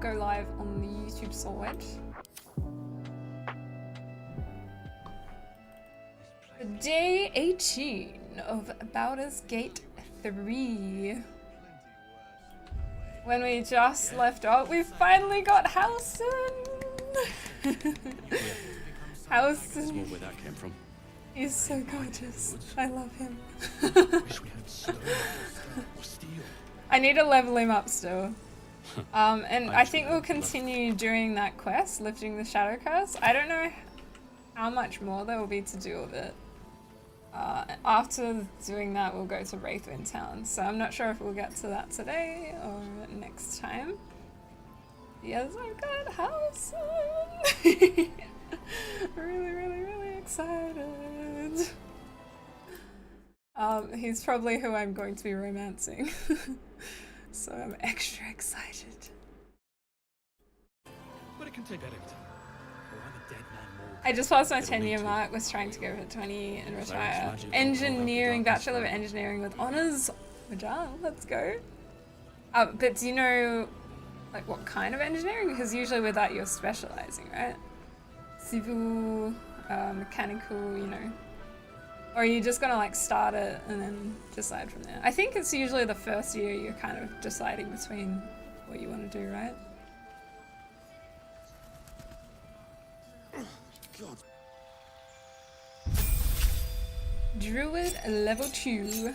go live on the YouTube side. Day 18 of Baldur's Gate 3. When we just left off, we finally got Halsin! Halsin. Where that came from. He's so gorgeous. I love him. Wish we had stone or steel. I need to level him up still. And I think we'll continue doing that quest, lifting the Shadow Curse. I don't know how much more there will be to do with it. After doing that, we'll go to Wraithwind Town. So I'm not sure if we'll get to that today or next time. Yes, I've got Halsin! Really excited. He's probably who I'm going to be romancing. So I'm extra excited. But it can take that every time. Or I'm a dead man more. I just passed my 10-year mark, was trying to go for 20 and retire. Engineering, Bachelor of Engineering with honours. Majal, let's go. But do you know like what kind of engineering? Because usually with that you're specialising, right? Civil, mechanical, you know. Or are you just gonna like start it and then decide from there? I think it's usually the first year you're kind of deciding between what you want to do, right? God. Druid level 2.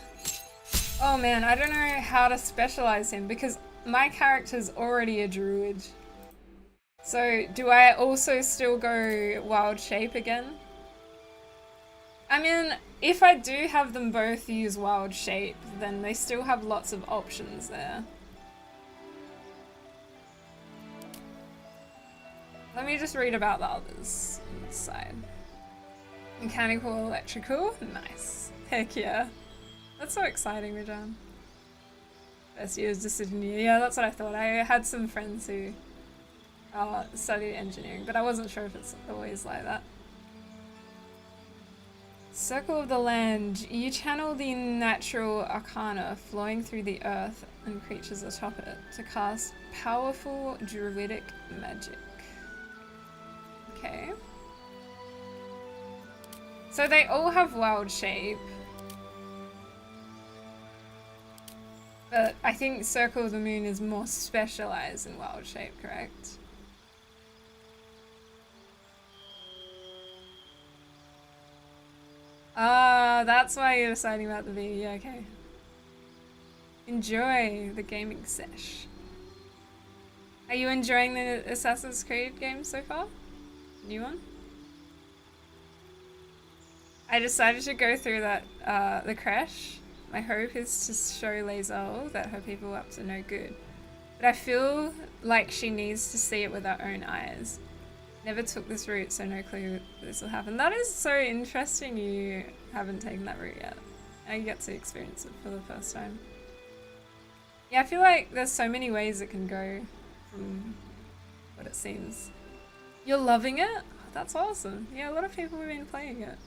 Oh man, I don't know how to specialize him because my character's already a druid. So do I also still go wild shape again? I mean, if I do have them both use wild shape, then they still have lots of options there. Let me just read about the others on this side. Mechanical, electrical, nice. Heck yeah. That's so exciting, Rajan. First year's decision year. Yeah, that's what I thought. I had some friends who studied engineering, but I wasn't sure if it's always like that. Circle of the Land. You channel the natural arcana flowing through the earth and creatures atop it to cast powerful druidic magic. Okay. So they all have wild shape. But I think Circle of the Moon is more specialized in wild shape, correct? Ah, that's why you're deciding about the V. Yeah, okay. Enjoy the gaming sesh. Are you enjoying the Assassin's Creed games so far? New one? I decided to go through that, the crash. My hope is to show Lae'zel that her people are up to no good. But I feel like she needs to see it with her own eyes. Never took this route, so no clue this will happen. That is so interesting you haven't taken that route yet. And you get to experience it for the first time. Yeah, I feel like there's so many ways it can go from what it seems. You're loving it? That's awesome. Yeah, a lot of people have been playing it.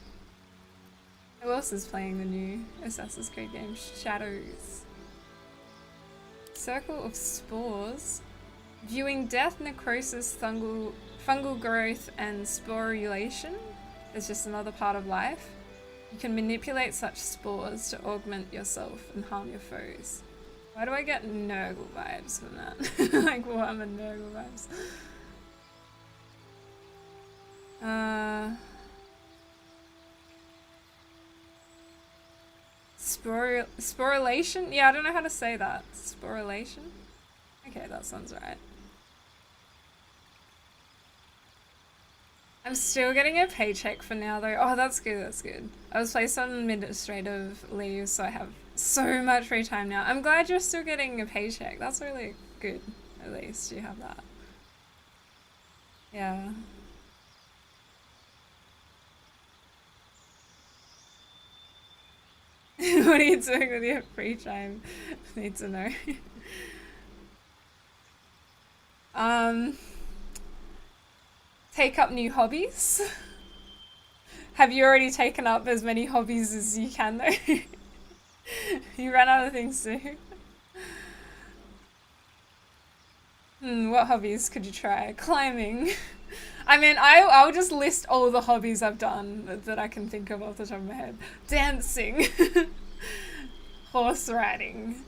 Who else is playing the new Assassin's Creed game? Shadows. Circle of Spores. Viewing death, necrosis, fungal growth, and sporulation is just another part of life. You can manipulate such spores to augment yourself and harm your foes. Why do I get Nurgle vibes from that? Like Warhammer Nurgle vibes. Sporulation? Yeah, I don't know how to say that. Sporulation? Okay, that sounds right. I'm still getting a paycheck for now though. Oh, that's good, that's good. I was placed on administrative leave, so I have so much free time now. I'm glad you're still getting a paycheck. That's really good, at least you have that. Yeah. What are you doing with your free time? I need to know. Take up new hobbies. Have you already taken up as many hobbies as you can though? You ran out of things to do. What hobbies could you try? Climbing. I mean, I'll just list all the hobbies I've done that I can think of off the top of my head. Dancing. Horse riding.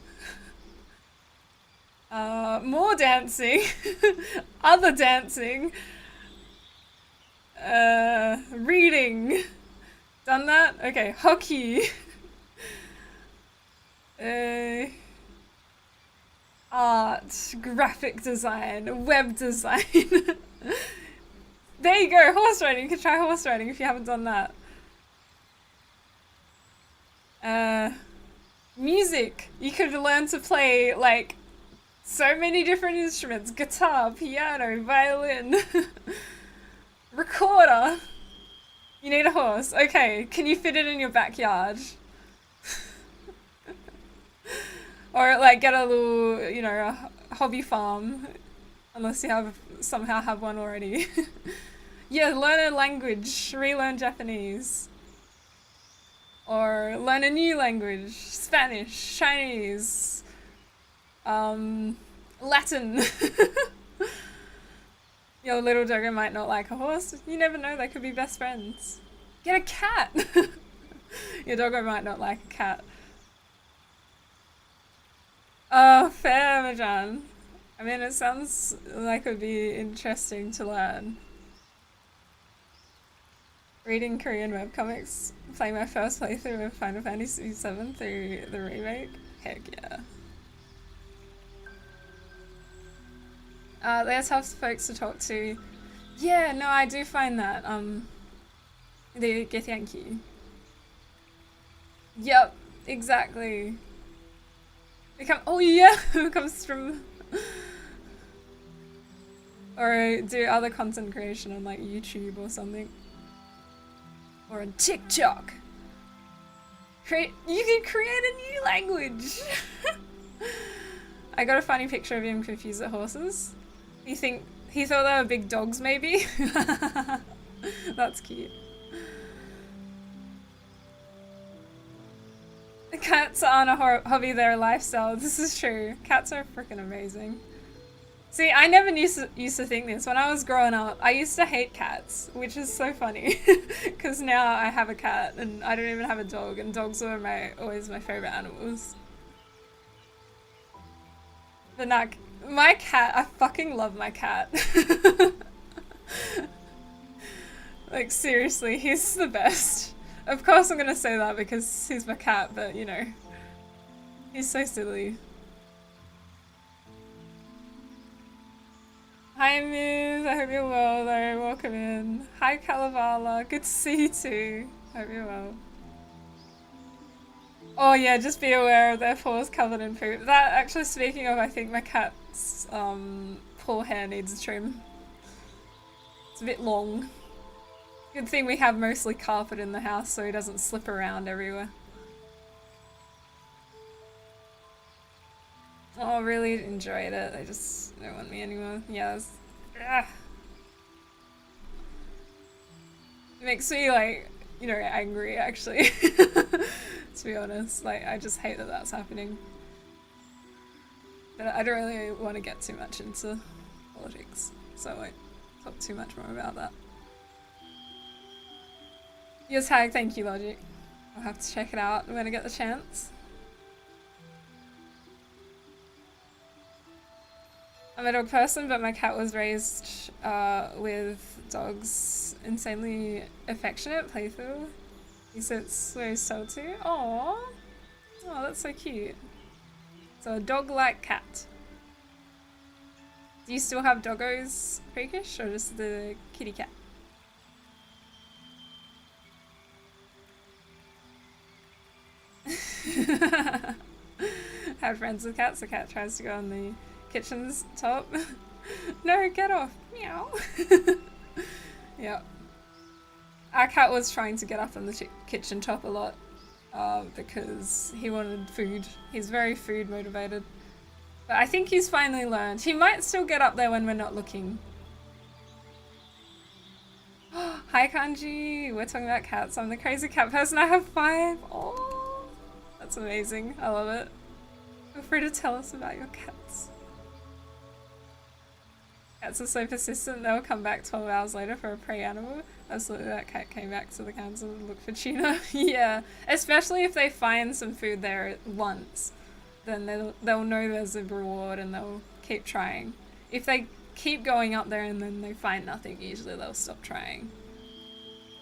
More dancing. Other dancing. Reading. Done that? Okay, hockey. Art, graphic design, web design. There you go, horse riding. You can try horse riding if you haven't done that. Music. You could learn to play, like, so many different instruments. Guitar, piano, violin. Recorder. You need a horse. Okay, can you fit it in your backyard? Or, like, get a little, you know, a hobby farm. Unless you somehow have one already. Yeah, learn a language. Relearn Japanese. Or learn a new language. Spanish, Chinese, Latin. Your little doggo might not like a horse. You never know, they could be best friends. Get a cat! Your doggo might not like a cat. Oh, fair, Majan. I mean, it sounds like it would be interesting to learn. Reading Korean webcomics, playing my first playthrough of Final Fantasy VII through the remake. Heck yeah. They're tough folks to talk to. Yeah, no, I do find that. They get Yankee. Yep, exactly. Oh yeah, it comes from... Or do other content creation on like YouTube or something. Or on TikTok. You can create a new language! I got a funny picture of him confused at horses. He thought they were big dogs maybe? That's cute. Cats aren't a hobby, they're a lifestyle. This is true. Cats are freaking amazing. See, I never used to think this. When I was growing up, I used to hate cats, which is so funny. Because now I have a cat and I don't even have a dog, and dogs were always my favorite animals. But now, my cat, I fucking love my cat. Like, seriously, he's the best. Of course I'm gonna say that because he's my cat, but you know, he's so silly. Hi Miz, I hope you're well though, welcome in. Hi Kalavala, good to see you too. Hope you're well. Oh yeah, just be aware of their paws covered in poop. That, actually speaking of, I think my cat's paw hair needs a trim. It's a bit long. Good thing we have mostly carpet in the house so he doesn't slip around everywhere. Oh, really enjoyed it. They just don't want me anymore. Yeah, it makes me like, you know, angry actually. To be honest, like I just hate that that's happening. But I don't really want to get too much into politics, so I won't talk too much more about that. Your tag, thank you, Logic. I'll have to check it out when I get the chance. I'm a dog person, but my cat was raised with dogs. Insanely affectionate, playful. He sits where he's told to. Aww. Oh, that's so cute. So a dog-like cat. Do you still have doggos, freakish, or just the kitty cat? Have friends with cats. The cat tries to go on the kitchen's top. No, get off. Meow. Yeah. Our cat was trying to get up on the kitchen top a lot because he wanted food. He's very food motivated. But I think he's finally learned. He might still get up there when we're not looking. Hi Kanji, we're talking about cats. I'm the crazy cat person. I have 5. Oh, that's amazing. I love it. Feel free to tell us about your cats. Cats are so persistent, they'll come back 12 hours later for a prey animal. Absolutely, that cat came back to the council to look for tuna. Yeah, especially if they find some food there once, then they'll know there's a reward and they'll keep trying. If they keep going up there and then they find nothing, usually they'll stop trying.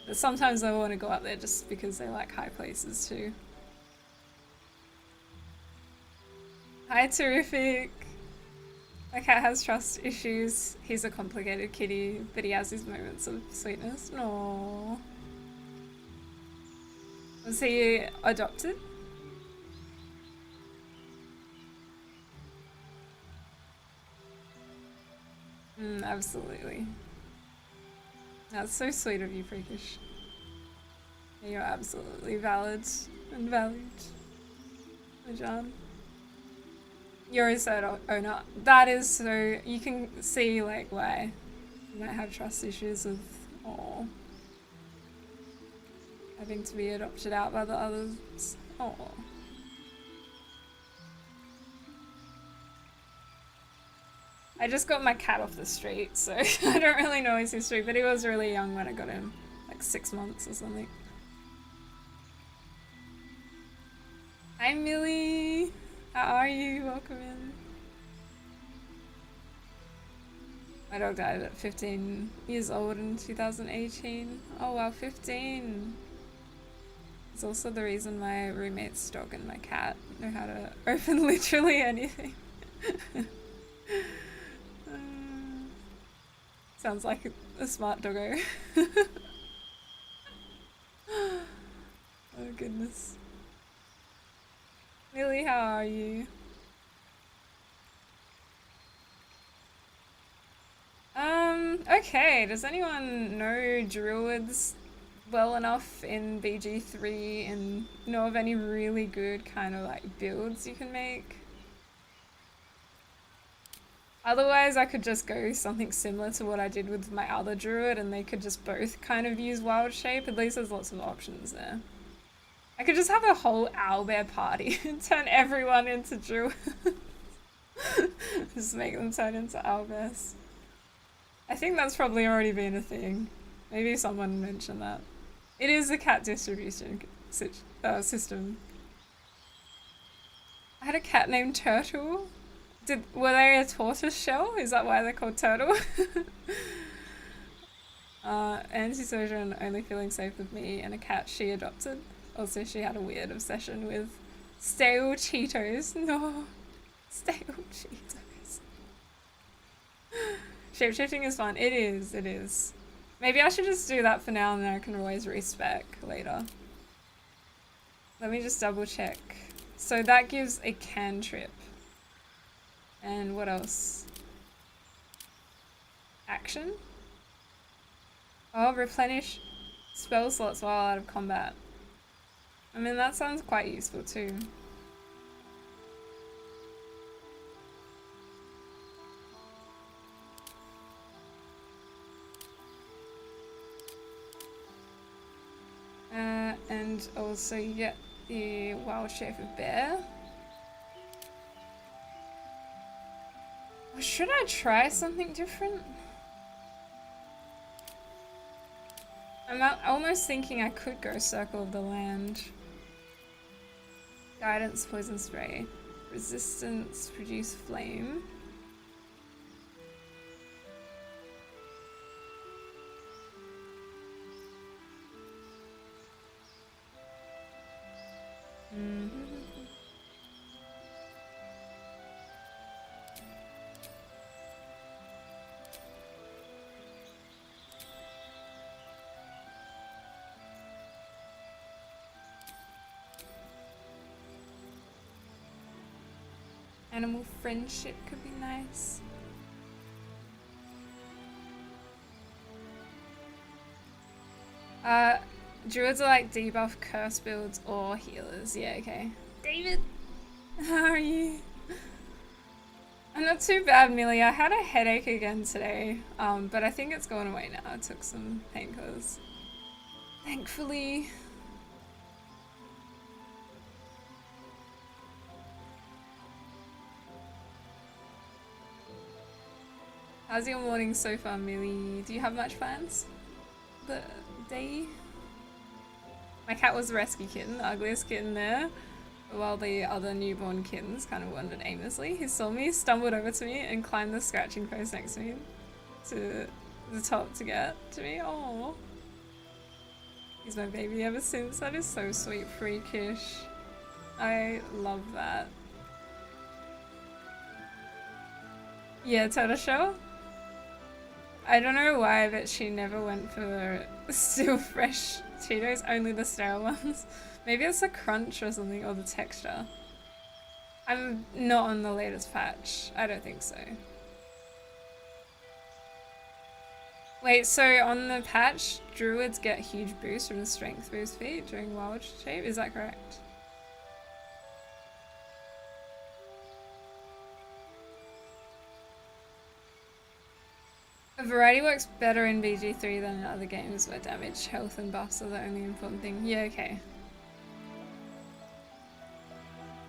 But sometimes they'll want to go up there just because they like high places too. Hi, Terrific! My cat has trust issues. He's a complicated kitty, but he has his moments of sweetness. Aww. Was he adopted? Absolutely. That's so sweet of you, Freakish. You're absolutely valid and valued, my John. You're a third owner. That is so, you can see like why you might have trust issues with having to be adopted out by the others. I just got my cat off the street, so I don't really know his history, but he was really young when I got him, like 6 months or something. Hi Millie! How are you? Welcome in. My dog died at 15 years old in 2018. Oh wow, 15! It's also the reason my roommate's dog and my cat know how to open literally anything. Sounds like a smart doggo. Oh goodness. Millie, how are you? Okay, does anyone know druids well enough in BG3 and know of any really good kind of like builds you can make? Otherwise, I could just go something similar to what I did with my other druid and they could just both kind of use wild shape. At least there's lots of options there. I could just have a whole owlbear party and turn everyone into druids. Just make them turn into owlbears. I think that's probably already been a thing. Maybe someone mentioned that. It is a cat distribution system. I had a cat named Turtle. Were they a tortoise shell? Is that why they're called Turtle? Antisocial and only feeling safe with me and a cat she adopted. Also, she had a weird obsession with stale Cheetos. No, stale Cheetos. Shapeshifting is fun. It is, it is. Maybe I should just do that for now and then I can always respec later. Let me just double check. So that gives a cantrip. And what else? Action? Oh, replenish spell slots while out of combat. I mean, that sounds quite useful too. And also you get the wild shape of bear. Should I try something different? I'm almost thinking I could go Circle of the Land. Guidance, poison spray. Resistance, produce flame. Animal friendship could be nice. Druids are like debuff curse builds or healers. Yeah, okay. David, how are you? I'm not too bad, Millie. I had a headache again today, but I think it's gone away now. I took some painkillers. Thankfully. How's your morning so far, Millie? Do you have much plans? The day? My cat was a rescue kitten, the ugliest kitten there, while the other newborn kittens kind of wandered aimlessly. He saw me, stumbled over to me, and climbed the scratching post next to me to the top to get to me. Oh, he's my baby ever since. That is so sweet, freakish. I love that. Yeah, turtle shell. I don't know why, but she never went for still fresh Cheetos, only the stale ones. Maybe it's the crunch or something, or the texture. I'm not on the latest patch. I don't think so. Wait, so on the patch, druids get huge boosts from the strength boost feat during wild shape? Is that correct? A variety works better in BG3 than in other games where damage, health, and buffs are the only important thing. Yeah, okay.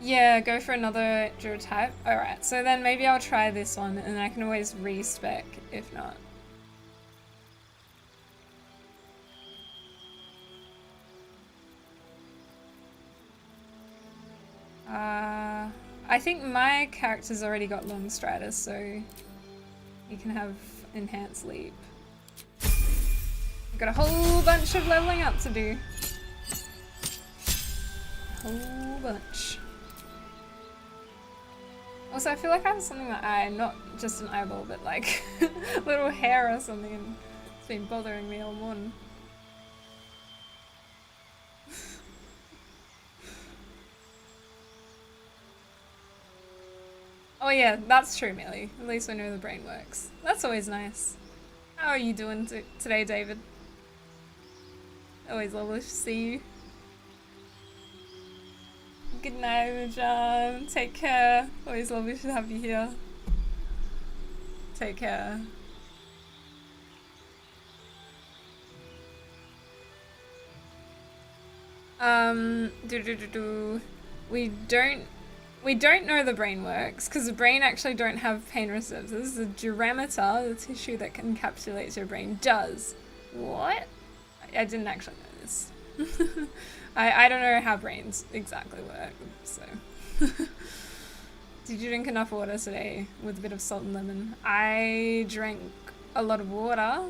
Yeah, go for another druid type. Alright, so then maybe I'll try this one and I can always respec if not. I think my character's already got long striders, so you can have enhanced leap. I've got a whole bunch of leveling up to do. A whole bunch. Also, I feel like I have something in my eye, not just an eyeball, but like a little hair or something, and it's been bothering me all morning. Oh yeah, that's true, Millie. At least we know the brain works. That's always nice. How are you doing today, David? Always lovely to see you. Good night, John. Take care. Always lovely to have you here. Take care. We don't know the brain works because the brain actually don't have pain receptors. The durameter, the tissue that encapsulates your brain, does. What? I didn't actually know this. I don't know how brains exactly work, so. Did you drink enough water today with a bit of salt and lemon? I drank a lot of water.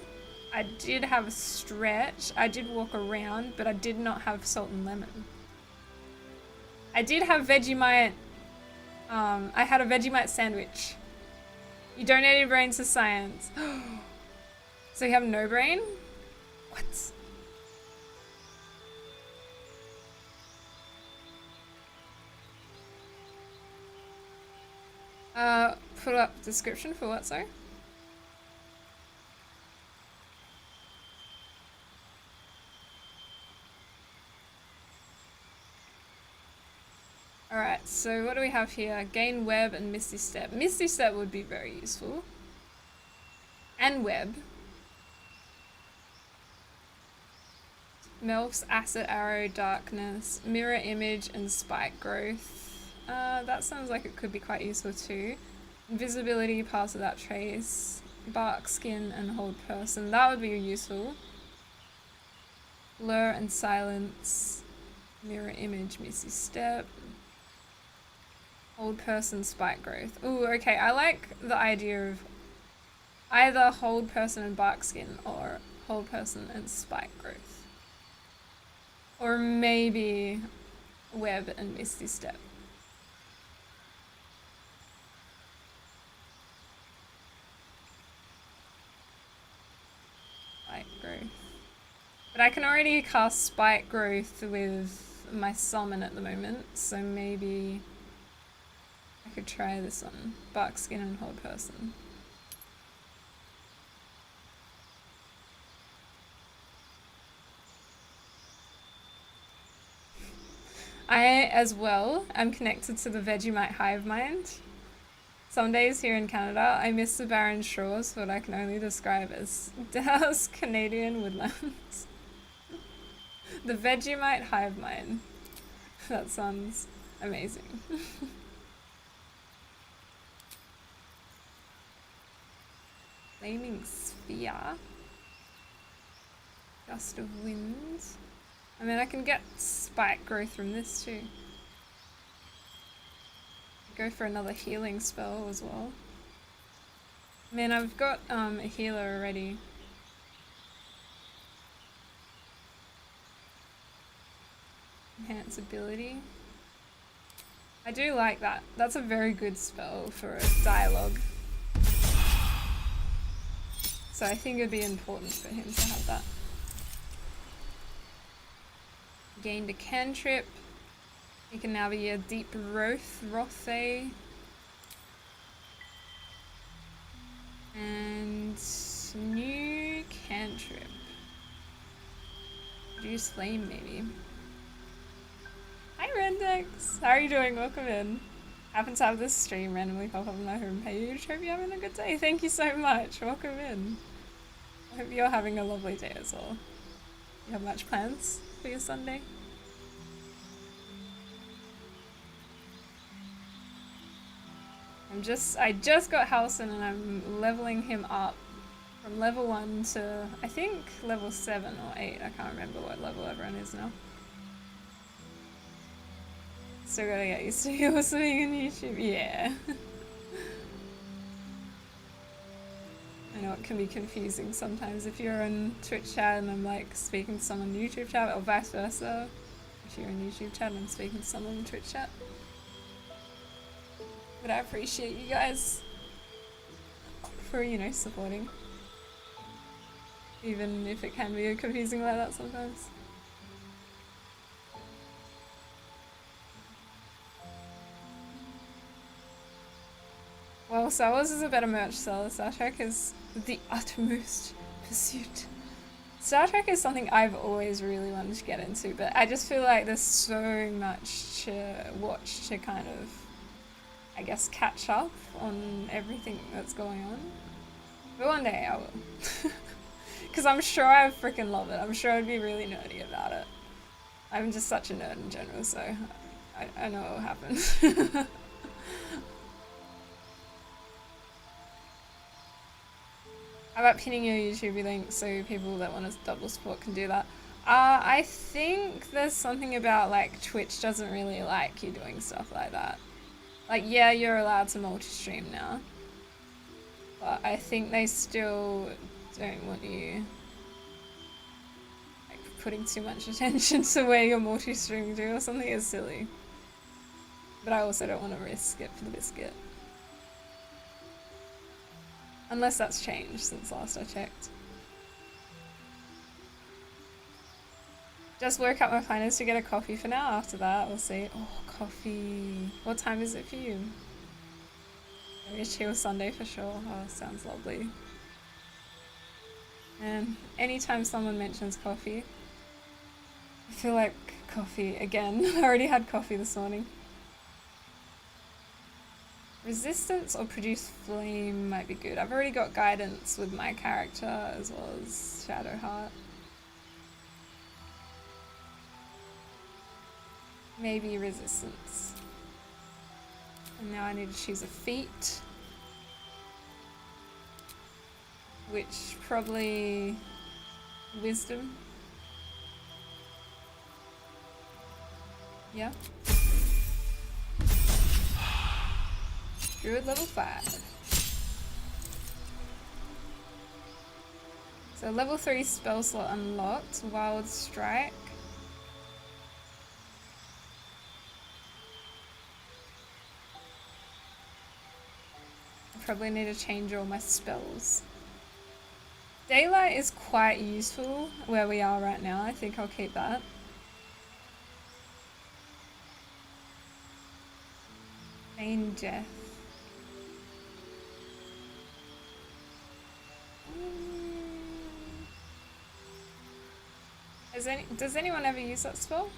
I did have a stretch. I did walk around, but I did not have salt and lemon. I did have Vegemite. I had a Vegemite sandwich. You donated brains to science. So you have no brain? What? Put up description for what, sorry? Alright, so what do we have here? Gain Web and Misty Step. Misty Step would be very useful. And Web. Melf's Acid Arrow, Darkness, Mirror Image, and Spike Growth. That sounds like it could be quite useful too. Invisibility, Pass Without Trace, Bark Skin, and Hold Person. That would be useful. Blur and Silence, Mirror Image, Misty Step. Hold Person, Spike Growth. Ooh, okay, I like the idea of either Hold Person and Bark Skin or Hold Person and Spike Growth. Or maybe Web and Misty Step. Spike Growth. But I can already cast Spike Growth with my summon at the moment, so maybe I could try this one. Bark Skin and Hold Person. I, as well, am connected to the Vegemite hive mind. Some days here in Canada, I miss the barren shores for what I can only describe as Dallas Canadian woodlands. The Vegemite hive mind. That sounds amazing. Flaming sphere. Gust of wind. I mean, I can get spike growth from this too. Go for another healing spell as well. I mean, I've got a healer already. Enhance ability. I do like that. That's a very good spell for a dialogue. So I think it'd be important for him to have that. Gained a cantrip. He can now be a deep Rothe. And new cantrip. Reduce flame maybe. Hi Rendex! How are you doing? Welcome in. Happen to have this stream randomly pop up on my homepage. Hope you're having a good day. Thank you so much. Welcome in. I hope you're having a lovely day as well. You have much plans for your Sunday? I just got Halsin and I'm leveling him up from level 1 to I think level 7 or 8. I can't remember what level everyone is now. Still gotta get used to you also being on YouTube. Yeah. I know it can be confusing sometimes if you're on Twitch chat and I'm like speaking to someone on YouTube chat, or vice versa. If you're on YouTube chat and I'm speaking to someone on Twitch chat. But I appreciate you guys for, you know, supporting. Even if it can be confusing like that sometimes. Well, Star Wars is a better merch seller. Star Trek is the utmost pursuit. Star Trek is something I've always really wanted to get into, but I just feel like there's so much to watch to kind of, I guess, catch up on everything that's going on. But one day I will. Because I'm sure I freaking love it. I'm sure I'd be really nerdy about it. I'm just such a nerd in general, so I know what will happen. How about pinning your YouTube link so people that want to double support can do that? I think there's something about like Twitch doesn't really like you doing stuff like that. Like, yeah, you're allowed to multi-stream now, but I think they still don't want you like putting too much attention to where you're multi-streaming to, or something is silly. But I also don't want to risk it for the biscuit. Unless that's changed since last I checked. Just work out my planners to get a coffee for now. After that, we'll see. Oh, coffee. What time is it for you? Maybe a chill Sunday for sure. Oh, sounds lovely. And anytime someone mentions coffee, I feel like coffee again. I already had coffee this morning. Resistance or produce flame might be good. I've already got guidance with my character as well as Shadowheart. Maybe resistance. And now I need to choose a feat. Which probably wisdom. Yeah. Druid level 5. So level 3 spell slot unlocked. Wild Strike. I probably need to change all my spells. Daylight is quite useful where we are right now. I think I'll keep that. Feign Death. Does anyone ever use that spell?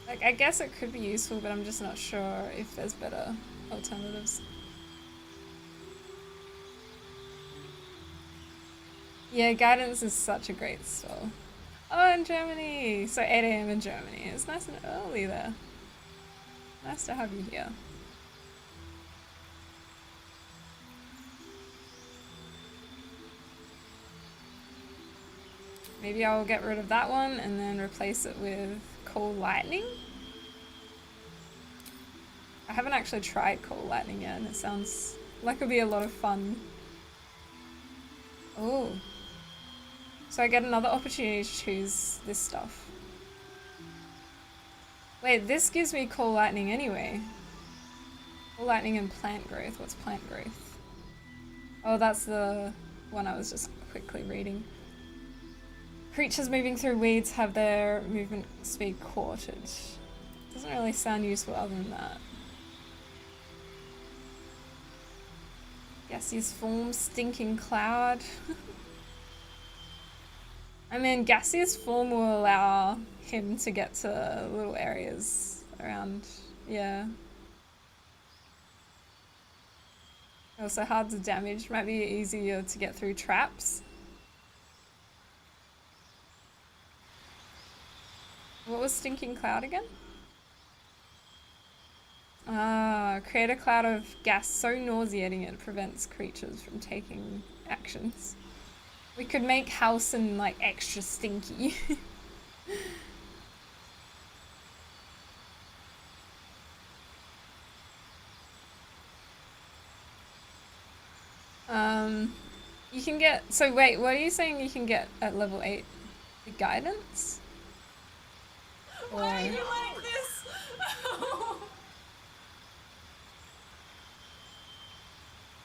Like, I guess it could be useful, but I'm just not sure if there's better alternatives. Yeah, guidance is such a great spell. Oh, in Germany! So 8 AM in Germany. It's nice and early there. Nice to have you here. Maybe I'll get rid of that one and then replace it with Cool Lightning. I haven't actually tried Cool Lightning yet, and it sounds like it'll be a lot of fun. Oh. So I get another opportunity to choose this stuff. Wait, this gives me Cool Lightning anyway. Cool Lightning and Plant Growth. What's Plant Growth? Oh, that's the one I was just quickly reading. Creatures moving through weeds have their movement speed quartered. Doesn't really sound useful other than that. Gaseous form, stinking cloud. I mean, gaseous form will allow him to get to little areas around, yeah. Also hard to damage, might be easier to get through traps. What was stinking cloud again? Create a cloud of gas so nauseating it prevents creatures from taking actions. We could make Halsin like extra stinky. You can get, so wait, what are you saying you can get at level 8? The guidance? Why are you like this?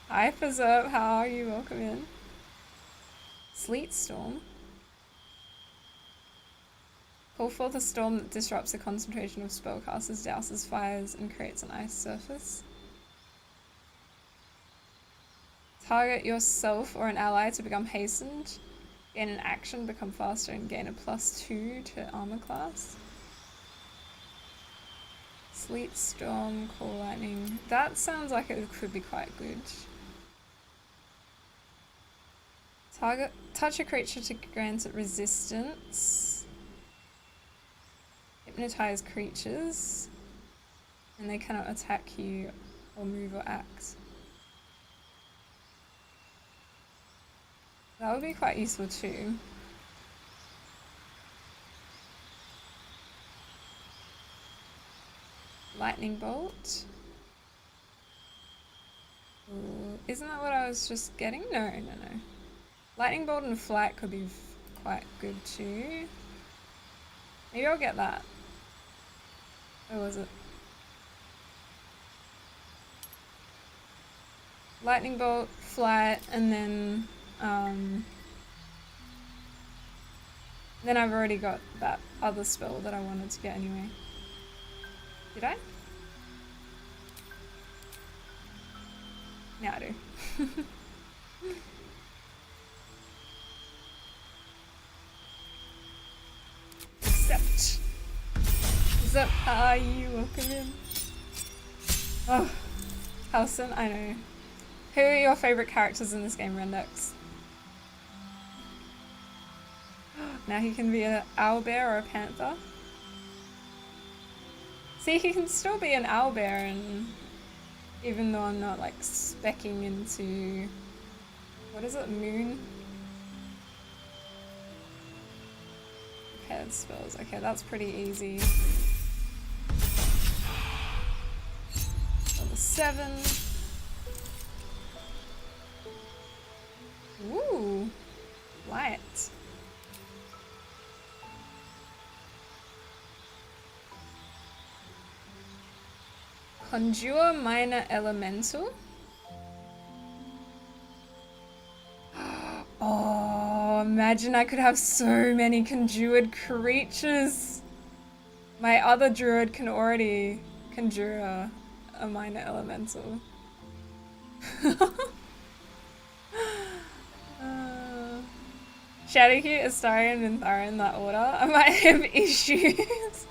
Hi Preserve, how are you? Welcome in. Sleet Storm. Call forth a storm that disrupts the concentration of spellcasters, douses fires, and creates an ice surface. Target yourself or an ally to become hastened. Gain an action, become faster, and gain a +2 to armor class. Sleet Storm, Cool Lightning. That sounds like it could be quite good. Touch a creature to grant it resistance. Hypnotize creatures. And they cannot attack you or move or act. That would be quite useful too. Lightning Bolt. Ooh, isn't that what I was just getting? No. Lightning Bolt and Flight could be quite good too. Maybe I'll get that. Where was it? Lightning Bolt, Flight, and then I've already got that other spell that I wanted to get anyway. Did I? Now I do. Accept. Zip, how are you? Welcome in. Oh, Halsin, I know. Who are your favourite characters in this game, Rendex? Now he can be an owlbear or a panther. See, he can still be an owlbear, and even though I'm not like speccing into, what is it, moon? Paired spells. Okay, that's pretty easy. Level 7. Ooh, light. Conjure Minor Elemental. Oh, imagine I could have so many conjured creatures. My other druid can already conjure a minor elemental. Shadowhue, Astarion, and Tharin in that order. I might have issues.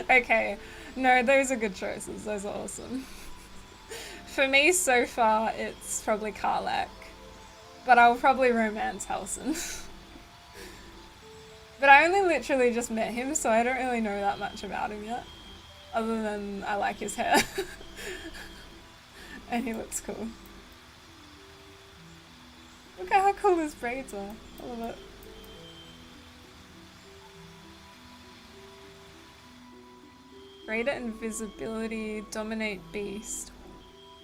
Okay, no, those are good choices. Those are awesome. For me, so far, it's probably Karlach. But I'll probably romance Halsin. But I only literally just met him, so I don't really know that much about him yet. Other than I like his hair. And he looks cool. Look at how cool his braids are. I love it. Greater invisibility, dominate beast.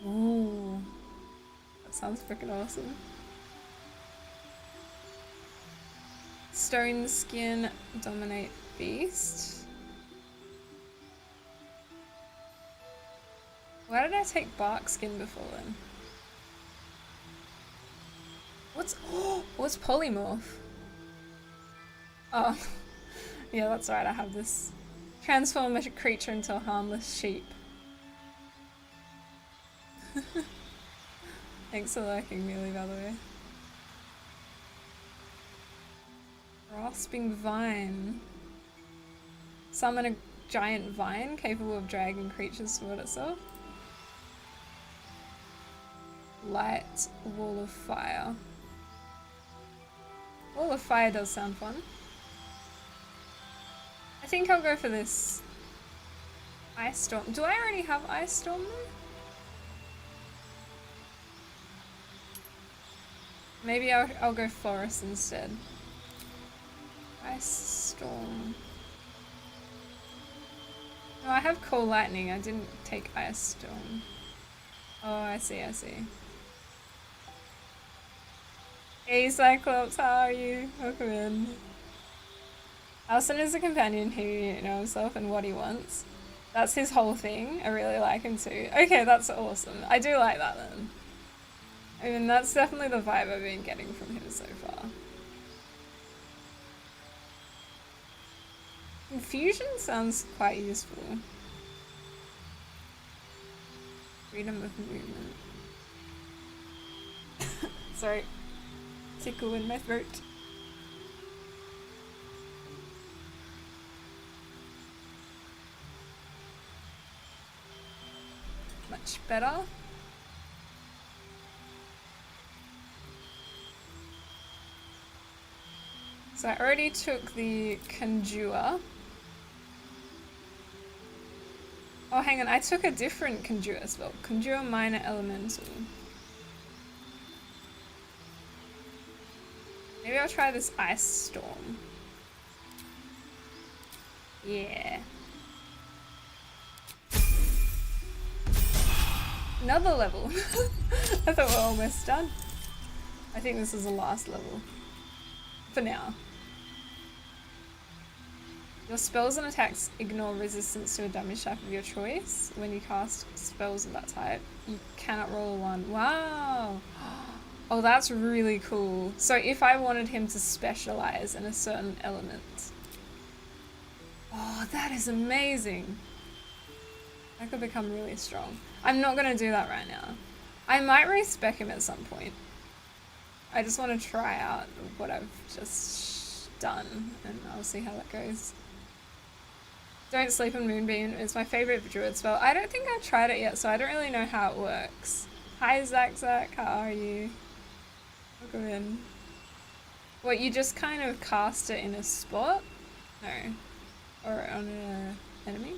Ooh. That sounds freaking awesome. Stone skin, dominate beast. Why did I take bark skin before then? What's polymorph? Oh, yeah, that's right. I have this. Transform a creature into a harmless sheep. Thanks for lurking, Mealy, by the way. Grasping vine. Summon a giant vine capable of dragging creatures toward itself. Light wall of fire. Wall of fire does sound fun. I think I'll go for this ice storm. Do I already have ice storm though? Maybe I'll go forest instead. Ice storm. No, I have cold lightning. I didn't take ice storm. Oh, I see, I see. Hey Cyclops, how are you? Welcome in. Halsin is a companion who knows himself and what he wants. That's his whole thing. I really like him too. Okay, that's awesome. I do like that then. I mean, that's definitely the vibe I've been getting from him so far. Confusion sounds quite useful. Freedom of movement. Sorry. Tickle in my throat. Much better. So I already took the Conjure. Oh, hang on, I took a different Conjure spell. Conjure Minor Elemental. Maybe I'll try this Ice Storm. Yeah. Another level. I thought we're almost done. I think this is the last level. For now. Your spells and attacks ignore resistance to a damage type of your choice. When you cast spells of that type, you cannot roll a 1. Wow! Oh, that's really cool. So if I wanted him to specialize in a certain element. Oh, that is amazing. That could become really strong. I'm not going to do that right now. I might respec him at some point. I just want to try out what I've just done, and I'll see how that goes. Don't Sleep on Moonbeam is my favorite druid spell. I don't think I've tried it yet, so I don't really know how it works. Hi Zach, how are you? Welcome in. What, you just kind of cast it in a spot? No. Or on an enemy?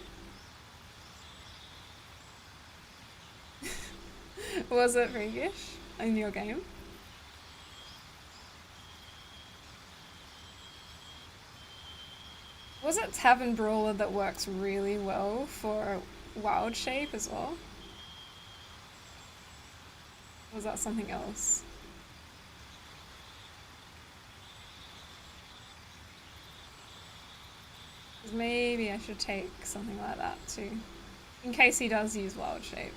Was it freakish in your game? Was it Tavern Brawler that works really well for Wild Shape as well? Or was that something else? Maybe I should take something like that too, in case he does use Wild Shape.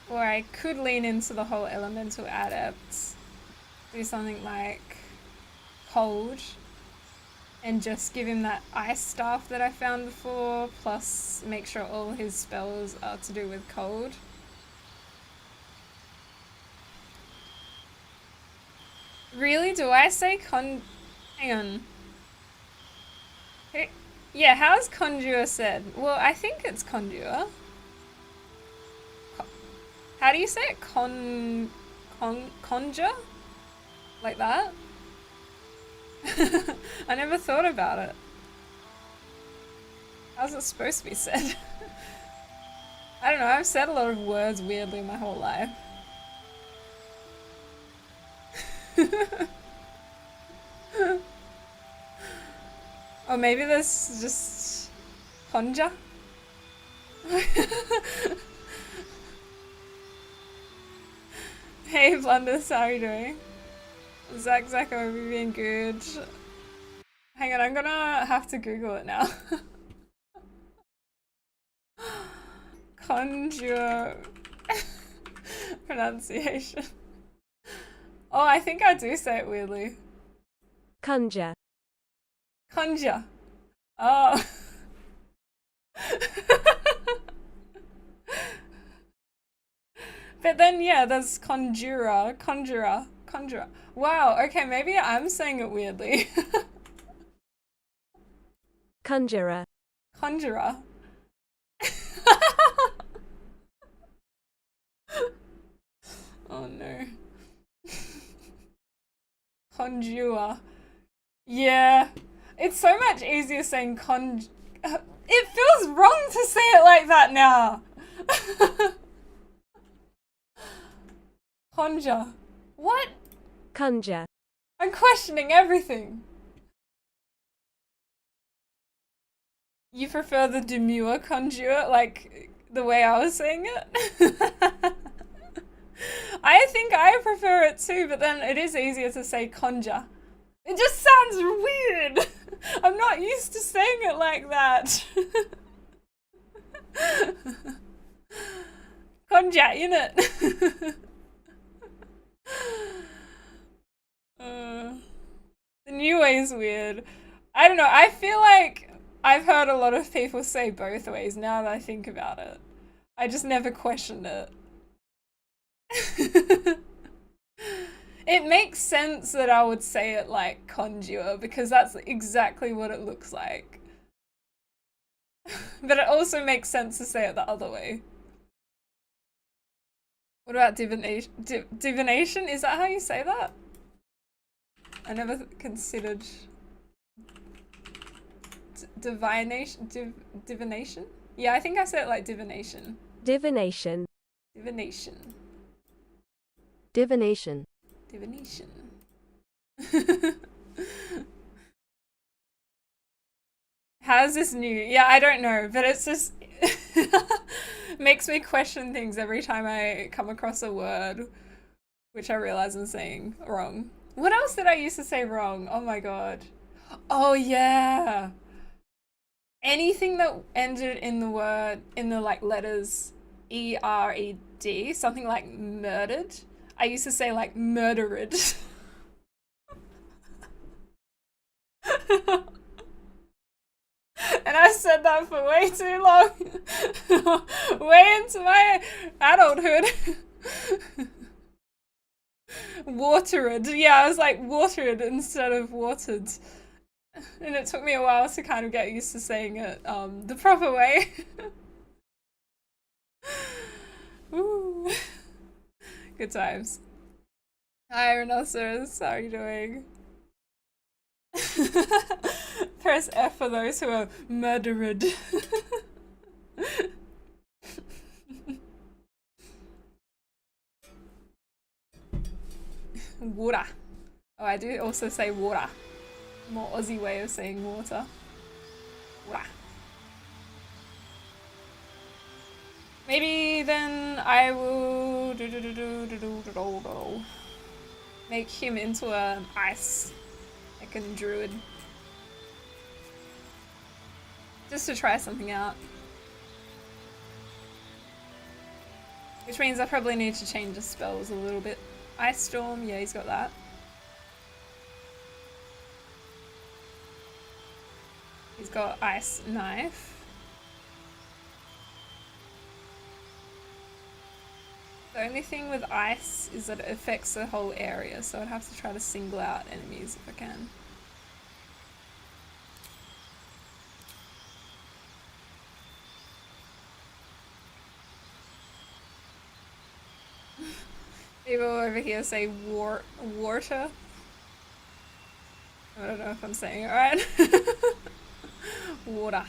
Or I could lean into the whole Elemental Adept, do something like Cold, and just give him that ice staff that I found before, plus make sure all his spells are to do with cold. Really? Do I say hang on. Yeah, how's Conjure said? Well, I think it's Conjure. How do you say it? Conjure? Like that? I never thought about it. How's it supposed to be said? I don't know, I've said a lot of words weirdly my whole life. Or maybe there's just Honja? Hey Blunders, how are you doing? Zach, are we being good? Hang on, I'm gonna have to Google it now. Conjure pronunciation. Oh, I think I do say it weirdly. Conjure. Conjure. Oh. But then, yeah, there's conjurer. Wow, okay, maybe I'm saying it weirdly. Conjurer. Conjurer. Oh no. Conjure. Yeah. It's so much easier saying it feels wrong to say it like that now. Conjure. What? Conjure. I'm questioning everything. You prefer the demure conjure, like the way I was saying it? I think I prefer it too, but then it is easier to say conjure. It just sounds weird. I'm not used to saying it like that. Conjure, innit? The new way is weird. I don't know, I feel like I've heard a lot of people say both ways now that I think about it. I just never questioned it. It makes sense that I would say it like conjure because that's exactly what it looks like. But it also makes sense to say it the other way. What about divination? Divination? Is that how you say that? I never considered divination. Divination? Yeah, I think I said it like divination. Divination. Divination. Divination. Divination. How's this new? Yeah, I don't know, but it's just makes me question things every time I come across a word which I realize I'm saying wrong. What else did I used to say wrong? Oh my god. Oh yeah. Anything that ended in the word, in the like letters E-R-E-D, something like murdered. I used to say like murdered. And I said that for way too long. Way into my adulthood. Watered. Yeah, I was like watered instead of watered. And it took me a while to kind of get used to saying it the proper way. Ooh. Good times. Hi, Rhinoceros. How are you doing? Press F for those who are murdered. Water. Oh, I do also say water. More Aussie way of saying water. Water. Maybe then I will make him into an ice, like a druid. Just to try something out. Which means I probably need to change the spells a little bit. Ice Storm, yeah, he's got that. He's got Ice Knife. The only thing with ice is that it affects the whole area, so I'd have to try to single out enemies if I can. People over here say water. I don't know if I'm saying it right. Water.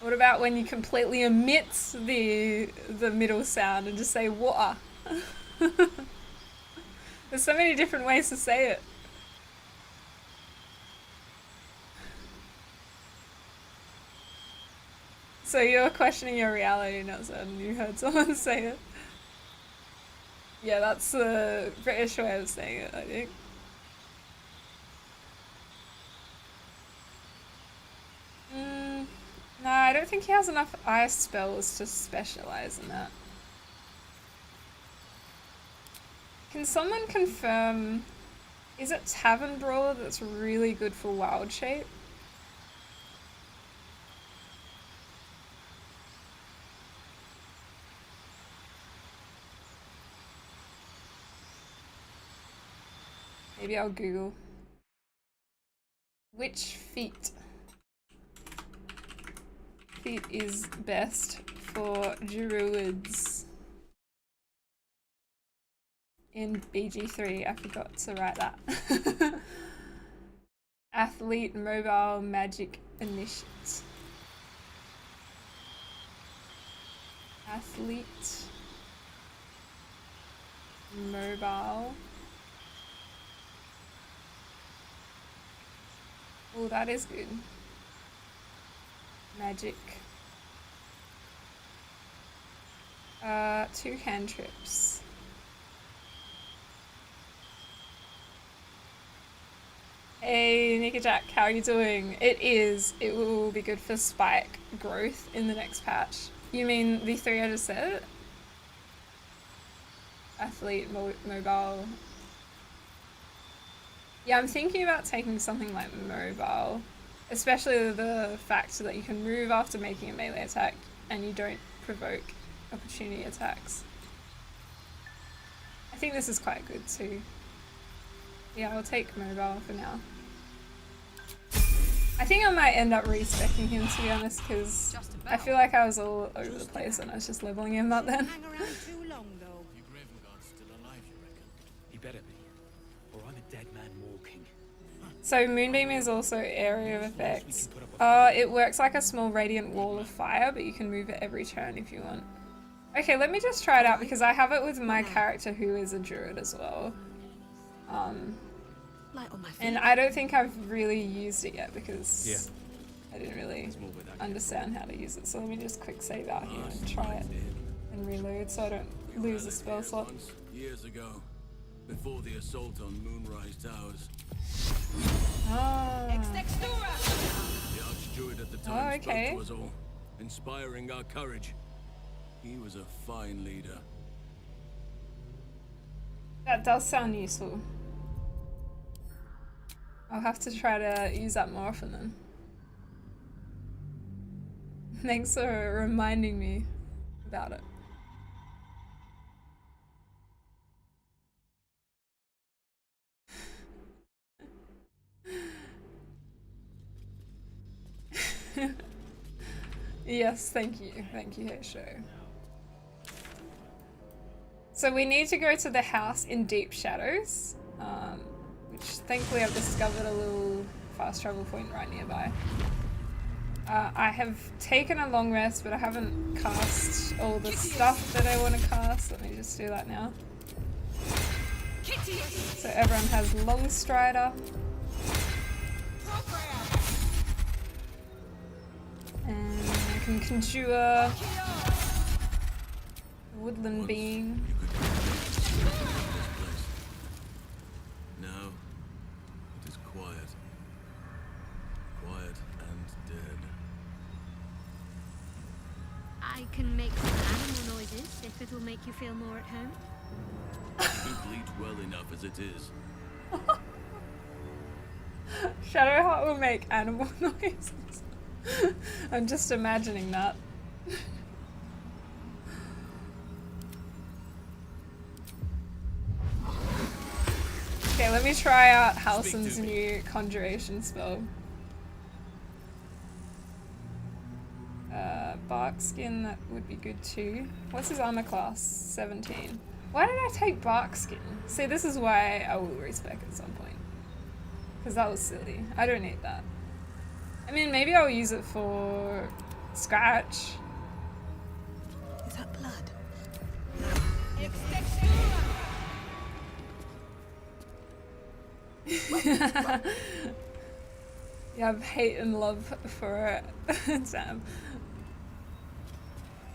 What about when you completely omit the middle sound and just say water? There's so many different ways to say it. So you're questioning your reality, not sudden you heard someone say it. Yeah, that's the British way of saying it, I think. No, I don't think he has enough ice spells to specialize in that. Can someone confirm, is it Tavern Brawler that's really good for Wild Shape? Maybe I'll Google. Which feat is best for druids in BG3? I forgot to write that. Athlete, mobile, magic, initiate. Athlete, mobile. Oh, that is good. Magic. 2 cantrips. Hey, Nika Jack, how are you doing? It will be good for spike growth in the next patch. You mean the 3 I just said? Athlete, mobile. Yeah, I'm thinking about taking something like mobile, especially the fact that you can move after making a melee attack and you don't provoke opportunity attacks. I think this is quite good too. Yeah, I'll take mobile for now. I think I might end up respecing him, to be honest, because I feel like I was all over the place and I was just leveling him up then. He better be, or I'm a dead man walking. So Moonbeam is also area of effects. It works like a small radiant wall of fire, but you can move it every turn if you want. Okay, let me just try it out because I have it with my character who is a druid as well. And I don't think I've really used it yet because I didn't really understand how to use it. So let me just quick save out here and try it and reload so I don't lose a spell slot. Years ago, before the assault on Moonrise Towers. Oh. The Archdruid at the time spoke to us all, inspiring our courage. He was a fine leader. That does sound useful. I'll have to try to use that more often then. Thanks for reminding me about it. Yes, thank you, Hesho. So we need to go to the house in Deep Shadows, which thankfully I've discovered a little fast travel point right nearby. I have taken a long rest, but I haven't cast all the stuff that I want to cast. Let me just do that now. So everyone has Long Strider. And I can conjure Woodland Being. Now it is quiet. Quiet and dead. I can make some animal noises if it'll make you feel more at home. You bleed well enough as it is. Shadowheart will make animal noises. I'm just imagining that. Okay, let me try out Halsin's new conjuration spell. Bark skin, that would be good too. What's his armor class? 17. Why did I take bark skin? See, this is why I will respec at some point. Because that was silly. I don't need that. I mean, maybe I'll use it for Scratch. Is that blood? You have hate and love for it. Sam.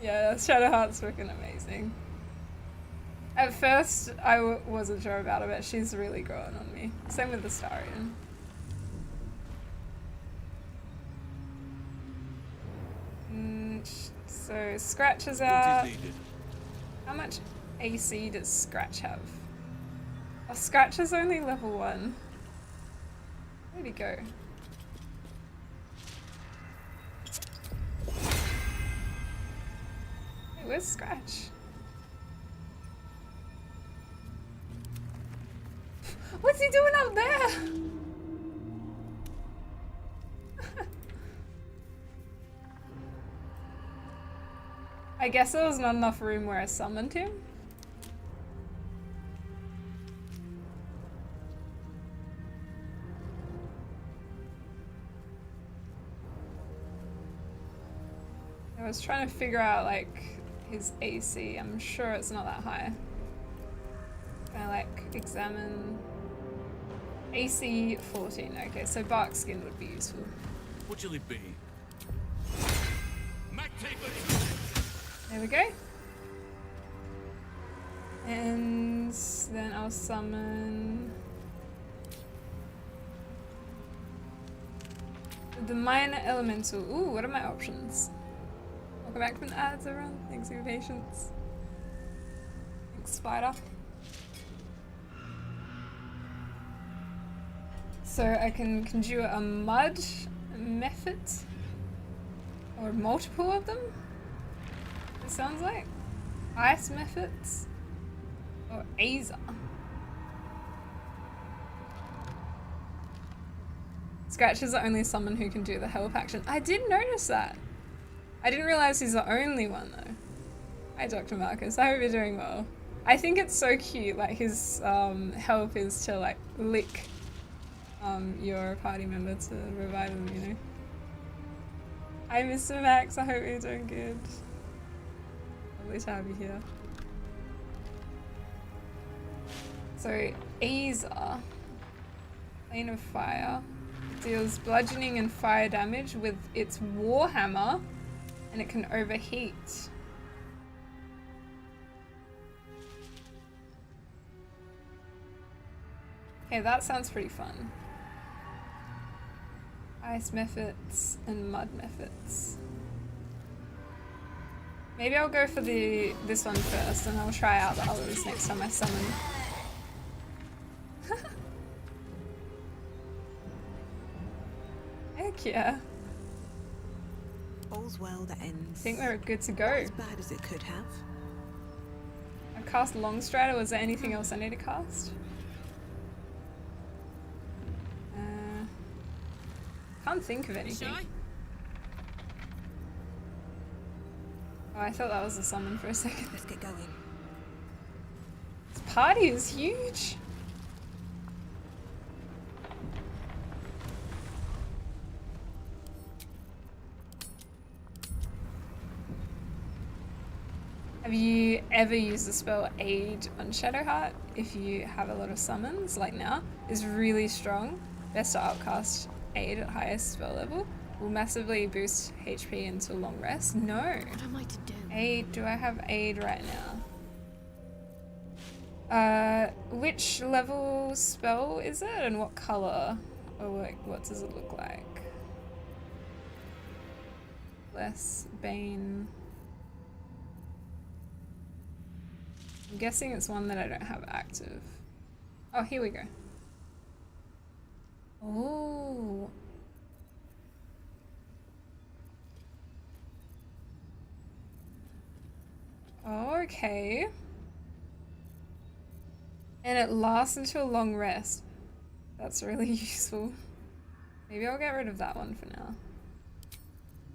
Yeah, Shadowheart's freaking amazing. At first, I wasn't sure about her, but she's really growing on me. Same with the Starion. So Scratch is out. How much AC does Scratch have? Oh, Scratch is only level 1. Where'd he go? Hey, where's Scratch? What's he doing up there? I guess there was not enough room where I summoned him. I was trying to figure out like his AC. I'm sure it's not that high. Can I like examine AC 14? Okay, so bark skin would be useful. What shall it be? There we go. And then I'll summon the minor elemental. Ooh, what are my options? Welcome back from the ads, everyone. Thanks for your patience. Thanks, Spider. So I can conjure a mud method, or multiple of them. It sounds like ice methods or Aza. Scratch is the only summon who can do the help action. I did notice that. I didn't realize he's the only one though. Hi Dr. Marcus, I hope you're doing well. I think it's so cute, like his help is to like lick your party member to revive them, you know. Hi Mr. Max, I hope you're doing good. Lovely to have you here. So Aza, Plane of Fire, deals bludgeoning and fire damage with its Warhammer, and it can overheat. Okay, that sounds pretty fun. Ice methods and mud methods. Maybe I'll go for this one first, and I'll try out the others next time I summon. Heck yeah. All's well that ends. I think we're good to go. As bad as it could have. I cast Longstrider. Was there anything else I need to cast? Can't think of anything. Oh, I thought that was a summon for a second. Let's get going. This party is huge. Have you ever used the spell Aid on Shadowheart? If you have a lot of summons, like now, is really strong. Best to upcast Aid at highest spell level. Will massively boost HP into long rest. No. What am I to do? Aid, do I have Aid right now? Which level spell is it and what color? Or like, what does it look like? Less Bane. I'm guessing it's one that I don't have active. Oh, here we go. Oh. Okay. And it lasts until long rest. That's really useful. Maybe I'll get rid of that one for now.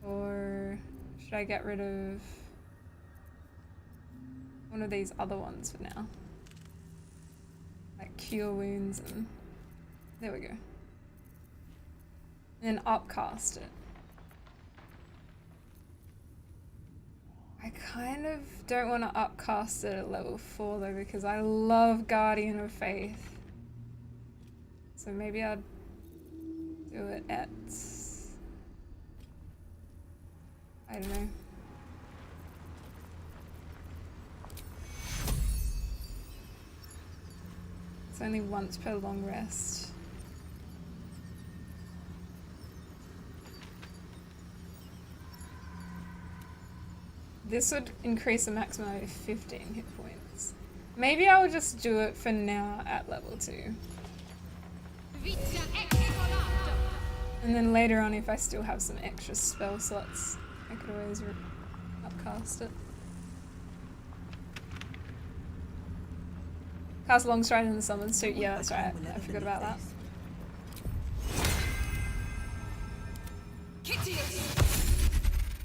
Or should I get rid of one of these other ones for now? Like cure wounds and there we go. And then upcast it. I kind of don't want to upcast it at level 4 though, because I love Guardian of Faith. So maybe I'd do it at... I don't know. It's only once per long rest. This would increase the maximum by 15 hit points. Maybe I will just do it for now at level 2. And then later on, if I still have some extra spell slots, I could always upcast it. Cast Longstride in the summon suit. Yeah, that's right. I forgot about that.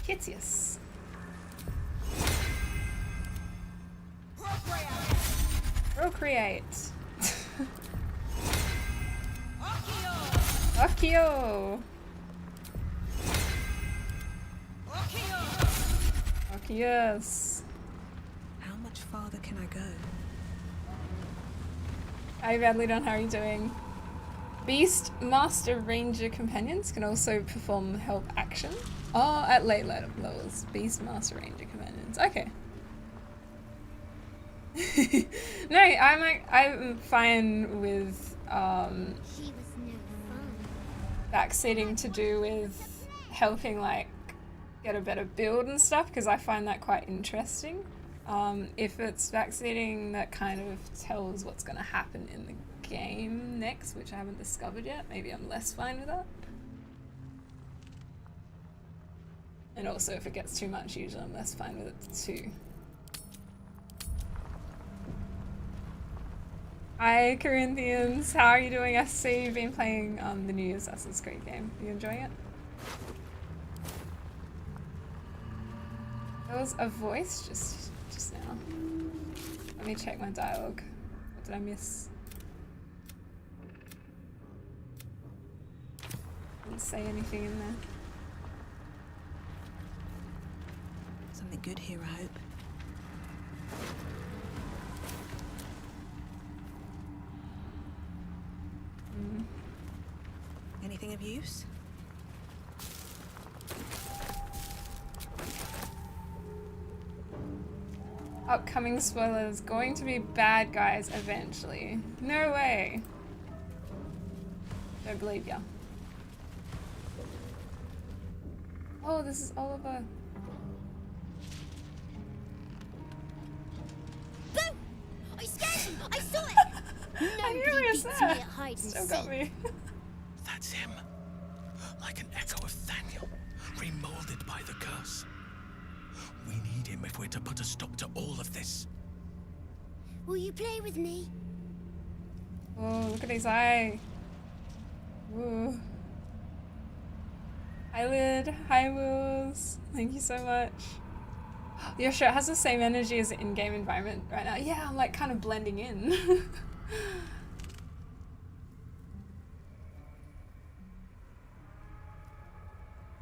Kitius. Procreate. Akio. Akios. How much farther can I go? Hi Badly, how are you doing? Beast Master Ranger Companions can also perform help action. Oh, at late levels. Beast Master Ranger Companions. Okay. No, I'm fine with backseating to do with helping like get a better build and stuff, because I find that quite interesting. If it's backseating that kind of tells what's going to happen in the game next, which I haven't discovered yet, maybe I'm less fine with that. And also if it gets too much, usually I'm less fine with it too. Hi Corinthians, how are you doing? I see you've been playing the new Assassin's Creed game. Are you enjoying it? There was a voice just now. Let me check my dialogue. What did I miss? Didn't say anything in there. Something good here, I hope. Anything of use? Upcoming spoilers, going to be bad guys eventually. No way. Don't believe ya. Oh, this is Oliver. Boo! I scared him! I saw it! I knew Nobody he was beats there. me at hide and Still got seek. me. That's him. Like an echo of Thaniel, remolded by the curse. We need him if we're to put a stop to all of this. Will you play with me? Oh, look at his eye. Woo. Hi Lid. Hi Wills. Thank you so much. Your shirt has the same energy as the in-game environment right now. Yeah, I'm like kind of blending in.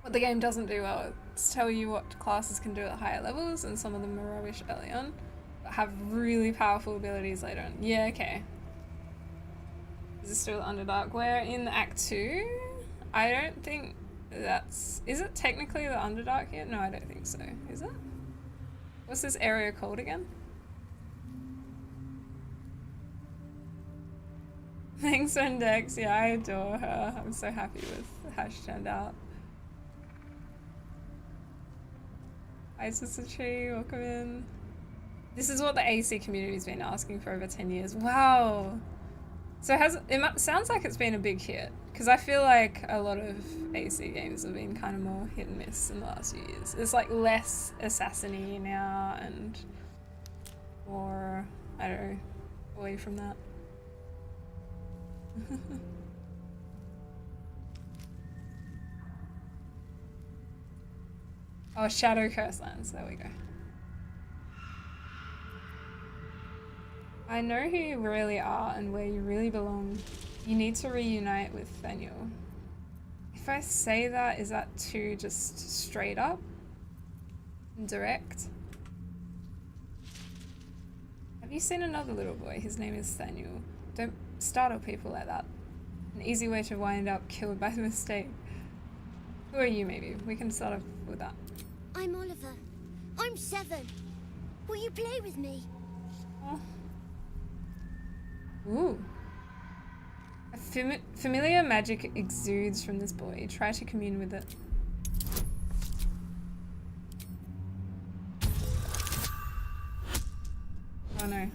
What the game doesn't do well is tell you what classes can do at higher levels, and some of them are rubbish early on, but have really powerful abilities later on. Yeah, okay. Is this still Underdark? We're in Act 2? I don't think that's... Is it technically the Underdark yet? No, I don't think so. Is it? What's this area called again? Thanks, Vendex. Yeah, I adore her. I'm so happy with how she turned out. Hi, Sister Tree. Welcome in. This is what the AC community's been asking for over 10 years. Wow. So it sounds like it's been a big hit, because I feel like a lot of AC games have been kind of more hit and miss in the last few years. It's like less assassin-y now and more, I don't know, away from that. Oh, Shadow Curse Lands, there we go. I know who you really are and where you really belong. You need to reunite with Thaniel. If I say that, is that too just straight up? And direct? Have you seen another little boy? His name is Thaniel. Don't startle people like that. An easy way to wind up killed by mistake. Who are you, maybe? We can start off with that. I'm Oliver. I'm 7. Will you play with me? Oh. Ooh. A familiar magic exudes from this boy. Try to commune with it. Oh no.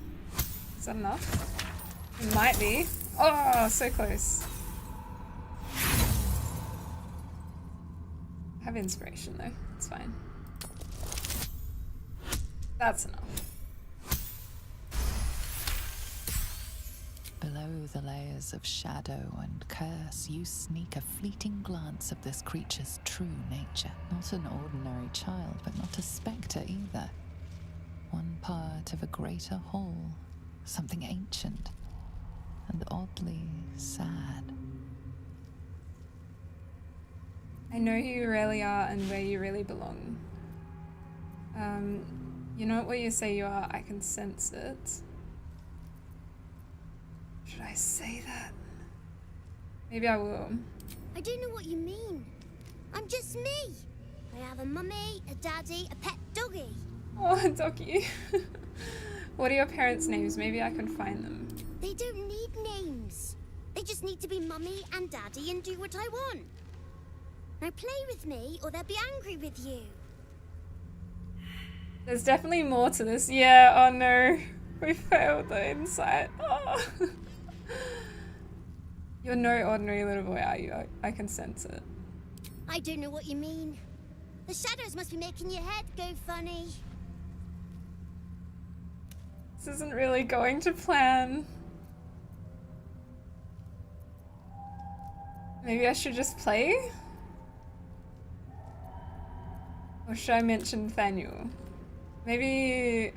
Is that enough? It might be. Oh, so close. I have inspiration though. It's fine. That's enough. Below the layers of shadow and curse, you sneak a fleeting glance of this creature's true nature. Not an ordinary child, but not a spectre either. One part of a greater whole, something ancient and oddly sad. I know who you really are and where you really belong. You're not what you say you are. I can sense it. Should I say that? Maybe I will. I don't know what you mean. I'm just me. I have a mummy, a daddy, a pet doggy. Oh, doggy. What are your parents' names? Maybe I can find them. They don't need names. They just need to be mummy and daddy and do what I want. Now play with me or they'll be angry with you. There's definitely more to this. Yeah, oh no. We failed the insight. Oh. You're no ordinary little boy, are you? I can sense it. I don't know what you mean. The shadows must be making your head go funny. This isn't really going to plan. Maybe I should just play? Or should I mention Thaniel? Maybe...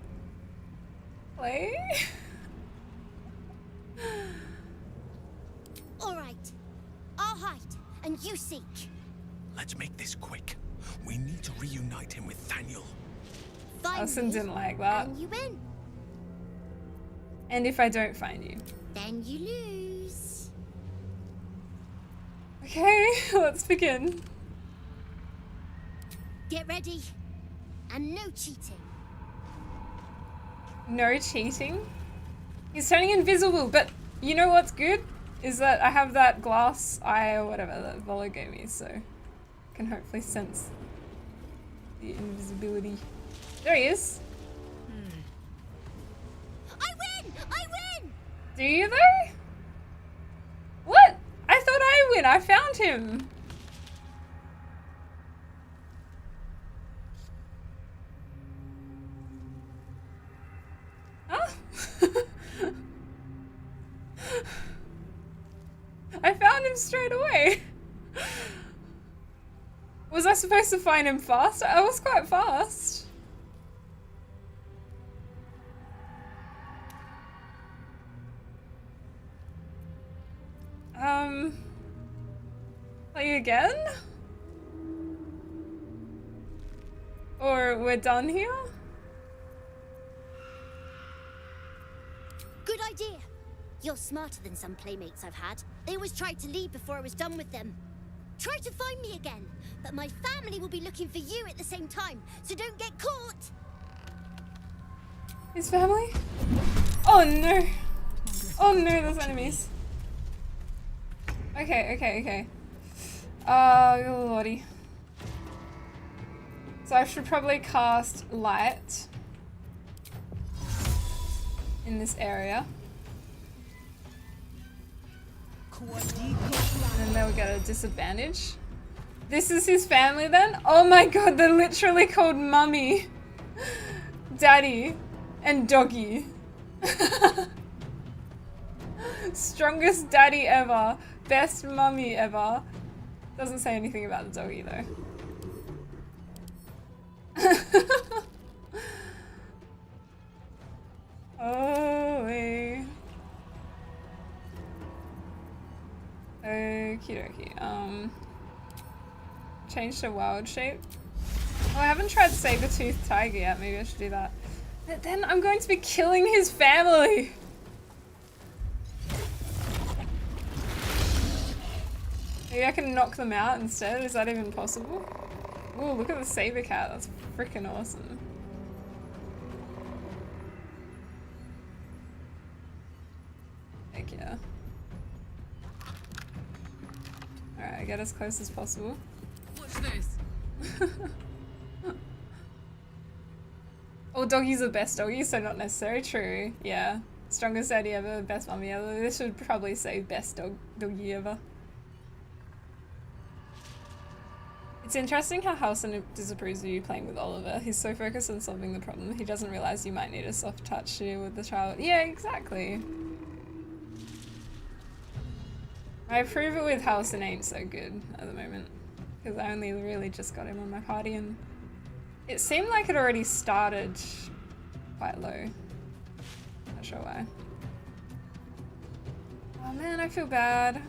play? Alright. I'll hide, and you seek. Let's make this quick. We need to reunite him with Thaniel. Find Halsin me, didn't like that. and you win. And if I don't find you? Then you lose. Okay, let's begin. Get ready. And no cheating. No cheating? He's turning invisible, but you know what's good? Is that I have that glass eye or whatever that Volo gave me, so I can hopefully sense the invisibility. There he is. I win! I win! Do you though? What? I thought I win. I found him. Huh? I found him straight away. Was I supposed to find him fast? I was quite fast. Play again? Or we're done here? Good idea. You're smarter than some playmates I've had. They always tried to leave before I was done with them. Try to find me again, but my family will be looking for you at the same time, so don't get caught! His family? Oh no! Oh no, there's enemies. Okay. Oh lordy. So I should probably cast light in this area. And then they'll get a disadvantage. This is his family then? Oh my god, they're literally called Mummy, Daddy, and Doggy. Strongest daddy ever. Best mummy ever. Doesn't say anything about the doggy though. Oh, wait. Okie dokie. Change to wild shape. Oh, I haven't tried saber-toothed tiger yet. Maybe I should do that. But then I'm going to be killing his family. Maybe I can knock them out instead. Is that even possible? Ooh, look at the saber cat. That's freaking awesome. Heck yeah. Alright, get as close as possible. Watch this. All doggies are best doggies, so not necessarily true. Yeah. Strongest daddy ever, best mummy ever. This should probably say best doggy ever. It's interesting how Halsin disapproves of you playing with Oliver. He's so focused on solving the problem, he doesn't realize you might need a soft touch to deal with the child. Yeah, exactly. My approval with Halsin ain't so good at the moment, because I only really just got him on my party, and it seemed like it already started quite low. Not sure why. Oh man, I feel bad.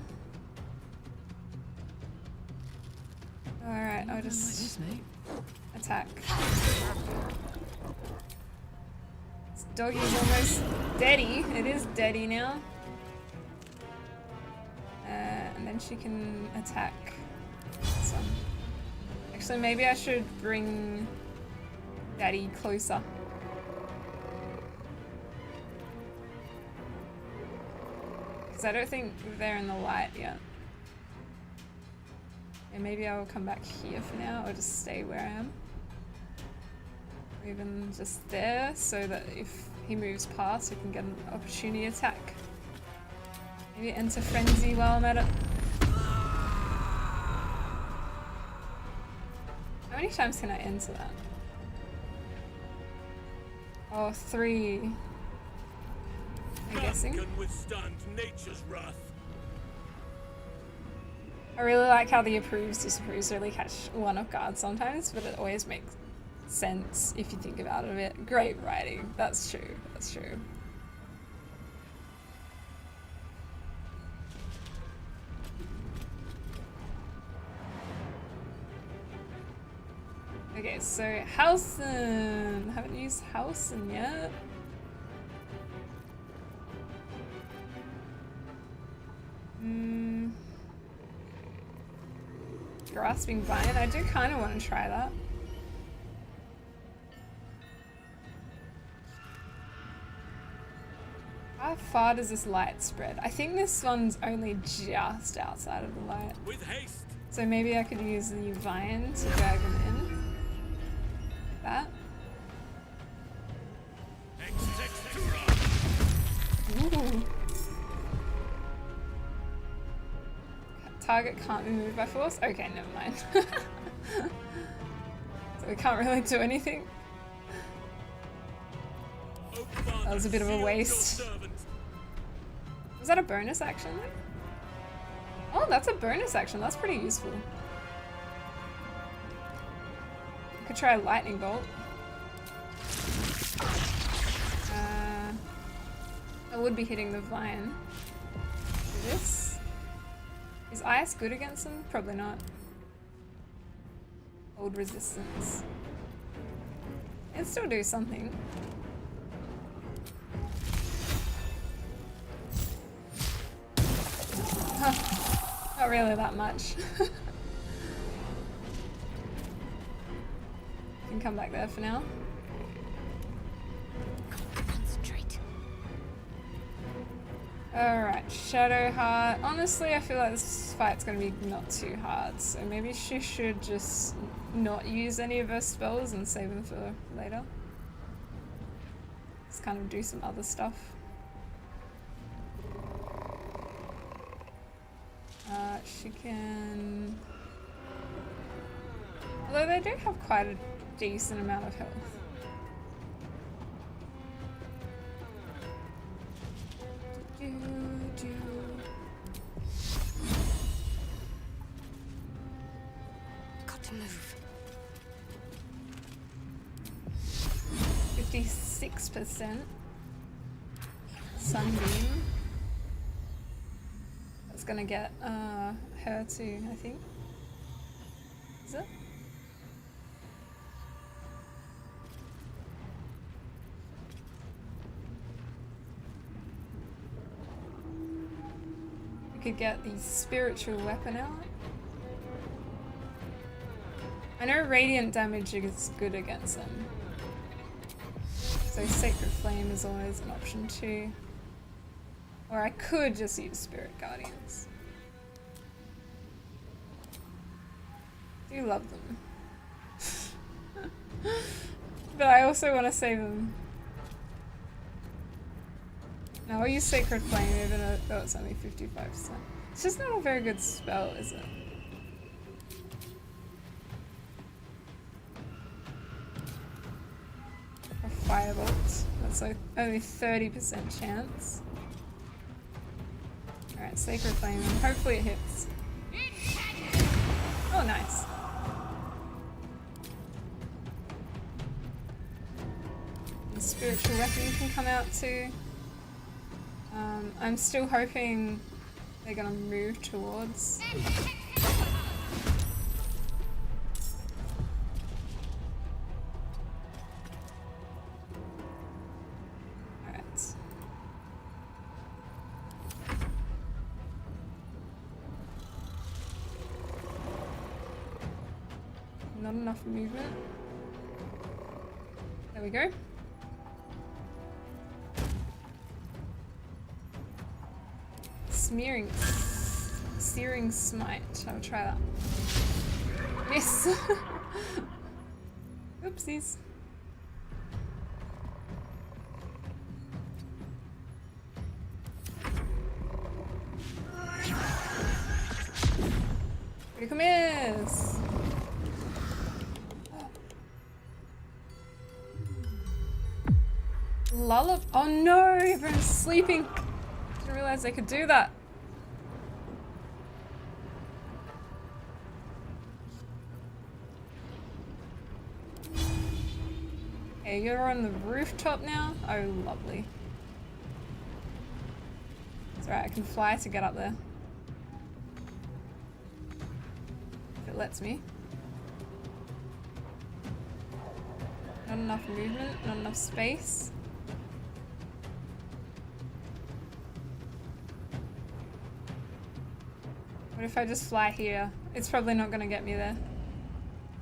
Alright, I'll just attack. This doggy's almost deady. It is deady now. And then she can attack some. Actually, maybe I should bring Daddy closer. Because I don't think they're in the light yet. And maybe I will come back here for now, or just stay where I am. Or even just there, so that if he moves past, we can get an opportunity attack. Maybe enter frenzy while I'm at it. How many times can I enter that? Oh, 3. I'm guessing. Can withstand nature's wrath. I really like how the approves disapproves really catch one off guard sometimes, but it always makes sense if you think about it a bit. Great writing. That's true. That's true. Okay, so Halsin. Haven't used Halsin yet. Grasping Vine. I do kind of want to try that. How far does this light spread? I think this one's only just outside of the light. With haste. So maybe I could use the vine to drag them in. Like that. Ooh. Target can't be moved by force? Okay, never mind. So we can't really do anything. That was a bit of a waste. Was that a bonus action? Oh, that's a bonus action. That's pretty useful. I could try a lightning bolt. I would be hitting the vine. Do this. Is ice good against them? Probably not. Hold resistance. It'd still do something. Huh. Not really that much. Can come back there for now. Concentrate. Alright, Shadow Heart. Honestly, I feel like this fight's gonna be not too hard, so maybe she should just not use any of her spells and save them for later. Just kind of do some other stuff. She can... Although they do have quite a decent amount of health. Got to move. 56%. Sunbeam. That's gonna get her too, I think. Is it? could get the spiritual weapon out. I know radiant damage is good against them. So Sacred Flame is always an option too. Or I could just use Spirit Guardians. I do love them. But I also want to save them. No, I'll use Sacred Flame even though it's only 55%. It's just not a very good spell, is it? A Firebolt. That's like only 30% chance. Alright, Sacred Flame, and hopefully it hits. Oh, nice. The spiritual weapon can come out too. I'm still hoping they're gonna move towards. Alright. Not enough movement. There we go. Searing Smite. I'll try that. Miss. Oopsies. Critical miss. Lullaby. Oh no, everyone's sleeping. Didn't realize I could do that. Okay, you're on the rooftop now? Oh, lovely. That's right, I can fly to get up there. If it lets me. Not enough movement, not enough space. What if I just fly here? It's probably not gonna get me there.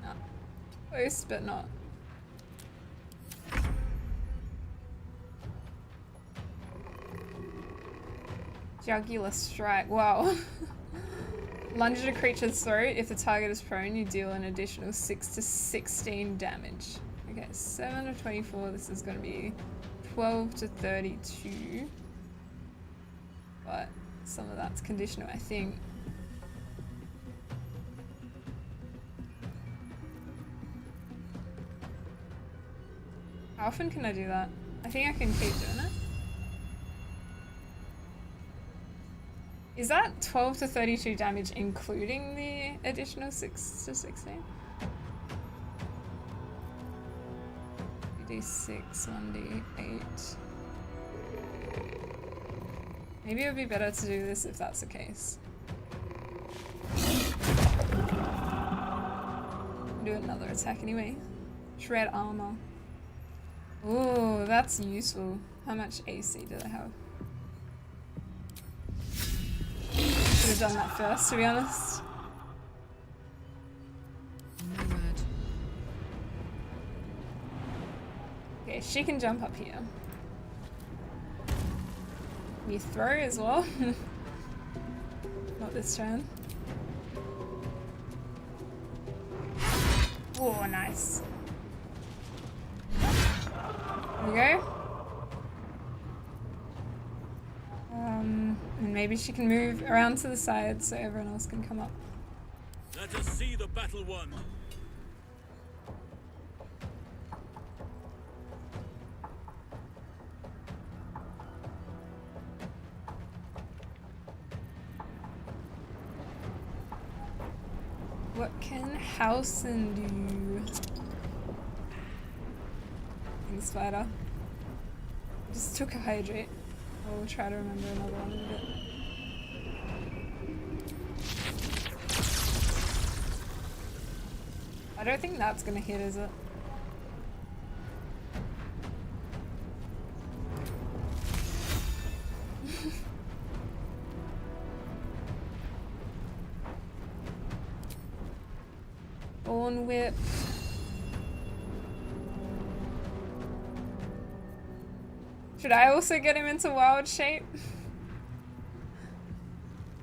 No. Close, but not. Jugular Strike. Wow. Lunge at a creature's throat. If the target is prone, you deal an additional 6 to 16 damage. Okay, 7 to 24. This is going to be 12 to 32. But some of that's conditional, I think. How often can I do that? I think I can keep doing it. Is that 12 to 32 damage including the additional 6 to 16? 2d6, 1d8. Maybe it would be better to do this if that's the case. Do another attack anyway. Shred armor. Ooh, that's useful. How much AC do they have? Should have done that first, to be honest. No word. Okay, she can jump up here. You throw as well. Not this turn. Oh, nice. There we go. And maybe she can move around to the side so everyone else can come up. Let us see the battle won. What can Halsin do? King Spider. Just took a hydrate. I'll try to remember another one in a bit. I don't think that's gonna hit, is it? Thorn Whip. Should I also get him into wild shape?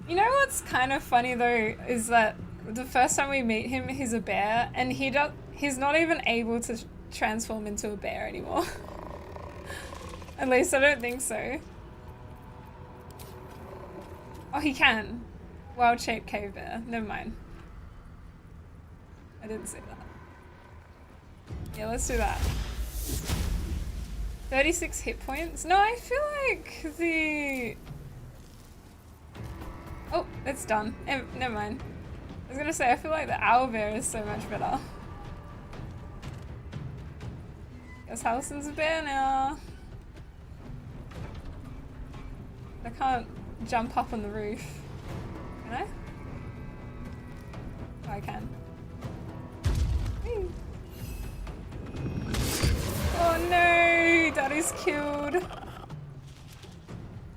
You know what's kind of funny though is that the first time we meet him, he's a bear, and he's not even able to transform into a bear anymore. At least I don't think so. Oh, he can. Wild shape cave bear. Never mind. I didn't see that. Yeah, let's do that. 36 hit points. No, I feel like the... Oh, it's done. Never mind. I was gonna say, I feel like the owlbear is so much better. Guess Halsin's a bear now. I can't jump up on the roof. Can I? Oh, I can. Whee. Oh no! Daddy's killed.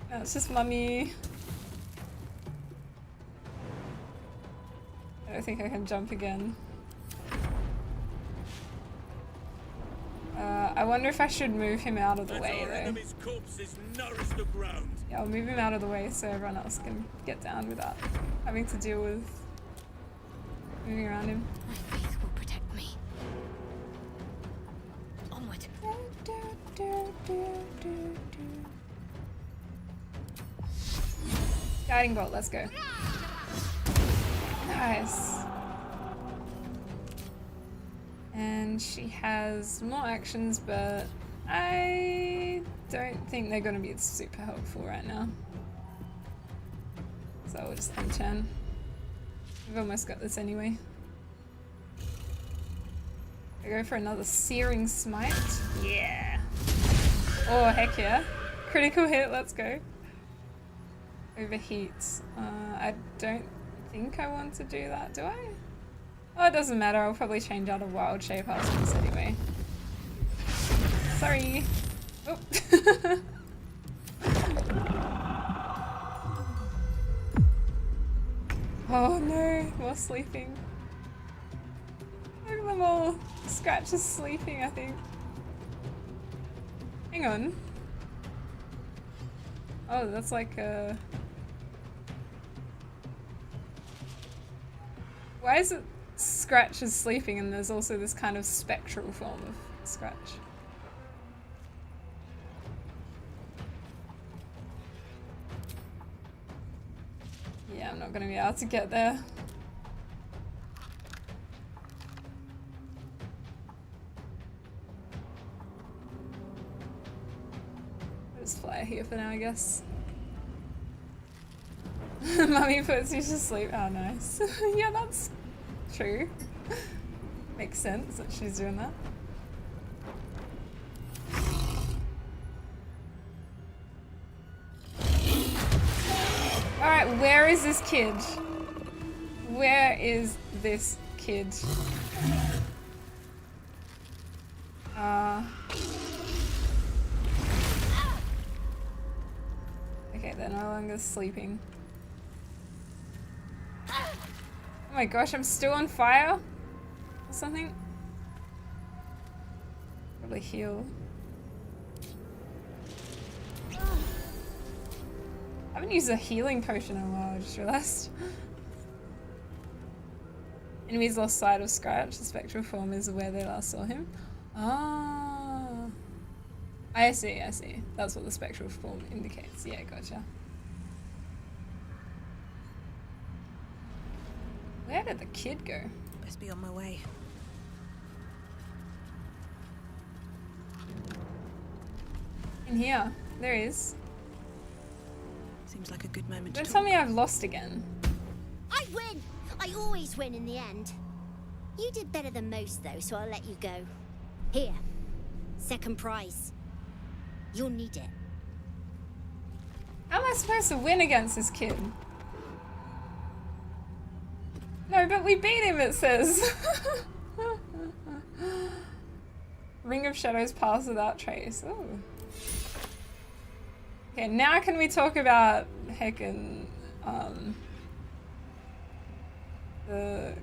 No, it's just Mummy. I don't think I can jump again. I wonder if I should move him out of the way though. Yeah, I'll move him out of the way so everyone else can get down without having to deal with moving around him. My faith will protect me. Onward. Guiding bolt, let's go. Nice. And she has more actions, but I don't think they're going to be super helpful right now. So we'll just end turn. We've almost got this anyway. I go for another Searing Smite. Yeah. Oh, heck yeah. Critical hit, let's go. Overheat. I don't think I want to do that, do I? Oh, it doesn't matter. I'll probably change out of wild shape after this anyway. Sorry. Oh. Oh no, more sleeping. Look at them all. Scratch is sleeping, I think. Hang on. Oh, that's like a... Why is it Scratch is sleeping and there's also this kind of spectral form of Scratch? Yeah, I'm not gonna be able to get there. I'll just fly here for now, I guess. Mummy puts you to sleep. Oh, nice. Yeah, that's true. Makes sense that she's doing that. Alright, where is this kid? Where is this kid? Okay, they're no longer sleeping. Oh my gosh, I'm still on fire? Or something? Probably heal. I haven't used a healing potion in a while, I just realized. Enemies lost sight of Scratch. The spectral form is where they last saw him. Ah. I see, I see. That's what the spectral form indicates. Yeah, gotcha. Where did the kid go? Best be on my way. In here. There he is. Seems like a good moment Don't to tell talk. me I've lost again. I win! I always win in the end. You did better than most though, so I'll let you go. Here. Second prize. You'll need it. How am I supposed to win against this kid? No, but we beat him, it says. Ring of Shadows pass without trace. Ooh. Okay, now can we talk about heckin' the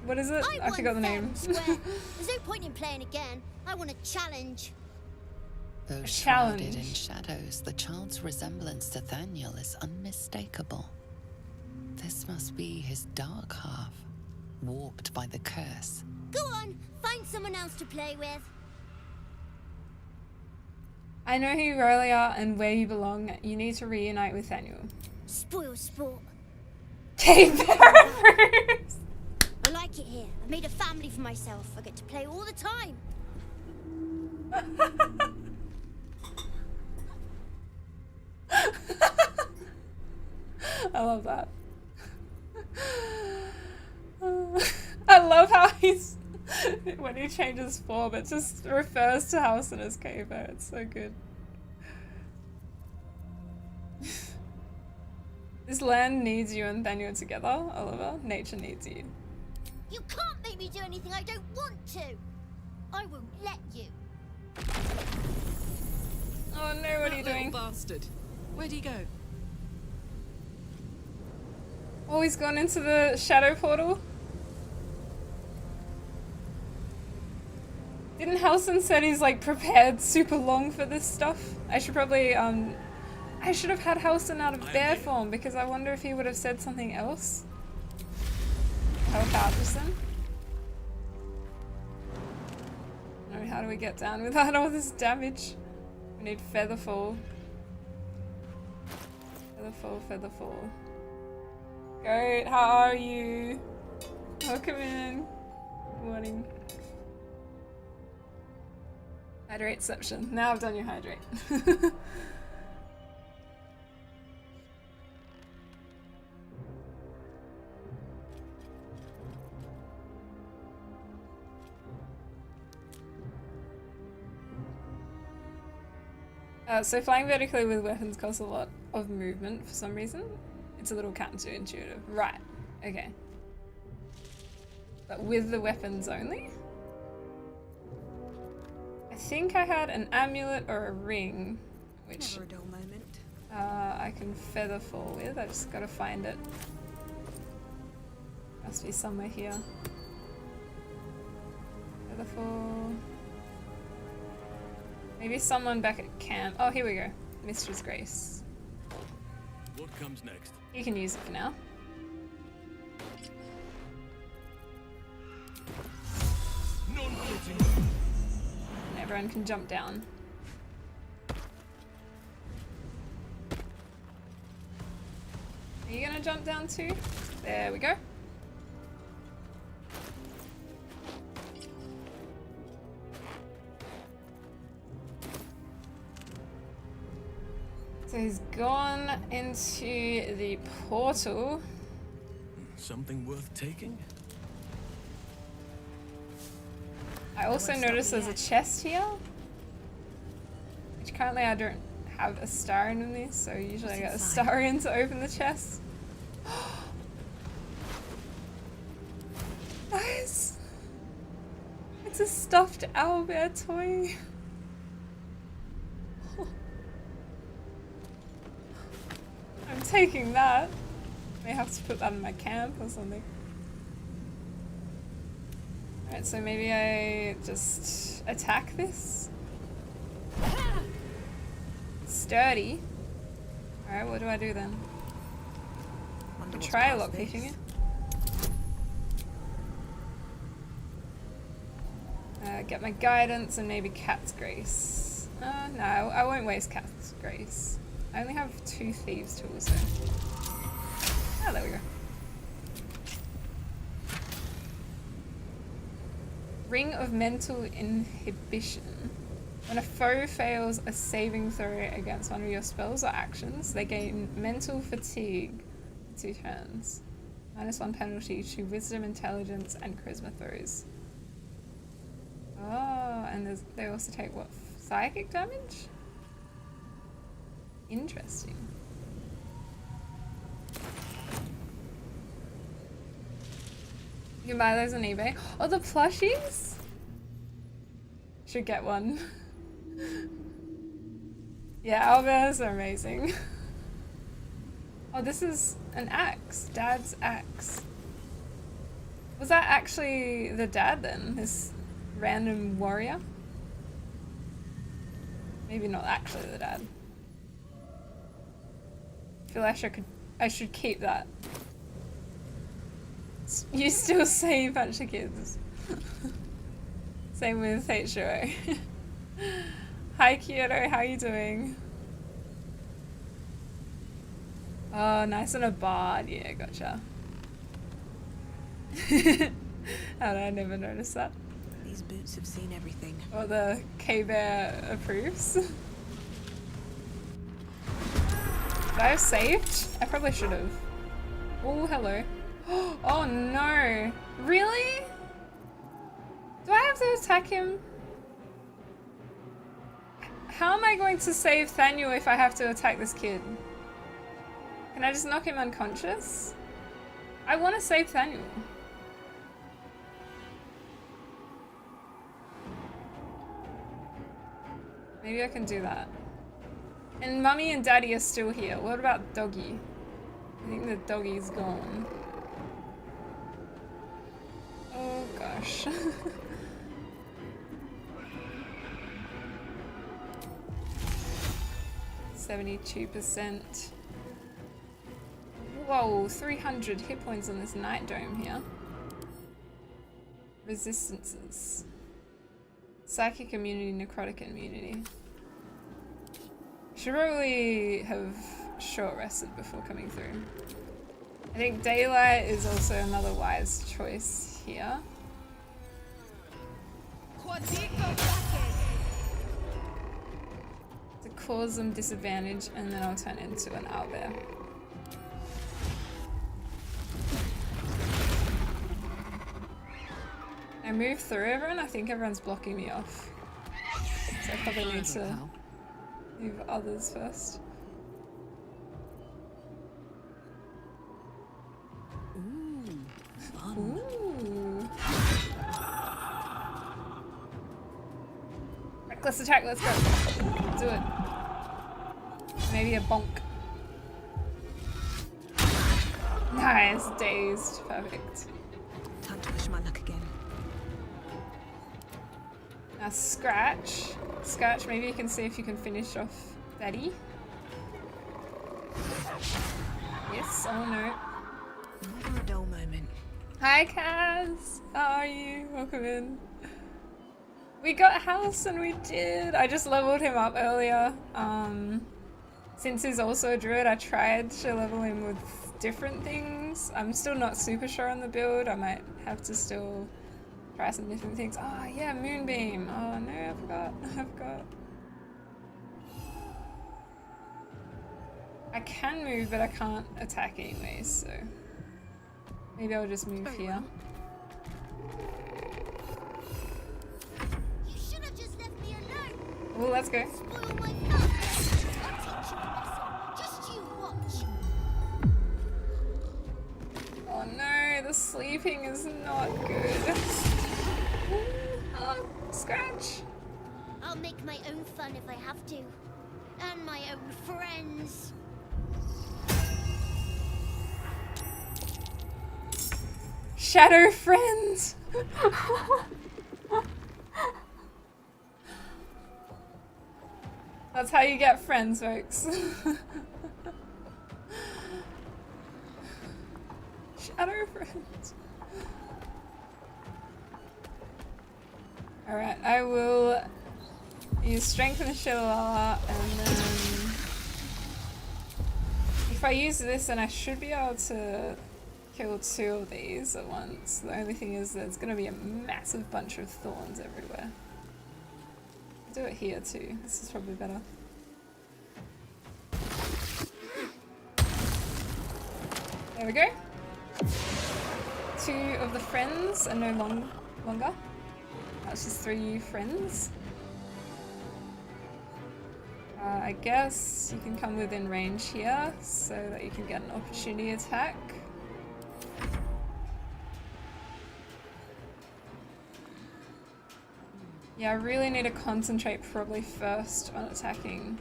What is it? I forgot the name. Square. There's no point in playing again. I want a challenge. Though A shrouded in challenge. shadows, the child's resemblance to Thaniel is unmistakable. This must be his dark half, warped by the curse. Go on, find someone else to play with. I know who you really are and where you belong. You need to reunite with Thaniel. Spoil sport. Kate Paraphrase! I like it here. I've made a family for myself. I get to play all the time. I love that. I love how he's when he changes form, it just refers to Halsin as Caver. It's so good. This land needs you and Thaniel together, Oliver. Nature needs you. You can't make me do anything I don't want to. I won't let you. Oh no, what are you doing? Bastard. Where'd he go? Oh, he's gone into the shadow portal. Didn't Halsin said he's like prepared super long for this stuff? I should probably I should have had Halsin out of bear form because I wonder if he would have said something else. Help out Halsin. No, how do we get down without all this damage? We need Featherfall. Featherfall, Featherfall. Goat, how are you? Welcome in. Good morning. Hydrateception. Now I've done your hydrate. So flying vertically with weapons costs a lot of movement for some reason. It's a little counterintuitive. Right. Okay. But with the weapons only? I think I had an amulet or a ring, which Never a dull moment. I can feather fall with. I just gotta find it. Must be somewhere here. Feather fall. Maybe someone back at camp. Oh, here we go. Mistress Grace. What comes next? You can use it for now. Non-floating. And everyone can jump down. Are you gonna jump down too? There we go. So he's gone into the portal. Something worth taking? I also noticed there's a chest here, which currently I don't have a star in this, so usually I get a star in to open the chest. Guys, it's a stuffed owlbear toy. I'm taking that. May have to put that in my camp or something. Alright, so maybe I just attack this. Sturdy. Alright, what do I do then? Wonder what's Try past lockpicking this. it. Get my guidance and maybe Cat's Grace. No, I won't waste Cat's Grace. I only have 2 thieves tools, so. Oh, there we go. Ring of Mental Inhibition. When a foe fails a saving throw against one of your spells or actions, they gain mental fatigue for 2 turns. -1 penalty to Wisdom, Intelligence, and Charisma throws. Oh, and they also take what? Psychic damage? Interesting. You can buy those on eBay. Oh, the plushies? Should get one. Yeah, owlbears are amazing. Oh, this is an axe. Dad's axe. Was that actually the dad then? This random warrior? Maybe not actually the dad. I feel like I should keep that. You still say a bunch of kids. Same with H2O. Hi Kyoto, how you doing? Oh, nice on a bard. Yeah, gotcha. How did I never notice that? These boots have seen everything. Or the K-Bear approves. Did I have saved? I probably should have. Oh, hello. Oh no. Really? Do I have to attack him? How am I going to save Thaniel if I have to attack this kid? Can I just knock him unconscious? I want to save Thaniel. Maybe I can do that. And Mummy and Daddy are still here. What about Doggy? I think the doggy's gone. Oh gosh. %72%. Whoa, 300 hit points on this night dome here. Resistances. Psychic immunity, necrotic immunity. Should probably have short rested before coming through. I think daylight is also another wise choice here. To cause them disadvantage, and then I'll turn into an owlbear. I move through everyone. I think everyone's blocking me off. So I probably need to move others first. Ooh. Reckless attack, let's go. Do it. Maybe a bonk. Nice, dazed. Perfect. Time to push my luck again. Now Scratch. Scratch, maybe you can see if you can finish off Daddy. Yes, oh no. Never a dull moment. Hi Kaz! How are you? Welcome in. We got Halsin, we did! I just leveled him up earlier. Since he's also a druid, I tried to level him with different things. I'm still not super sure on the build. I might have to still try some different things. Oh yeah, Moonbeam! Oh no, I forgot. I forgot. I can move, but I can't attack anyway, so... Maybe I'll just move here. You should have just left me alone. Oh, let's go. Spoil my fun. I'll teach you a lesson. Just you watch. Oh no, the sleeping is not good. Oh, Scratch. I'll make my own fun if I have to. And my own friends. Shadow friends. That's how you get friends, folks. Shadow friends. Alright, I will use Strength and Shillelagh, and then if I use this, then I should be able to kill 2 of these at once. The only thing is there's going to be a massive bunch of thorns everywhere. I'll do it here too. This is probably better. There we go. 2 of the friends are no longer. That's just 3 friends. I guess you can come within range here so that you can get an opportunity attack. Yeah, I really need to concentrate probably first on attacking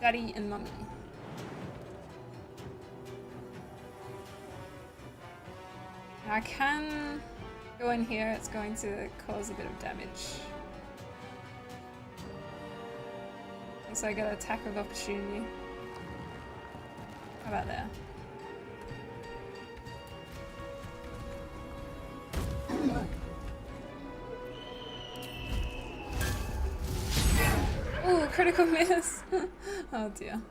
Daddy and Mummy. I can go in here, it's going to cause a bit of damage. So I get an attack of opportunity. How about there? Ooh, critical miss! Oh dear.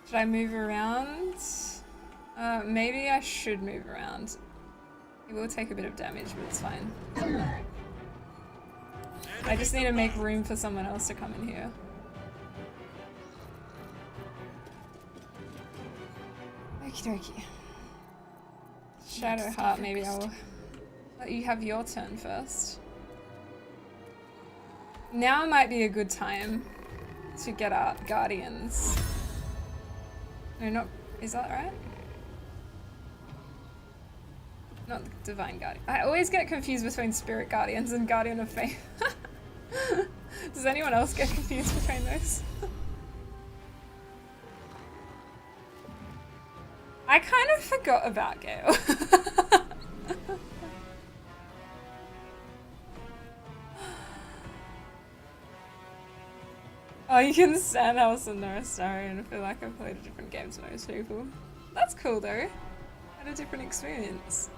Should I move around? Maybe I should move around. It will take a bit of damage, but it's fine. I just need to make room for someone else to come in here. Okie dokie. Shadowheart, maybe I'll let you have your turn first. Now might be a good time to get our guardians. No, not... is that right? Not the Divine Guardian. I always get confused between Spirit Guardians and Guardian of Faith. Does anyone else get confused between those? I kind of forgot about Gale. Oh, you can stand Halsin no, sorry, and I feel like I've played a different game to most people. That's cool though. Had a different experience.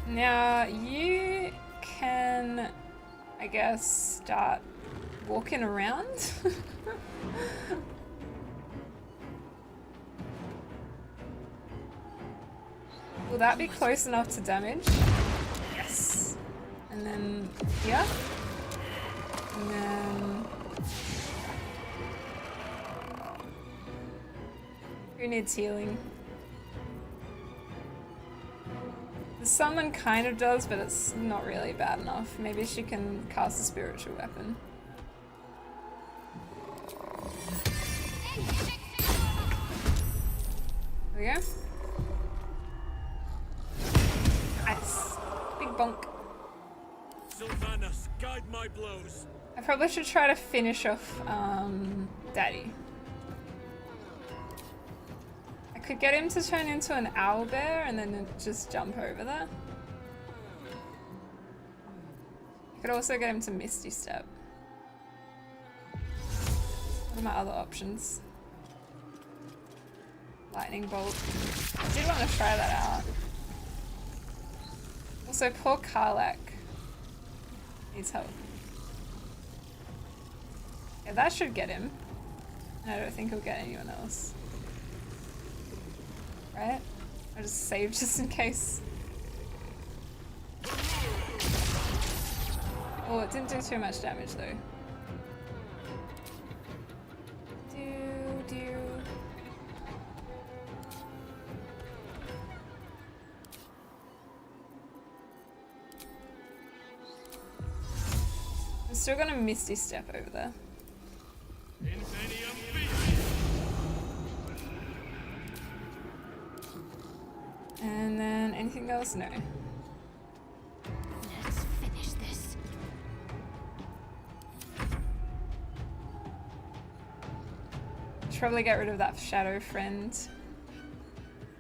Now you can, I guess, start walking around. Will that be close enough to damage? Yes. And then here. And then... who needs healing? The summon kind of does, but it's not really bad enough. Maybe she can cast a spiritual weapon. There we go. Nice. Big bonk. Sylvanas, guide my blows. I probably should try to finish off Daddy. I could get him to turn into an owlbear and then just jump over there. I could also get him to Misty Step. What are my other options? Lightning Bolt. I did want to try that out. Also, poor Karlak needs help. Yeah, that should get him. I don't think he'll get anyone else. Right? I just saved just in case. Oh, it didn't do too much damage though. I'm still gonna Misty Step over there. And then anything else? No. Let's finish this. Should probably get rid of that shadow friend.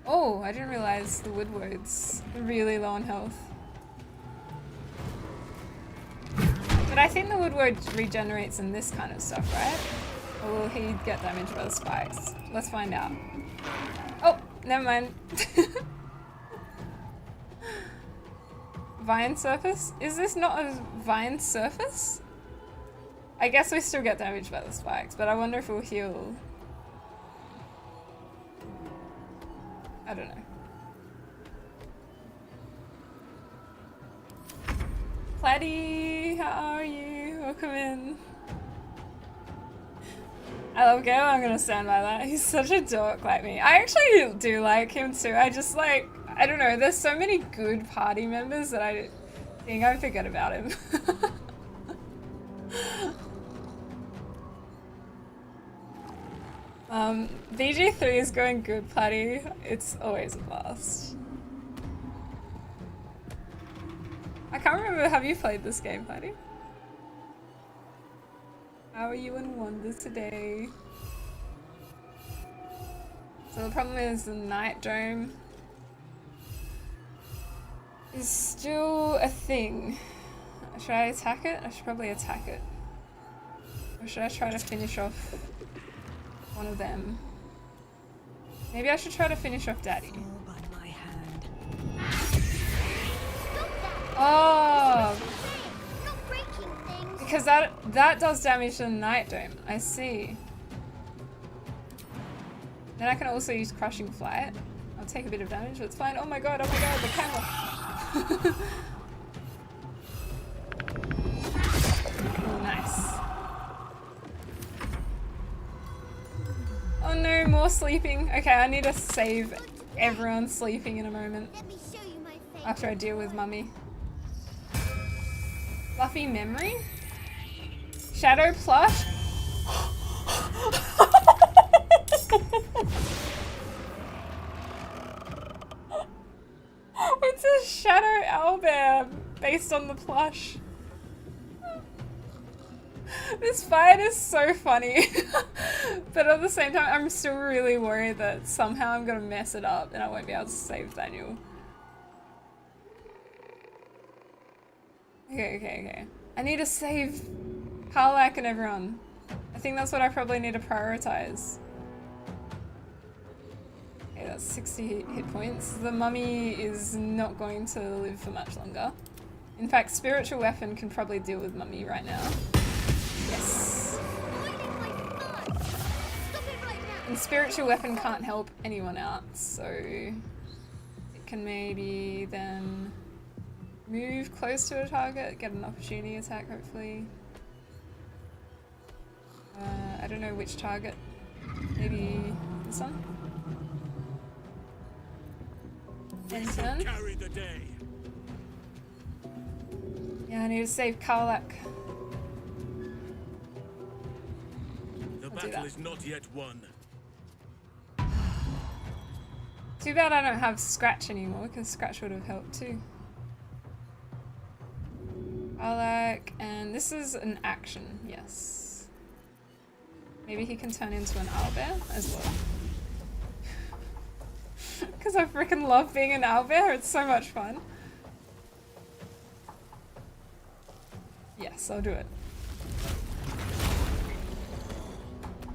Oh, I didn't realize the Woodward's really low on health. But I think the Woodward regenerates in this kind of stuff, right? Or will he get damaged by the spikes? Let's find out. Oh, never mind. Vine surface? Is this not a vine surface? I guess we still get damaged by the spikes, but I wonder if we'll heal. I don't know. Platy, how are you? Welcome in. I love Gale, I'm gonna stand by that. He's such a dork like me. I actually do like him too. I just like, I don't know, there's so many good party members that I think I forget about him. VG3 is going good, Platy. It's always a blast. I can't remember, have you played this game, Heidi? How are you in Wonder today? So the problem is the Night Dome is still a thing. Should I attack it? I should probably attack it. Or should I try to finish off one of them? Maybe I should try to finish off Daddy. All by my hand. Oh! Not breaking things. Because that does damage to the Night Dome. I see. Then I can also use Crushing Flight. I'll take a bit of damage, but it's fine. Oh my god, the camera! Oh, nice. Oh no, more sleeping. Okay, I need to save everyone sleeping in a moment. Let me show you my face. After I deal with Mummy. Fluffy memory? Shadow plush? It's a shadow owlbear based on the plush. This fight is so funny. But at the same time, I'm still really worried that somehow I'm gonna mess it up and I won't be able to save Thaniel. Okay. I need to save Karlak and everyone. I think that's what I probably need to prioritize. Okay, that's 60 hit points. The mummy is not going to live for much longer. In fact, spiritual weapon can probably deal with mummy right now. Yes. And spiritual weapon can't help anyone out, so it can maybe then move close to a target, get an opportunity attack hopefully. I don't know which target. Maybe this one? End turn. Carry the day. Yeah, I need to save Karlak. The do battle that. is not yet won. Too bad I don't have Scratch anymore, because Scratch would have helped too. Karlak, and this is an action, yes. Maybe he can turn into an owlbear as well. Because I freaking love being an owlbear, it's so much fun. Yes, I'll do it.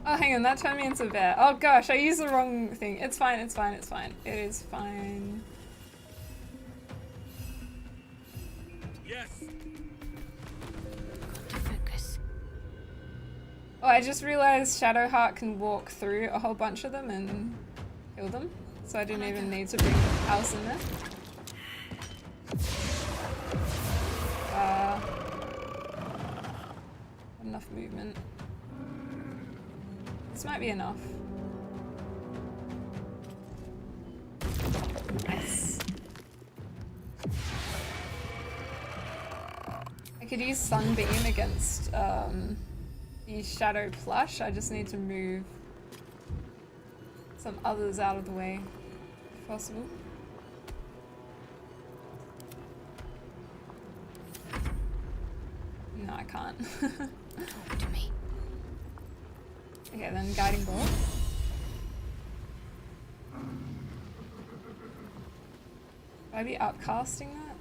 Oh, hang on, that turned me into a bear. Oh gosh, I used the wrong thing. It's fine, it's fine, it's fine. It is fine. Yes. Focus. Oh, I just realized Shadowheart can walk through a whole bunch of them and kill them. So I didn't even need to bring Halsin there. Enough movement. This might be enough. Nice. I could use Sunbeam against the Shadow Plush. I just need to move some others out of the way, if possible. No, I can't. Talk to me. Okay, then Guiding Bolt. Should I be upcasting that?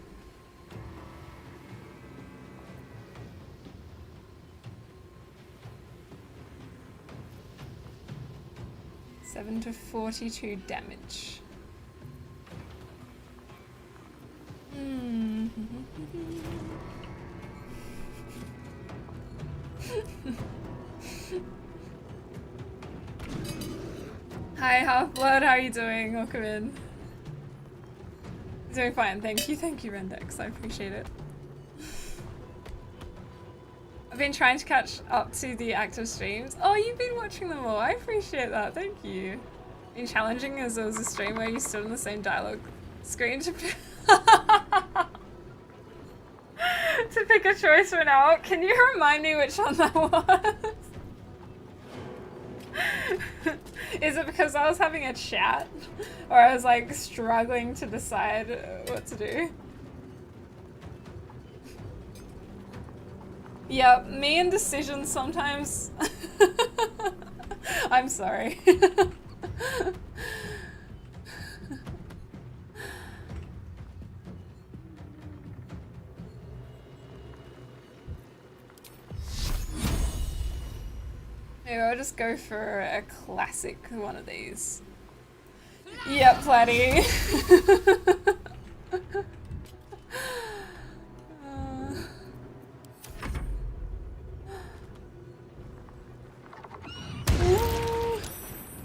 Seven to 42 damage. Hi, Half-Blood, how are you doing? Welcome in. Doing fine, thank you, Rendex, I appreciate it. I've been trying to catch up to the active streams. Oh, you've been watching them all, I appreciate that, thank you. Been challenging as there was a stream where you stood on the same dialogue screen to to pick a choice for an hour. Can you remind me which one that was? Is it because I was having a chat? Or I was like struggling to decide what to do? Yeah, me and decisions sometimes. I'm sorry. Maybe I'll just go for a classic one of these. Yep, Platy.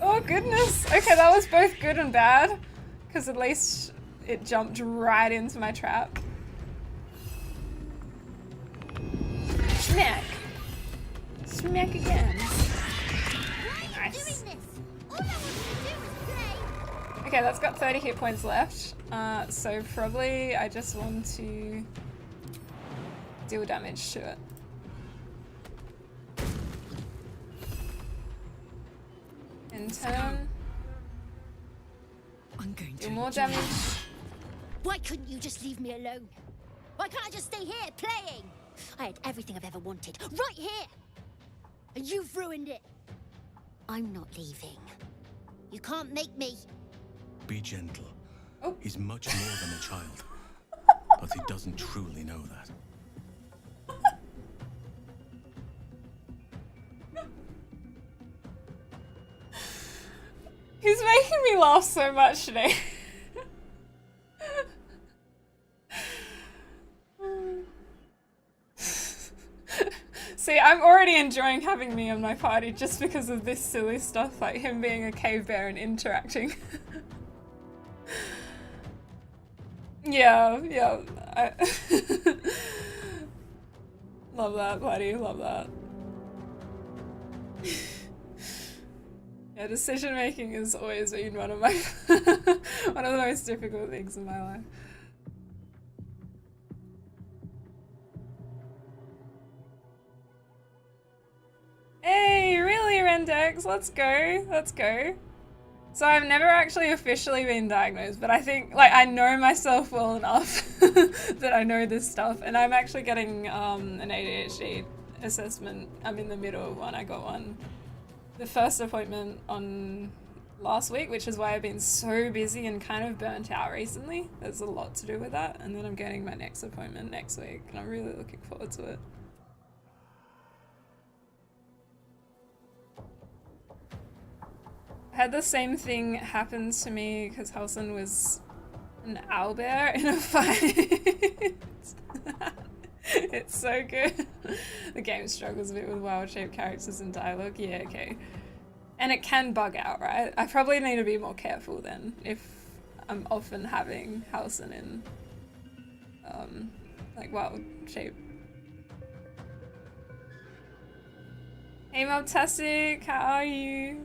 Oh goodness. Okay, that was both good and bad. Because at least it jumped right into my trap. Smack. Smack again. Nice. Okay, that's got 30 hit points left. So probably I just want to deal damage to it. In turn, I'm going to do more damage. Why couldn't you just leave me alone? Why can't I just stay here playing? I had everything I've ever wanted, right here! And you've ruined it. I'm not leaving. You can't make me. Be gentle. Oh. He's much more than a child. But he doesn't truly know that. He's making me laugh so much today. See, I'm already enjoying having me on my party just because of this silly stuff, like him being a cave bear and interacting. Yeah. Love that, buddy, love that. Yeah, decision making has always been one of my one of the most difficult things in my life. Hey, really, Rendex? Let's go. Let's go. So I've never actually officially been diagnosed, but I think, like, I know myself well enough that I know this stuff, and I'm actually getting an ADHD assessment. I'm in the middle of one. I got one. The first appointment on last week, which is why I've been so busy and kind of burnt out recently. There's a lot to do with that. And then I'm getting my next appointment next week, and I'm really looking forward to it. I had the same thing happen to me because Halsin was an owlbear in a fight. It's so good. The game struggles a bit with wild-shaped characters and dialogue. Yeah, okay. And it can bug out, right? I probably need to be more careful then if I'm often having Halsin in like wild shape. Hey Mobtastic, how are you?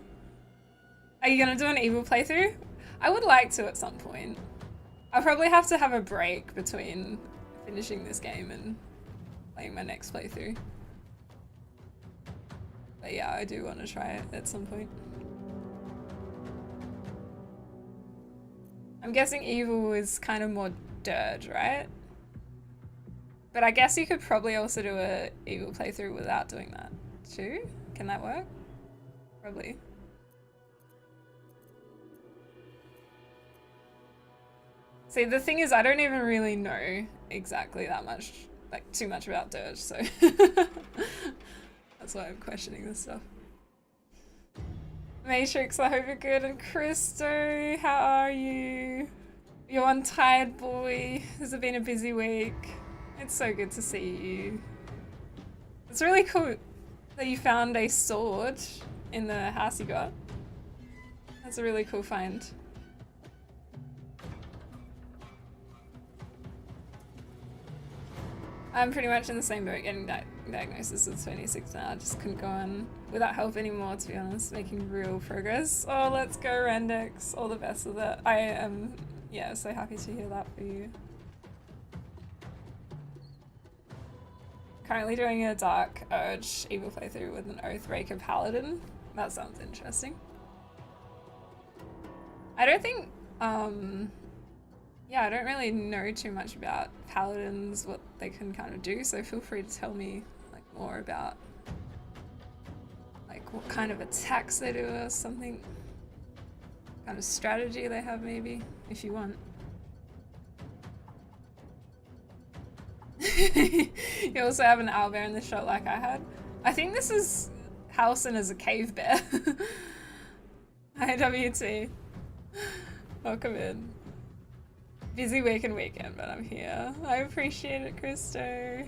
Are you gonna do an evil playthrough? I would like to at some point. I'll probably have to have a break between finishing this game and playing my next playthrough. But yeah, I do want to try it at some point. I'm guessing evil is kind of more dirge, right? But I guess you could probably also do a evil playthrough without doing that too. Can that work? Probably. See, the thing is, I don't even really know exactly that much, like too much about dirge, so that's why I'm questioning this stuff. Matrix, I hope you're good. And Christo, how are you? You're one tired boy. Has it been a busy week? It's so good to see you. It's really cool that you found a sword in the house you got. That's a really cool find. I'm pretty much in the same boat, getting diagnosis with 26 now. I just couldn't go on without help anymore, to be honest. Making real progress. Oh, let's go, Rendex. All the best with it. I am, yeah, so happy to hear that for you. Currently doing a Dark Urge evil playthrough with an Oathbreaker Paladin. That sounds interesting. I don't think, yeah, I don't really know too much about paladins, what they can kind of do, so feel free to tell me like more about like what kind of attacks they do or something. Kind of strategy they have maybe, if you want. You also have an owlbear in the shot like I had. I think this is Halsin as a cave bear. Hi WT. Welcome in. Busy week and weekend, but I'm here. I appreciate it, Christo.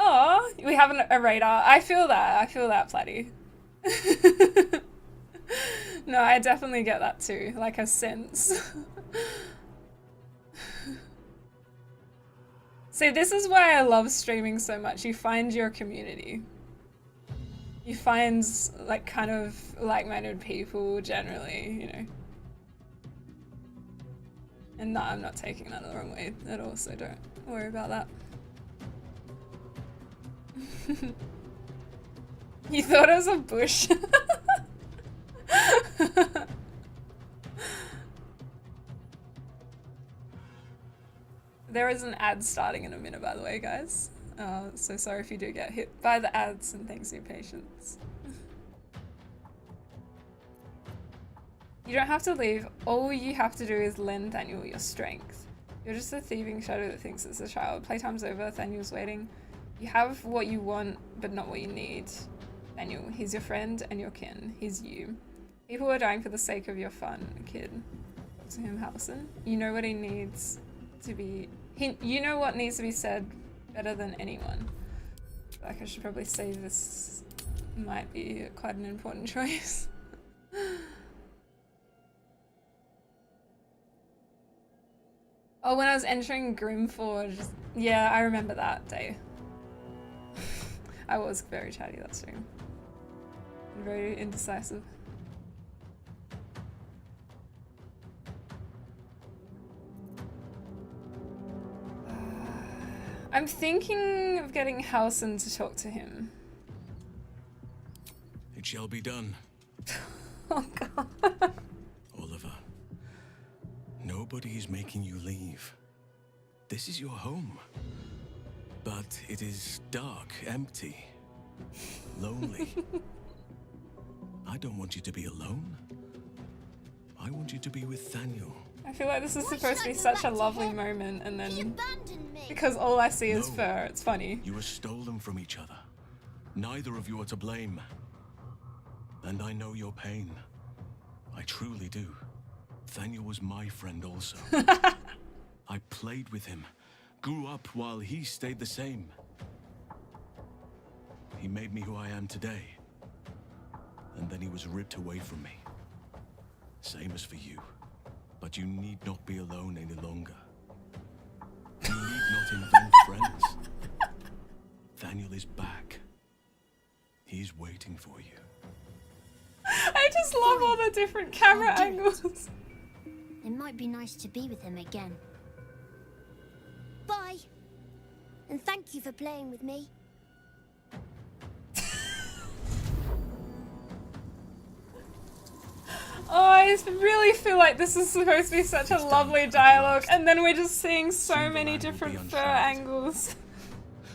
Oh, we have a radar. I feel that, Platty. No, I definitely get that too, like a sense. See, this is why I love streaming so much. You find your community. You find like kind of like-minded people generally, you know. And no, I'm not taking that the wrong way at all, so don't worry about that. You thought it was a bush? There is an ad starting in a minute, by the way, guys. So sorry if you do get hit by the ads, and thanks for your patience. You don't have to leave. All you have to do is lend Thaniel your strength. You're just a thieving shadow that thinks it's a child. Playtime's over. Thaniel's waiting. You have what you want, but not what you need. Thaniel, he's your friend and your kin. He's you. People are dying for the sake of your fun, kid. Talk to him, Halsin. You know what he needs to be... You know what needs to be said better than anyone. Like, I should probably save this. Might be quite an important choice. Oh, when I was entering Grimforge. Yeah, I remember that day. I was very chatty that stream. Very indecisive. I'm thinking of getting Halsin to talk to him. It shall be done. Oh god. Oliver, nobody is making you leave. This is your home. But it is dark, empty, lonely. I don't want you to be alone. I want you to be with Thaniel. I feel like this is supposed to be such a lovely moment, and then because all I see is fur, it's funny. You were stolen from each other. Neither of you are to blame. And I know your pain. I truly do. Thaniel was my friend also. I played with him, grew up while he stayed the same. He made me who I am today. And then he was ripped away from me. Same as for you. But you need not be alone any longer. You need not invent friends. Thaniel is back. He's waiting for you. I just love all the different camera angles. It might be nice to be with him again. Bye. And thank you for playing with me. Oh, I really feel like this is supposed to be such a lovely dialogue, and then we're just seeing so many different fur angles.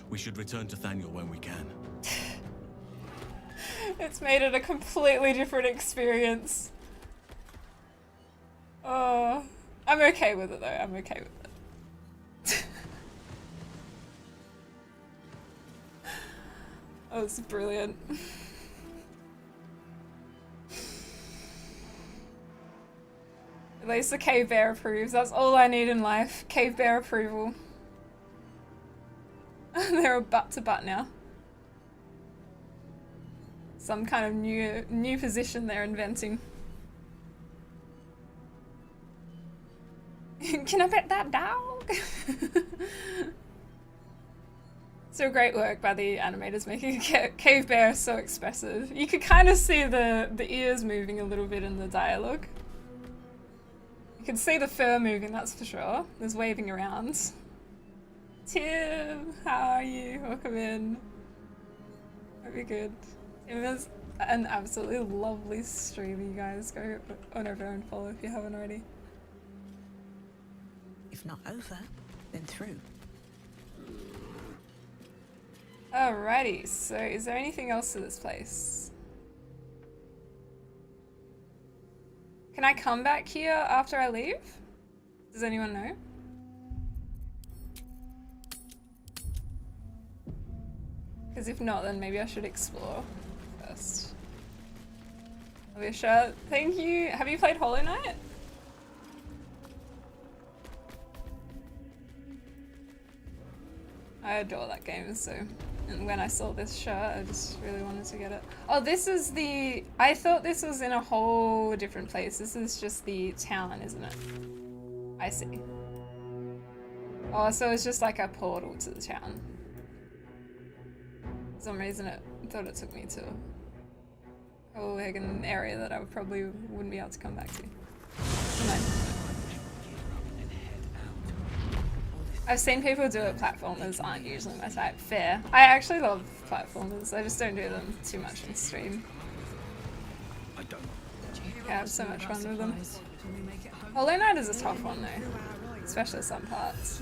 We should return to Thaniel when we can. It's made it a completely different experience. Oh, I'm okay with it though, I'm okay with it. Oh, it's brilliant. At least the cave bear approves. That's all I need in life. Cave bear approval. They're a butt to butt now. Some kind of new position they're inventing. Can I pet that dog? So great work by the animators making a cave bear so expressive. You could kind of see the ears moving a little bit in the dialogue. You can see the fur moving, that's for sure. There's waving around. Tim, how are you? Welcome in. Hope you're good. Tim is an absolutely lovely streamer, you guys. Go on over and follow if you haven't already. If not over, then through. Alrighty, so is there anything else to this place? Can I come back here after I leave? Does anyone know? Because if not, then maybe I should explore first. Alicia, thank you. Have you played Hollow Knight? I adore that game, so... And when I saw this shirt, I just really wanted to get it. Oh, this is the... I thought this was in a whole different place. This is just the town, isn't it? I see. Oh, so it's just like a portal to the town. For some reason, I thought it took me to a whole an area that I probably wouldn't be able to come back to. Never mind. I've seen people do it. Platformers aren't usually my type. Fair. I actually love platformers. I just don't do them too much on stream. I don't. I have so much fun with them. Hollow Knight is a tough one though, especially some parts.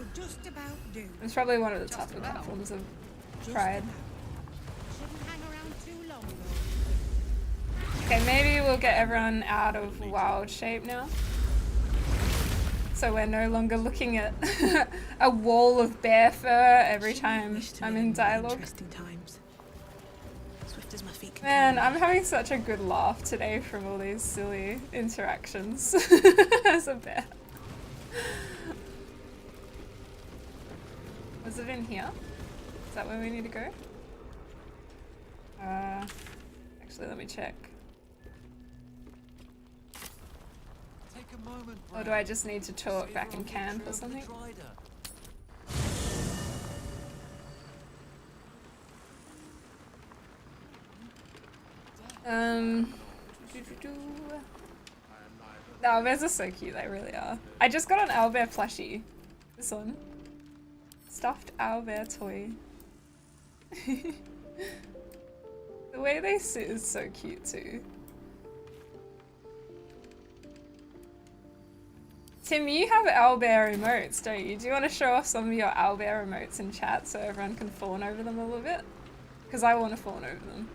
It's probably one of the tougher platforms I've tried. Okay, maybe we'll get everyone out of wild shape now. So we're no longer looking at a wall of bear fur every time I'm in dialogue. Man, I'm having such a good laugh today from all these silly interactions as a bear. Was it in here? Is that where we need to go? Actually, let me check. Or do I just need to talk back in camp or something? The owlbears are so cute, they really are. I just got an owlbear plushie. This one. Stuffed owlbear toy. The way they sit is so cute too. Tim, you have owlbear emotes, don't you? Do you want to show off some of your owlbear emotes in chat so everyone can fawn over them a little bit? Because I want to fawn over them.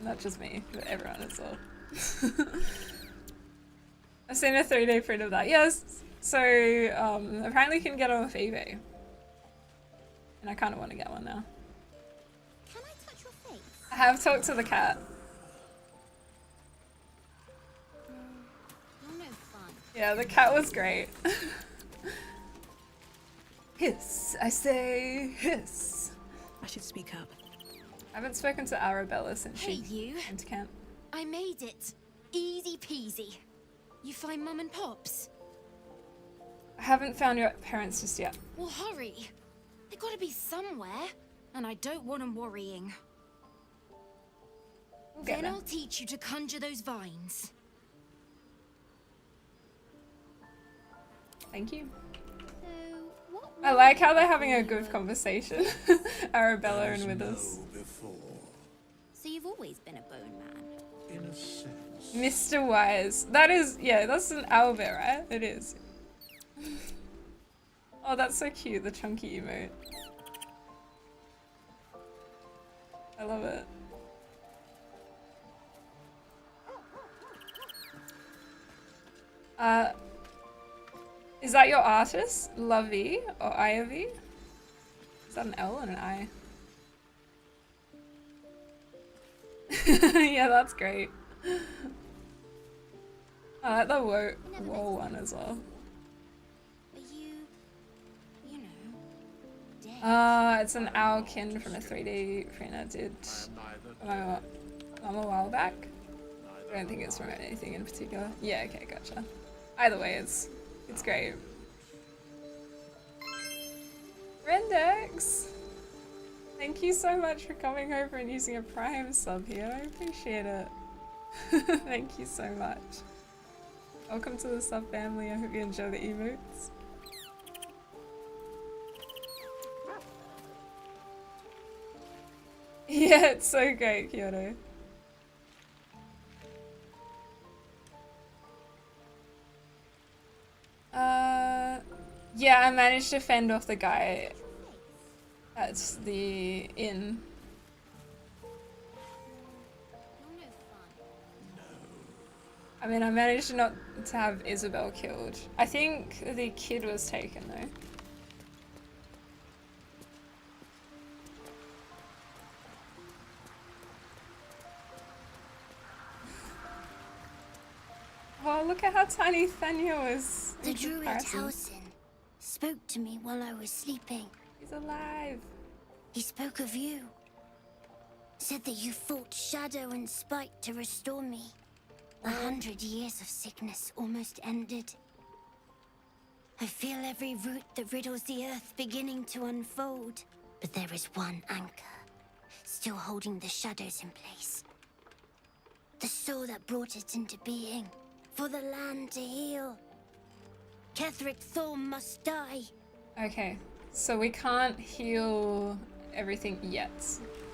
Not just me, but everyone as well. I've seen a 3D print of that. Yes, so apparently you can get them off eBay. And I kind of want to get one now. Can I touch your face? I have talked to the cat. Yeah, the cat was great. Hiss, I say hiss. I should speak up. I haven't spoken to Arabella since Hey, she you. went to camp. I made it. Easy peasy. You find Mum and Pops? I haven't found your parents just yet. Well, hurry. They gotta be somewhere, and I don't want them worrying. We'll get Then there. I'll teach you to conjure those vines. Thank you. So, what? I like how they're having a good conversation. Arabella and Withers. So you've always been a bone man. In a sense. Mr. Wise. That is, yeah, that's an owlbear, right? It is. Oh, that's so cute, the chunky emote. I love it. Is that your artist? Lovey or Ivy? Is that an L and an I? Yeah, that's great. I like the whoa one as well. Are you know, dead? It's an owlkin from a 3D print I did a while back. I don't think it's from anything in particular. Yeah, okay, gotcha. Either way, it's great. Rendex! Thank you so much for coming over and using a Prime sub here. I appreciate it. Thank you so much. Welcome to the sub family. I hope you enjoy the emotes. Yeah, it's so great, Kyoto. Yeah, I managed to fend off the guy at the inn. I mean, I managed not to have Isabel killed. I think the kid was taken though. Oh, look at how tiny Thaniel is. The in druid comparison. Halsin spoke to me while I was sleeping. He's alive. He spoke of you. Said that you fought shadow and spite to restore me. 100 years of sickness almost ended. I feel every root that riddles the earth beginning to unfold. But there is one anchor, still holding the shadows in place. The soul that brought it into being, for the land to heal. Kageric Thorm must die. Okay, so we can't heal everything yet.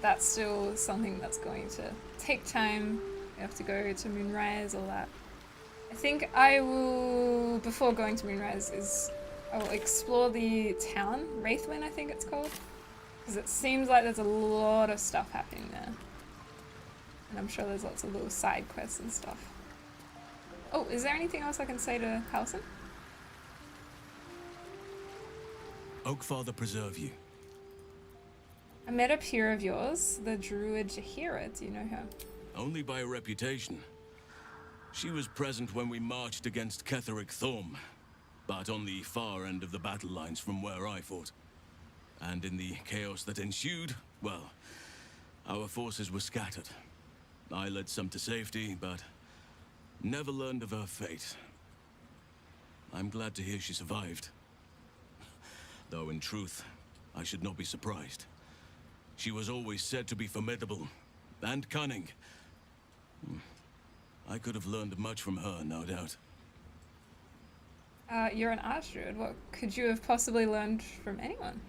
That's still something that's going to take time. We have to go to Moonrise, all that. I think I will, before going to Moonrise, I will explore the town, Wraithwind I think it's called. Because it seems like there's a lot of stuff happening there. And I'm sure there's lots of little side quests and stuff. Oh, is there anything else I can say to Halsin? Oakfather preserve you. I met a peer of yours, the druid Jahira. Do you know her? Only by reputation. She was present when we marched against Kageric Thorm, but on the far end of the battle lines from where I fought. And in the chaos that ensued, well, our forces were scattered. I led some to safety, but never learned of her fate. I'm glad to hear she survived. Though in truth, I should not be surprised. She was always said to be formidable and cunning. I could have learned much from her, no doubt. You're an archdruid. What could you have possibly learned from anyone?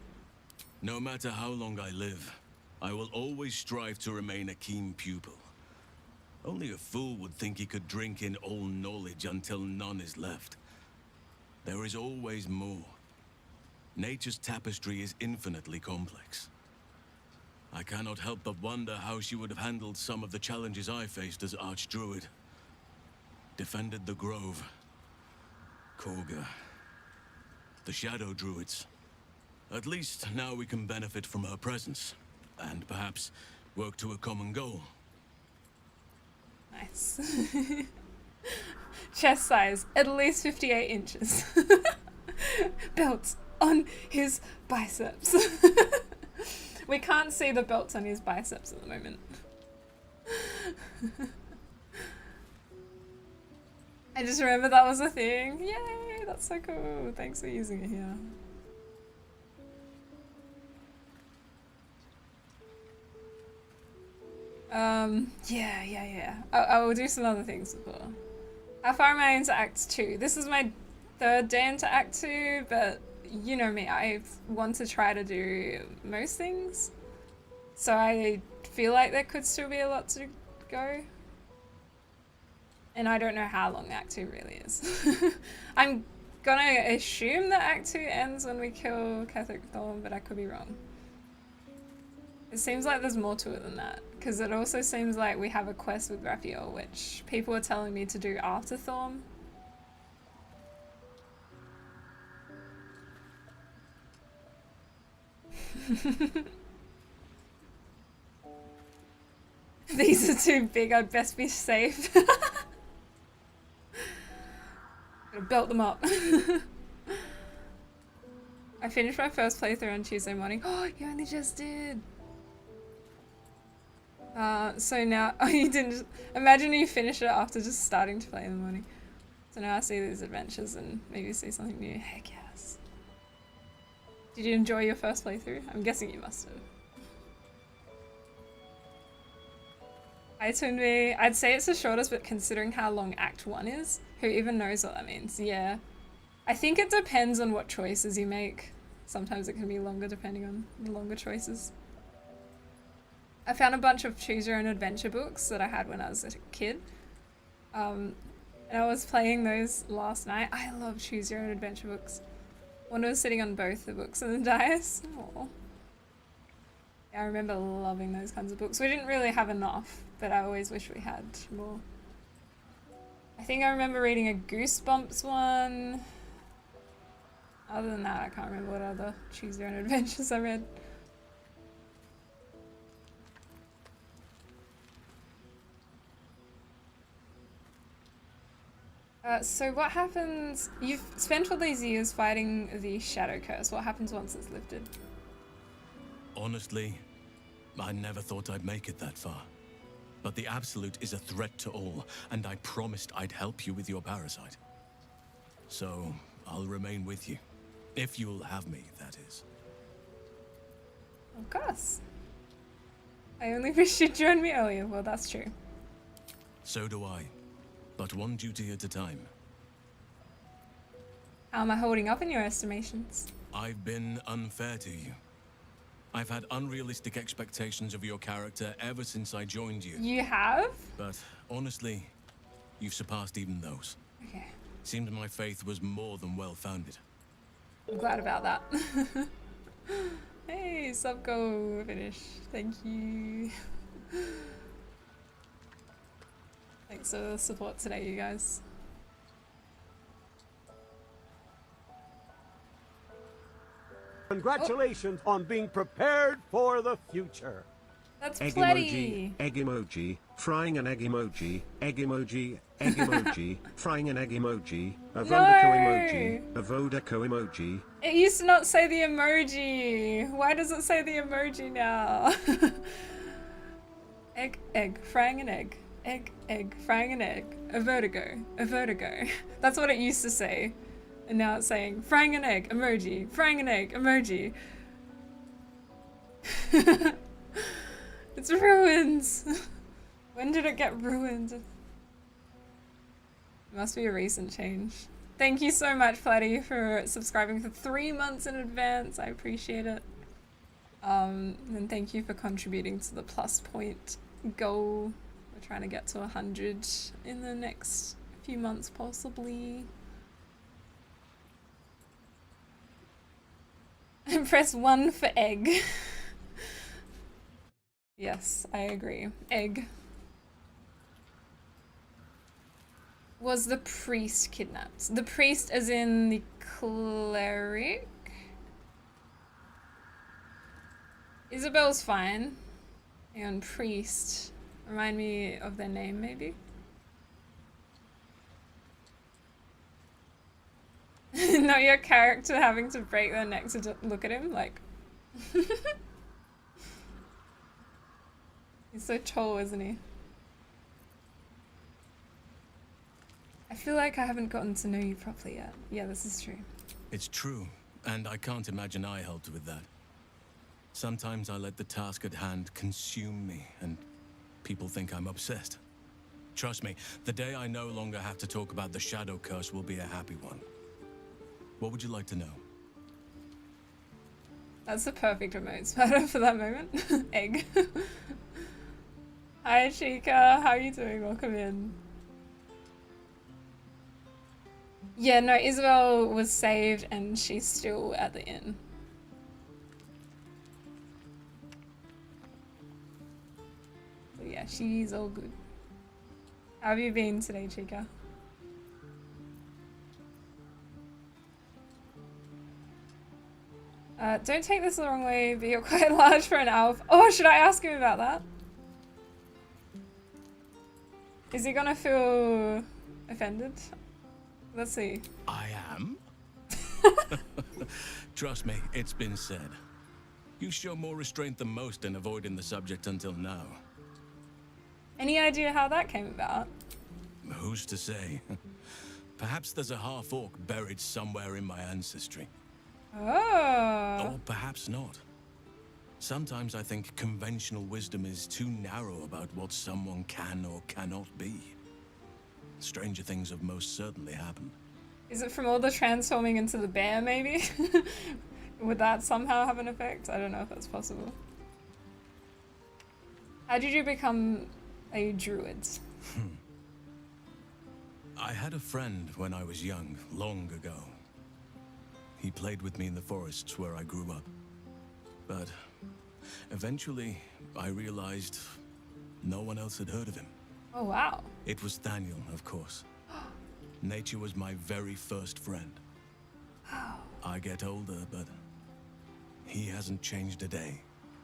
No matter how long I live, I will always strive to remain a keen pupil. Only a fool would think he could drink in all knowledge until none is left. There is always more. Nature's tapestry is infinitely complex. I cannot help but wonder how she would have handled some of the challenges I faced as Archdruid. Defended the Grove, Korga, the Shadow Druids. At least now we can benefit from her presence, and perhaps work to a common goal. Nice. Chest size, at least 58 inches. Belts on his biceps. We can't see the belts on his biceps at the moment. I just remember that was a thing. Yay, that's so cool. Thanks for using it here. Yeah. I will do some other things before. How far am I into Act 2? This is my third day into Act 2, but you know me, I want to try to do most things. So I feel like there could still be a lot to go. And I don't know how long Act 2 really is. I'm gonna assume that Act 2 ends when we kill Kageric Thorm, but I could be wrong. It seems like there's more to it than that, because it also seems like we have a quest with Raphael, which people are telling me to do after Thorm. These are too big, I'd best be safe. Gotta belt them up. I finished my first playthrough on Tuesday morning. Oh, you only just did. So now, oh, you didn't, imagine you finish it after just starting to play in the morning. So now I see these adventures and maybe see something new. Heck yes. Did you enjoy your first playthrough? I'm guessing you must have. Hi Tunbi. I'd say it's the shortest, but considering how long Act 1 is, who even knows what that means? Yeah. I think it depends on what choices you make. Sometimes it can be longer depending on the longer choices. I found a bunch of choose your own adventure books that I had when I was a kid. And I was playing those last night. I love choose your own adventure books. One was sitting on both the books and the dice. Aw. Yeah, I remember loving those kinds of books. We didn't really have enough, but I always wish we had more. I think I remember reading a Goosebumps one. Other than that, I can't remember what other Choose Your Own Adventures I read. So what happens, you've spent all these years fighting the Shadow Curse. What happens once it's lifted? Honestly, I never thought I'd make it that far. But the Absolute is a threat to all, and I promised I'd help you with your parasite. So, I'll remain with you. If you'll have me, that is. Of course. I only wish you'd joined me earlier. Well, that's true. So do I. But one duty at a time. How am I holding up in your estimations? I've been unfair to you. I've had unrealistic expectations of your character ever since I joined you. You have? But honestly, you've surpassed even those. Okay. Seemed my faith was more than well-founded. I'm glad about that. Hey, sub goal finish. Thank you. Thanks for the support today, you guys. Congratulations on being prepared for the future. That's Egg plenty. emoji, egg emoji, frying an egg emoji, egg emoji, egg emoji, frying an egg emoji, a Vodako emoji, a Vodako emoji. It used to not say the emoji. Why does it say the emoji now? Egg, egg, frying an egg. Egg, egg, frying an egg. A vertigo, a vertigo. That's what it used to say. And now it's saying frying an egg, emoji, frying an egg, emoji. It's ruins. When did it get ruined? It must be a recent change. Thank you so much, Flatty, for subscribing for 3 months in advance. I appreciate it. And thank you for contributing to the plus point goal. We're trying to get to 100 in the next few months, possibly. And press 1 for egg. Yes, I agree. Egg. Was the priest kidnapped? The priest as in the cleric? Isabel's fine. And priest. Remind me of their name, maybe? Not your character having to break their neck to look at him, like... He's so tall, isn't he? I feel like I haven't gotten to know you properly yet. Yeah, this is true. It's true, and I can't imagine I helped with that. Sometimes I let the task at hand consume me, and people think I'm obsessed. Trust me, the day I no longer have to talk about the Shadow Curse will be a happy one. What would you like to know? That's the perfect remote spider for that moment. Egg. Hi Chica, how are you doing? Welcome in. Yeah, no, Isabel was saved and she's still at the inn. So yeah, she's all good. How have you been today, Chica? Don't take this the wrong way, but you're quite large for an elf. Oh, should I ask him about that? Is he gonna feel offended? Let's see. I am? Trust me, it's been said. You show more restraint than most in avoiding the subject until now. Any idea how that came about? Who's to say? Perhaps there's a half-orc buried somewhere in my ancestry. Oh. Or perhaps not. Sometimes I think conventional wisdom is too narrow about what someone can or cannot be. Stranger things have most certainly happened. Is it from all the transforming into the bear, maybe? Would that somehow have an effect? I don't know if that's possible. How did you become a druid? I had a friend when I was young, long ago. He played with me in the forests where I grew up. But eventually, I realized no one else had heard of him. Oh, wow. It was Thaniel, of course. Nature was my very first friend. I get older, but he hasn't changed a day.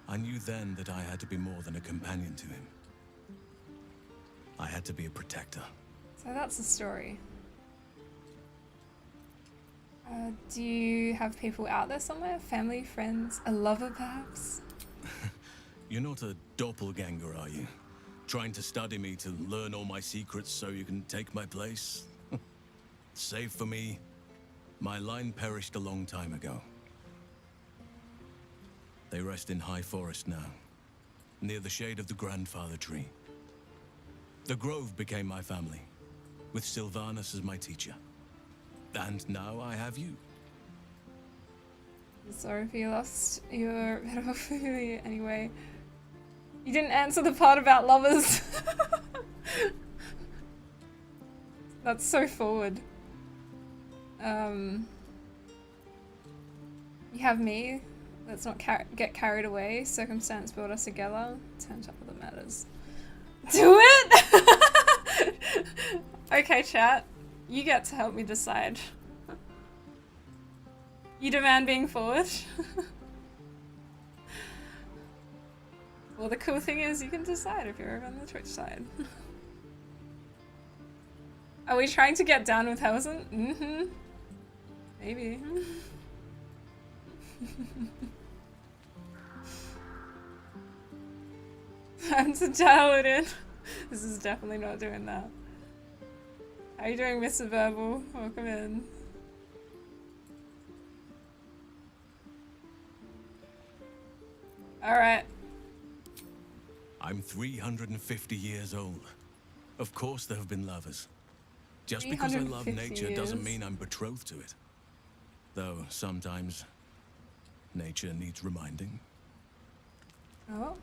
I knew then that I had to be more than a companion to him. I had to be a protector. So that's the story. Do you have people out there somewhere? Family, friends, a lover perhaps? You're not a doppelganger, are you? Trying to study me to learn all my secrets so you can take my place? Save for me, my line perished a long time ago. They rest in high forest now, near the shade of the grandfather tree. The grove became my family, with Sylvanas as my teacher. And now I have you. Sorry if you lost your pedophilia anyway. You didn't answer the part about lovers. That's so forward. You have me. Let's not get carried away. Circumstance brought us together. Turn to other matters. Do it! Okay, chat. You get to help me decide. You demand being forward. Well, the cool thing is you can decide if you're over on the Twitch side. Are we trying to get down with Halsin? Mm-hmm. Maybe. Time to dial it in. This is definitely not doing that. How are you doing, Mr. Verbal? Welcome in. Alright. I'm 350 years old. Of course there have been lovers. Just because I love nature doesn't mean I'm betrothed to it. Though sometimes nature needs reminding. Oh.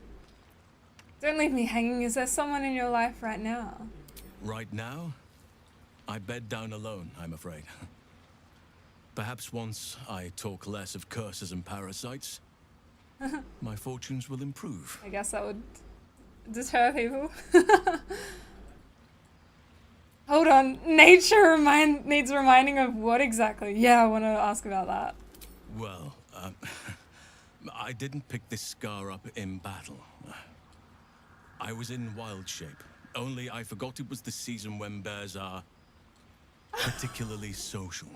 Don't leave me hanging. Is there someone in your life right now? Right now, I bed down alone, I'm afraid. Perhaps once I talk less of curses and parasites, my fortunes will improve. I guess that would deter people. Hold on. Nature needs reminding of what exactly? Yeah, I want to ask about that. Well, I didn't pick this scar up in battle. I was in wild shape. Only I forgot it was the season when bears are particularly social.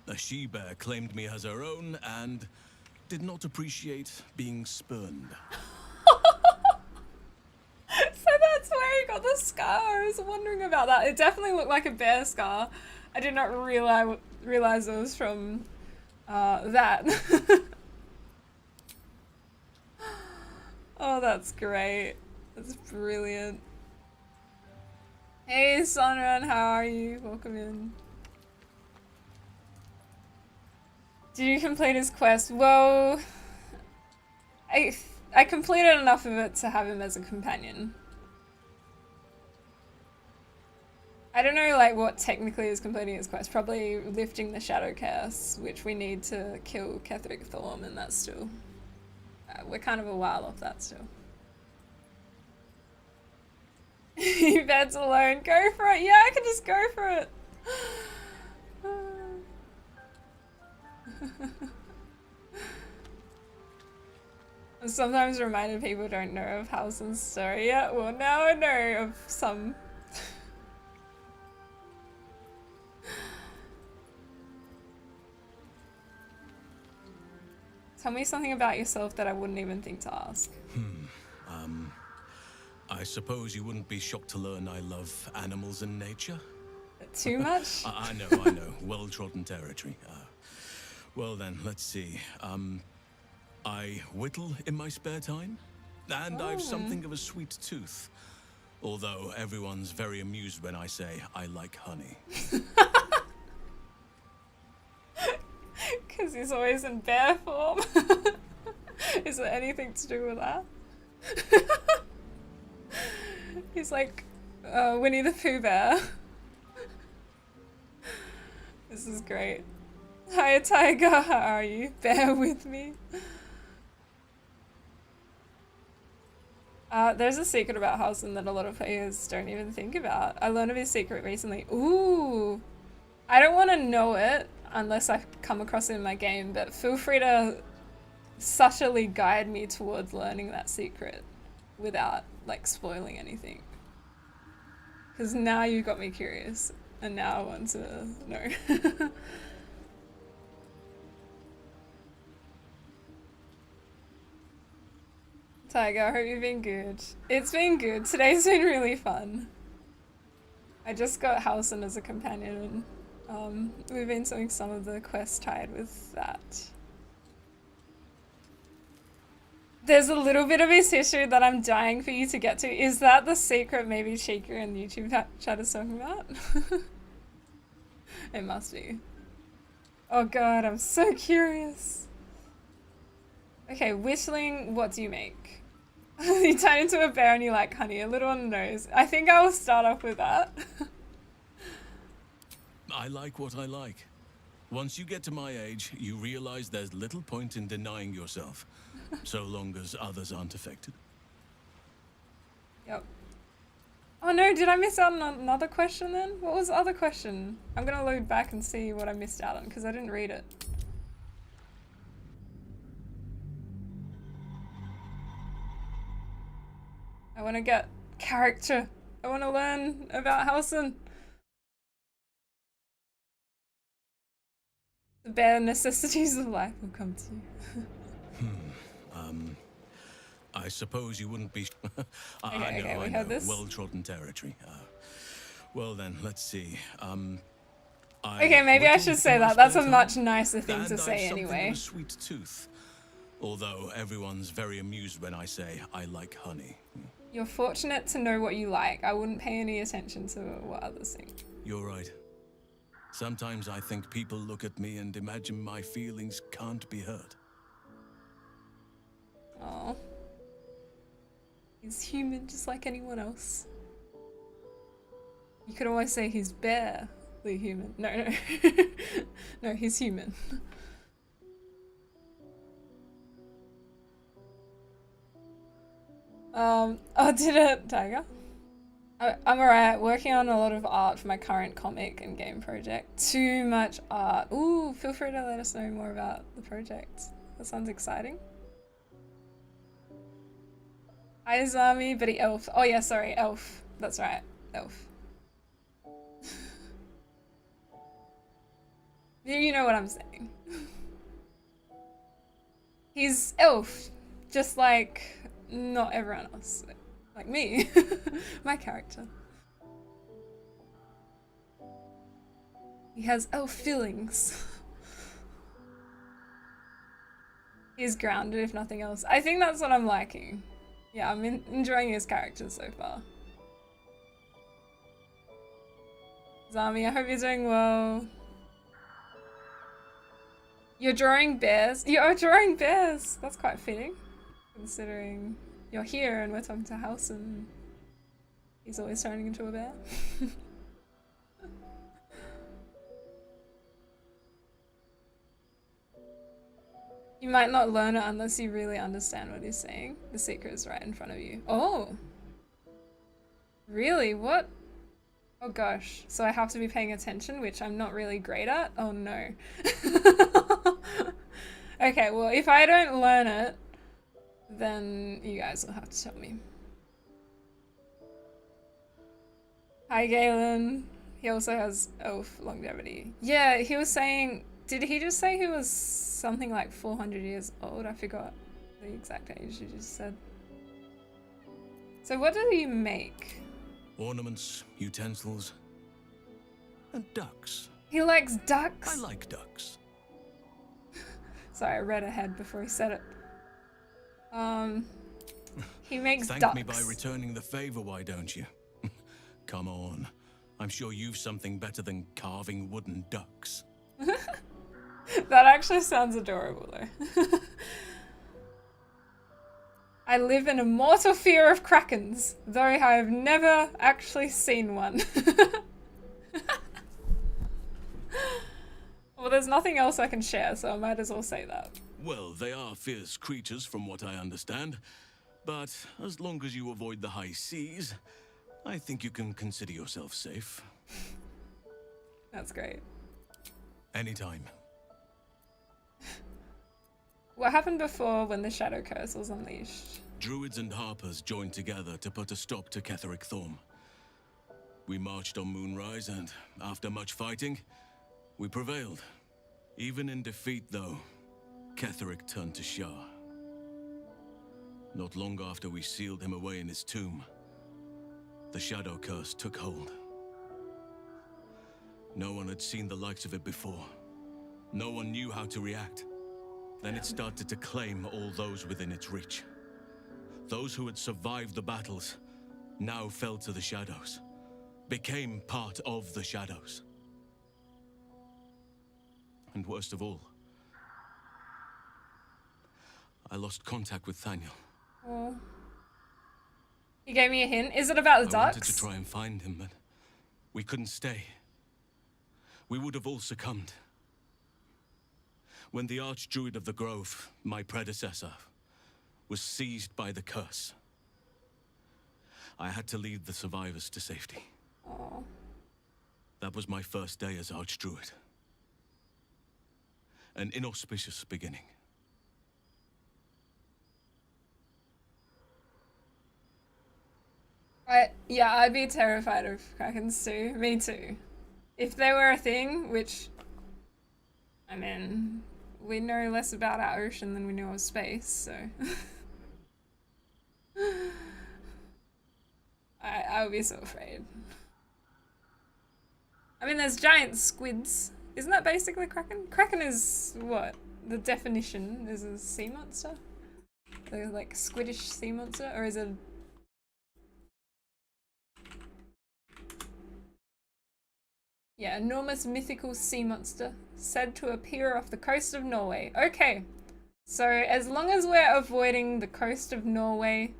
A she-bear claimed me as her own and did not appreciate being spurned. So that's where he got the scar. I was wondering about that. It definitely looked like a bear scar. I did not realize it was from that. Oh, that's great. That's brilliant. Hey, Sonran, how are you? Welcome in. Did you complete his quest? Well, I completed enough of it to have him as a companion. I don't know, like, what technically is completing his quest. Probably lifting the Shadow Curse, which we need to kill Kageric Thorm, and that's still... we're kind of a while off that still. He beds alone. Go for it. Yeah, I can just go for it. I'm sometimes reminded people don't know of Halsin's story yet. Well, now I know of some. Tell me something about yourself that I wouldn't even think to ask. I suppose you wouldn't be shocked to learn I love animals and nature? Too much? I know. Well-trodden territory. Well then, let's see. I whittle in my spare time, and I've something of a sweet tooth. Although everyone's very amused when I say I like honey. Because he's always in bear form. Is there anything to do with that? He's like Winnie the Pooh bear. This is great. Hi, Tiger. How are you? Bear with me. There's a secret about Halsin that a lot of players don't even think about. I learned of his secret recently. Ooh. I don't want to know it unless I come across it in my game, but feel free to subtly guide me towards learning that secret without, like, spoiling anything. Because now you got me curious, and now I want to know. Tiger, I hope you've been good. It's been good. Today's been really fun. I just got Halsin as a companion, and we've been doing some of the quests tied with that. There's a little bit of his history that I'm dying for you to get to. Is that the secret maybe Chica in the YouTube chat is talking about? It must be. Oh god, I'm so curious. Okay, Wishling, what do you make? You turn into a bear and you like honey, a little on the nose. I think I will start off with that. I like what I like. Once you get to my age, you realize there's little point in denying yourself, so long as others aren't affected. Yep. Oh no, did I miss out on another question then? What was the other question? I'm gonna load back and see what I missed out on because I didn't read it. I want to get character. I want to learn about Halsin. The bare necessities of life will come to you. I suppose you wouldn't be... Okay, we I heard know. this. Well-trodden territory. Well then, let's see. Okay, maybe I should say that. That's a much nicer thing to say something anyway. of a sweet tooth. Although everyone's very amused when I say I like honey. You're fortunate to know what you like. I wouldn't pay any attention to what others think. You're right. Sometimes I think people look at me and imagine my feelings can't be hurt. Oh. He's human just like anyone else. You could always say he's barely human. No. No, he's human. Oh, did it, Tiger? I'm alright, working on a lot of art for my current comic and game project. Too much art. Ooh, feel free to let us know more about the project. That sounds exciting. Hi, Zami, but elf. Oh yeah, sorry, elf. That's right, elf. You know what I'm saying. He's elf, just like not everyone else. Like me, my character. He has elf feelings. He's grounded, if nothing else. I think that's what I'm liking. Yeah, I'm enjoying his character so far. Zami, I hope you're doing well. You're drawing bears? You are drawing bears! That's quite fitting, considering you're here and we're talking to Halsin. He's always turning into a bear. You might not learn it unless you really understand what he's saying. The secret is right in front of you. Oh! Really? What? Oh gosh. So I have to be paying attention, which I'm not really great at? Oh no. Okay, well if I don't learn it, then you guys will have to tell me. Hi Galen. He also has elf longevity. Yeah, he was saying, did he just say he was something like 400 years old? I forgot the exact age you just said. So what do you make? Ornaments, utensils, and ducks. He likes ducks? I like ducks. Sorry, I read ahead before he said it. He makes Thank ducks. me by returning the favor, why don't you? Come on. I'm sure you've something better than carving wooden ducks. That actually sounds adorable though. I live in a mortal fear of krakens, though I have never actually seen one. Well, there's nothing else I can share, so I might as well say that. Well, they are fierce creatures from what I understand. But as long as you avoid the high seas, I think you can consider yourself safe. That's great. Anytime. What happened before when the Shadow Curse was unleashed? Druids and Harpers joined together to put a stop to Kageric Thorm. We marched on Moonrise, and after much fighting, we prevailed. Even in defeat, though, Kageric turned to Shah. Not long after we sealed him away in his tomb, the Shadow Curse took hold. No one had seen the likes of it before. No one knew how to react. Then it started to claim all those within its reach. Those who had survived the battles now fell to the shadows, became part of the shadows. And worst of all, I lost contact with Thaniel. Oh. He gave me a hint. Is it about the I wanted ducks? to try and find him, but we couldn't stay. We would have all succumbed. When the Archdruid of the Grove, my predecessor, was seized by the curse, I had to lead the survivors to safety. Oh. That was my first day as Archdruid. An inauspicious beginning. Yeah, I'd be terrified of Krakens too. Me too. If they were a thing, which, I mean, we know less about our ocean than we know of space, so. I would be so afraid. I mean, there's giant squids. Isn't that basically Kraken? Kraken is what? The definition is a sea monster? The, like, squiddish sea monster? Or is it... Yeah, enormous mythical sea monster, said to appear off the coast of Norway. Okay, so as long as we're avoiding the coast of Norway,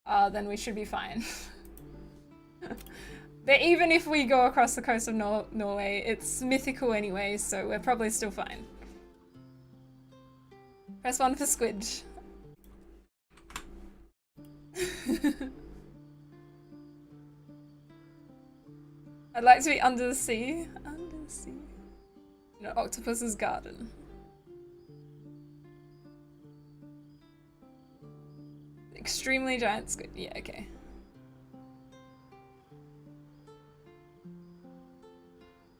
then we should be fine. But even if we go across the coast of Norway, it's mythical anyway, so we're probably still fine. Press 1 for squid. I'd like to be under the sea. Under the sea. In an octopus's garden. Extremely giant squid. Yeah, okay.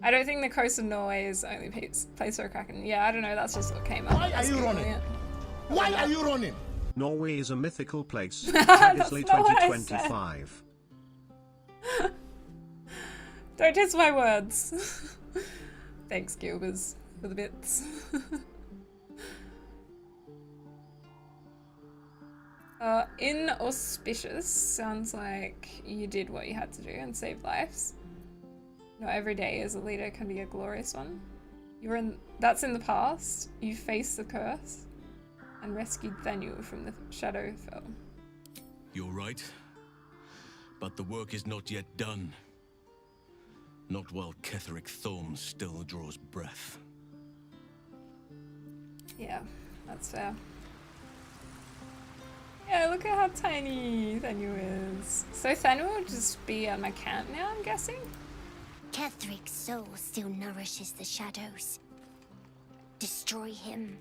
I don't think the coast of Norway is the only place for a Kraken. Yeah, I don't know, that's just what came up. Why are you running? Why are you running? Norway is a mythical place. That's Obviously not what I 2025. Don't twist my words. Thanks, Gilbers, for the bits. Inauspicious sounds like you did what you had to do and saved lives. Not every day as a leader can be a glorious one. That's in the past. You faced the curse and rescued Thaniel from the Shadowfell. You're right. But the work is not yet done. Not while Kageric Thorm still draws breath. Yeah, that's fair. Yeah, look at how tiny Thaniel is. So Thaniel will just be on my camp now, I'm guessing? Ketheric's soul still nourishes the shadows. Destroy him,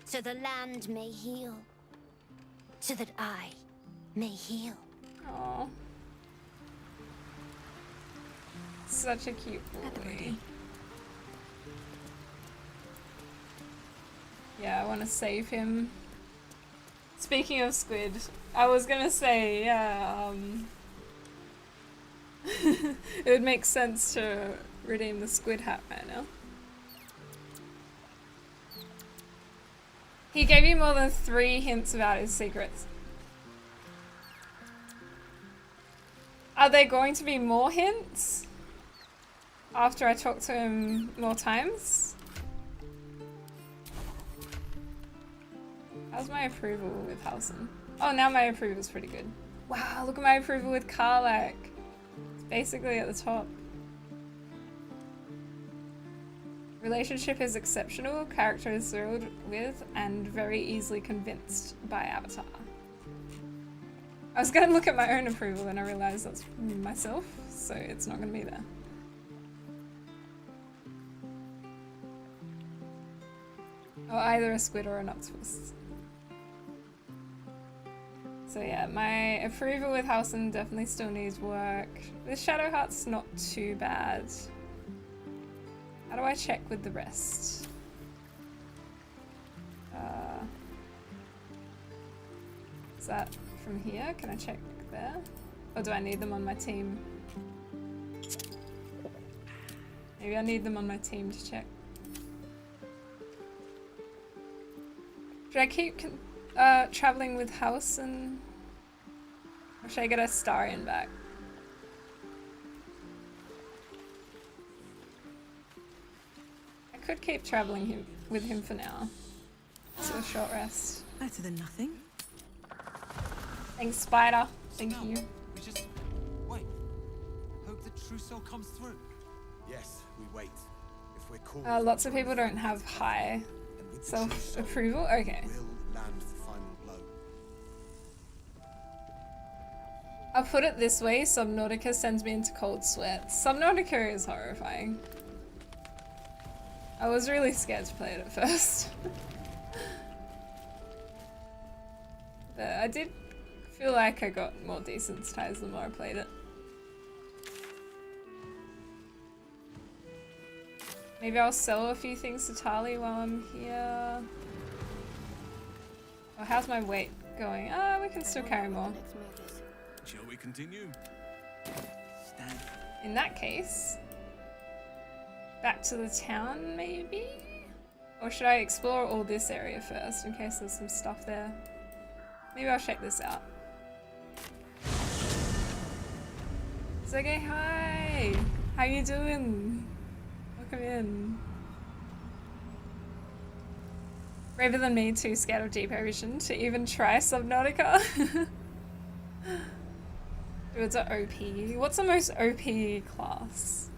so the land may heal. So that I may heal. Aww. Such a cute boy. Yeah, I want to save him. Speaking of squid, I was gonna say, yeah, it would make sense to redeem the squid hat right now. He gave you more than 3 hints about his secrets. Are there going to be more hints? After I talk to him more times? How's my approval with Halsin? Oh, now my approval's pretty good. Wow, look at my approval with Karlach. It's basically at the top. Relationship is exceptional, character is thrilled with, and very easily convinced by avatar. I was going to look at my own approval and I realized that's myself, so it's not going to be there. Oh, either a squid or an octopus. So yeah, my approval with Halsin definitely still needs work. With Shadowheart's not too bad. How do I check with the rest? Is that from here? Can I check there? Or do I need them on my team? Maybe I need them on my team to check. Should I keep traveling with Halsin? Or should I get a Starion back? I could keep traveling with him for now. So a short rest. Better than nothing. Thanks, Spider. Thank you. We just wait. Hope the true soul comes through. Yes, we wait. If we're called, Lots of people don't have high self-approval. Okay. we'll land the final blow. I'll put it this way, Subnautica sends me into cold sweats. Subnautica is horrifying. I was really scared to play it at first. But I did feel like I got more desensitized the more I played it. Maybe I'll sell a few things to Tali while I'm here. Oh, how's my weight going? Ah, we can still carry more. Shall we continue? Stand. In that case, back to the town maybe? Or should I explore all this area first in case there's some stuff there? Maybe I'll check this out. Sergey, hi! How you doing? Welcome in. Braver than me, too scared of deep ocean to even try Subnautica. Druids are OP. What's the most OP class?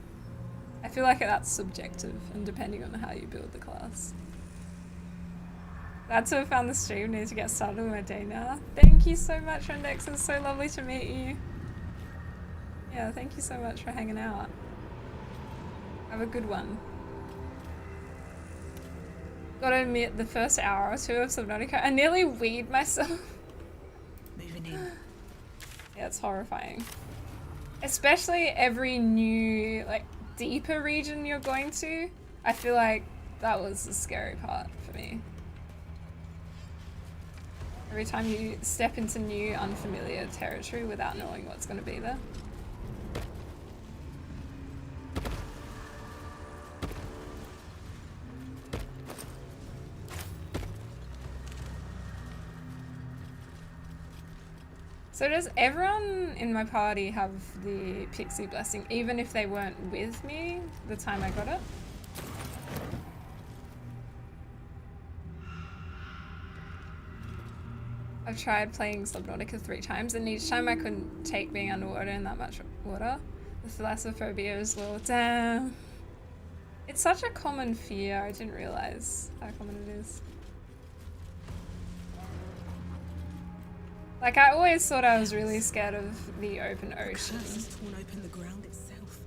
I feel like that's subjective and depending on how you build the class. Glad to have found the stream. Need to get started with my day now. Thank you so much, Rendex. It's so lovely to meet you. Yeah, thank you so much for hanging out. Have a good one. Gotta admit, the first hour or two of Subnautica, I nearly weed myself. Moving in. Yeah, it's horrifying. Especially every new, like, deeper region you're going to. I feel like that was the scary part for me. Every time you step into new, unfamiliar territory without knowing what's going to be there. So does everyone in my party have the pixie blessing, even if they weren't with me the time I got it? I've tried playing Subnautica 3 times, and each time I couldn't take being underwater in that much water. The thalassophobia as well. Damn. It's such a common fear, I didn't realize how common it is. Like, I always thought I was really scared of the open ocean. Torn open the ground itself.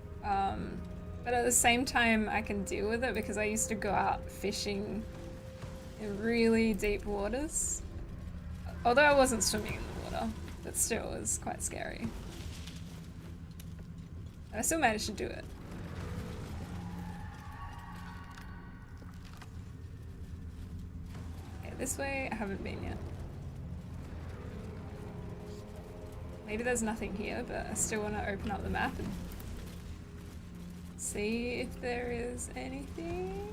But at the same time, I can deal with it because I used to go out fishing in really deep waters. Although I wasn't swimming in the water, but still it was quite scary. And I still managed to do it. Okay, this way I haven't been yet. Maybe there's nothing here, but I still want to open up the map and see if there is anything.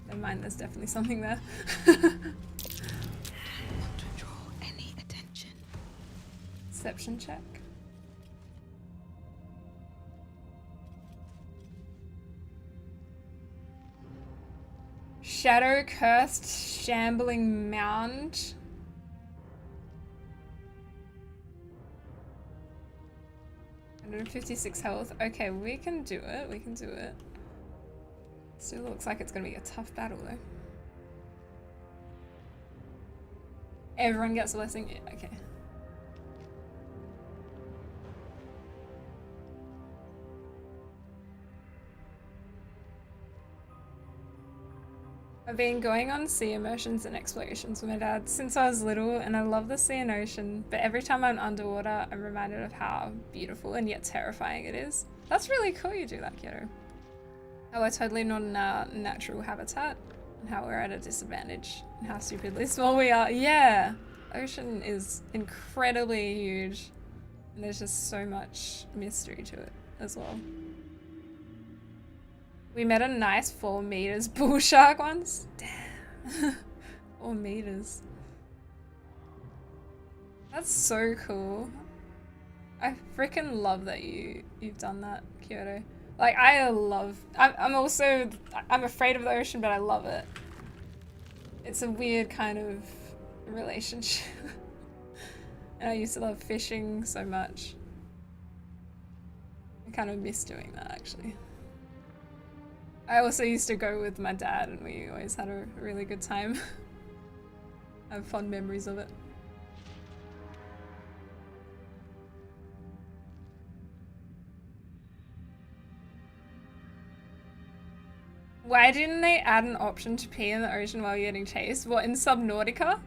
Never mind, there's definitely something there. Don't want to draw any attention. Perception check. Shadow cursed shambling mound. 156 health. Okay, we can do it. We can do it. Still looks like it's gonna be a tough battle though. Everyone gets a blessing. Yeah, okay. I've been going on sea immersions and explorations with my dad since I was little, and I love the sea and ocean, but every time I'm underwater, I'm reminded of how beautiful and yet terrifying it is. That's really cool you do that, Kyoto. How we're totally not in our natural habitat, and how we're at a disadvantage, and how stupidly small we are. Yeah! Ocean is incredibly huge, and there's just so much mystery to it as well. We met a nice 4 meters bull shark once. Damn. 4 meters. That's so cool. I freaking love that you've done that, Kyoto. Like, I'm afraid of the ocean, but I love it. It's a weird kind of relationship. And I used to love fishing so much. I kind of miss doing that, actually. I also used to go with my dad, and we always had a really good time. I have fond memories of it. Why didn't they add an option to pee in the ocean while you're getting chased? What, in Subnautica?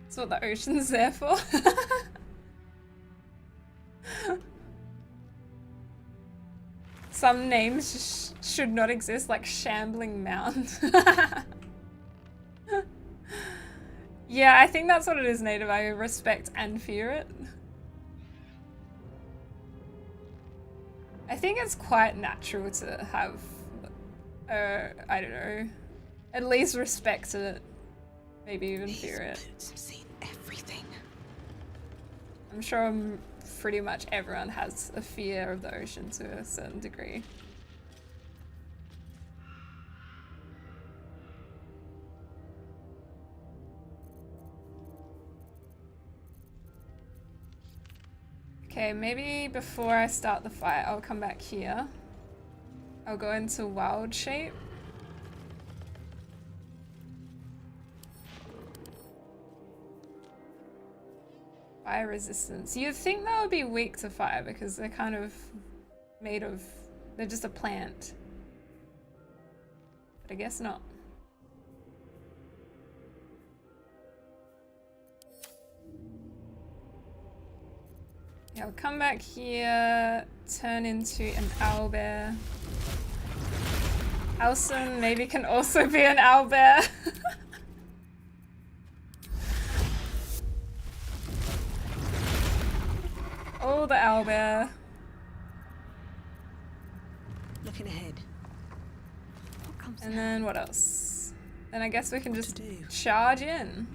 That's what the ocean's there for. Some names just should not exist, like Shambling Mound. Yeah, I think that's what it is, Native. I respect and fear it. I think it's quite natural to have, I don't know, at least respect it. Maybe even fear it. Seen everything. I'm sure pretty much everyone has a fear of the ocean to a certain degree. Okay, maybe before I start the fight, I'll come back here. I'll go into wild shape. Fire resistance. You'd think that would be weak to fire because they're kind of made of... they're just a plant. But I guess not. Yeah, I'll come back here, turn into an owlbear. Halsin maybe can also be an owlbear. Oh, the owlbear. Looking ahead. What comes And now? then what else? Then I guess we can just charge in.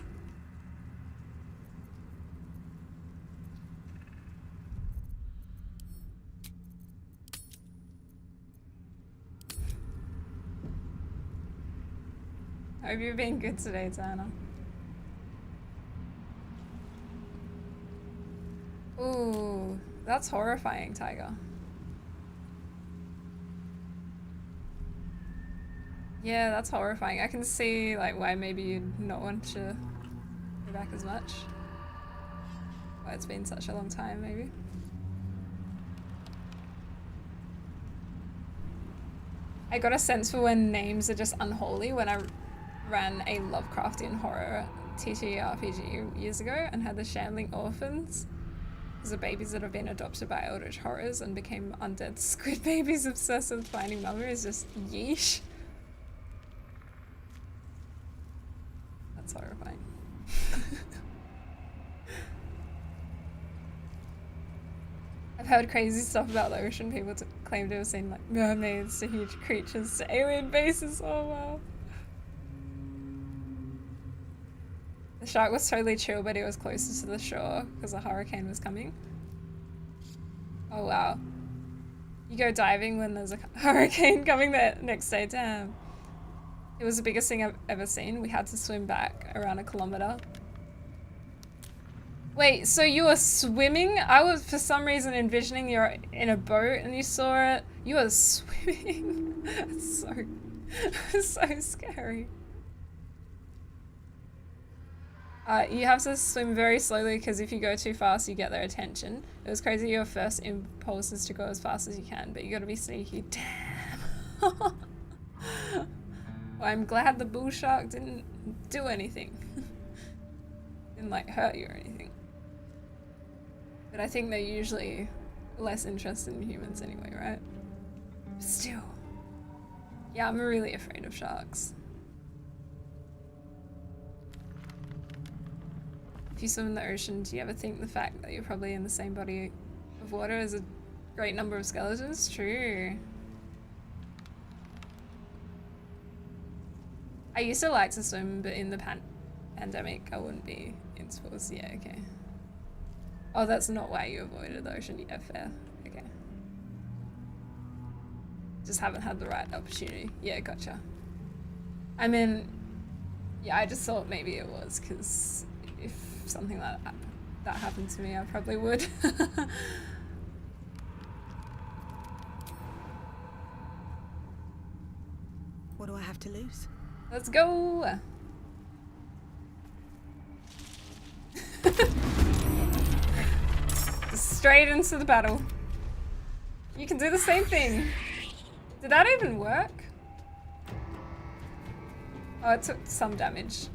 Hope you're being good today, Tana. Ooh, that's horrifying, Tiger. Yeah, that's horrifying. I can see like why maybe you'd not want to go back as much. Why it's been such a long time, maybe. I got a sense for when names are just unholy when I ran a Lovecraftian horror TTRPG years ago and had the Shambling Orphans. These are babies that have been adopted by eldritch horrors and became undead squid babies obsessed with finding mother is just yeesh. That's horrifying. I've heard crazy stuff about the ocean. People claim to have seen like mermaids to huge creatures to alien bases. Oh wow. The shark was totally chill, but he was closer to the shore because a hurricane was coming. Oh wow. You go diving when there's a hurricane coming the next day, damn. It was the biggest thing I've ever seen. We had to swim back around 1 kilometer. Wait, so you were swimming? I was for some reason envisioning you're in a boat and you saw it. You were swimming. It's so scary. You have to swim very slowly because if you go too fast, you get their attention. It was crazy. Your first impulse is to go as fast as you can, but you gotta be sneaky. Damn. Well, I'm glad the bull shark didn't do anything. Didn't like hurt you or anything. But I think they're usually less interested in humans anyway, right? Still. Yeah, I'm really afraid of sharks. If you swim in the ocean, do you ever think the fact that you're probably in the same body of water as a great number of skeletons? True. I used to like to swim, but in the pandemic, I wouldn't be in sports. Yeah, okay. Oh, that's not why you avoided the ocean. Yeah, fair. Okay. Just haven't had the right opportunity. Yeah, gotcha. I mean, yeah, I just thought maybe it was because if something like that happened to me, I probably would. What do I have to lose? Let's go! Straight into the battle. You can do the same thing. Did that even work? Oh, it took some damage.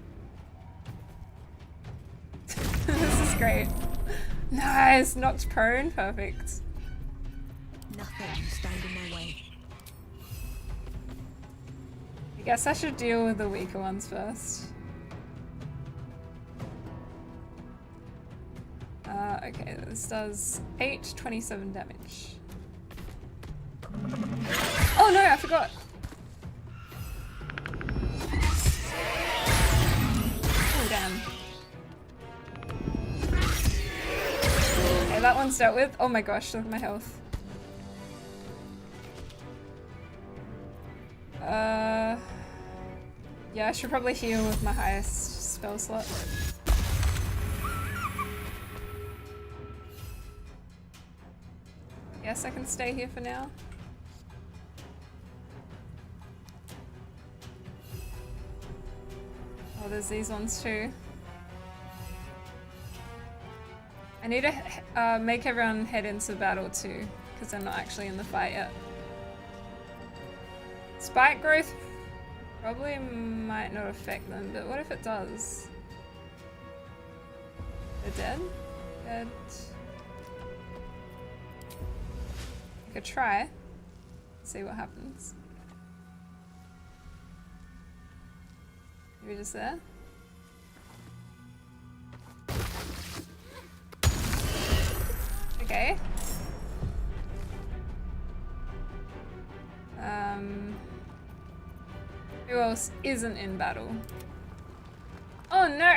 This is great. Nice, knocked prone, perfect. Nothing can stand in my way. I guess I should deal with the weaker ones first. Okay, this does 27 damage. Oh no, I forgot! Oh damn. Okay, that one's dealt with. Oh my gosh, look at my health. Yeah, I should probably heal with my highest spell slot. Guess I can stay here for now. Oh, there's these ones too. I need to make everyone head into battle too, because they're not actually in the fight yet. Spike growth probably might not affect them, but what if it does? They're dead? Dead. I could try. See what happens. Maybe just there? Okay. Who else isn't in battle? Oh no!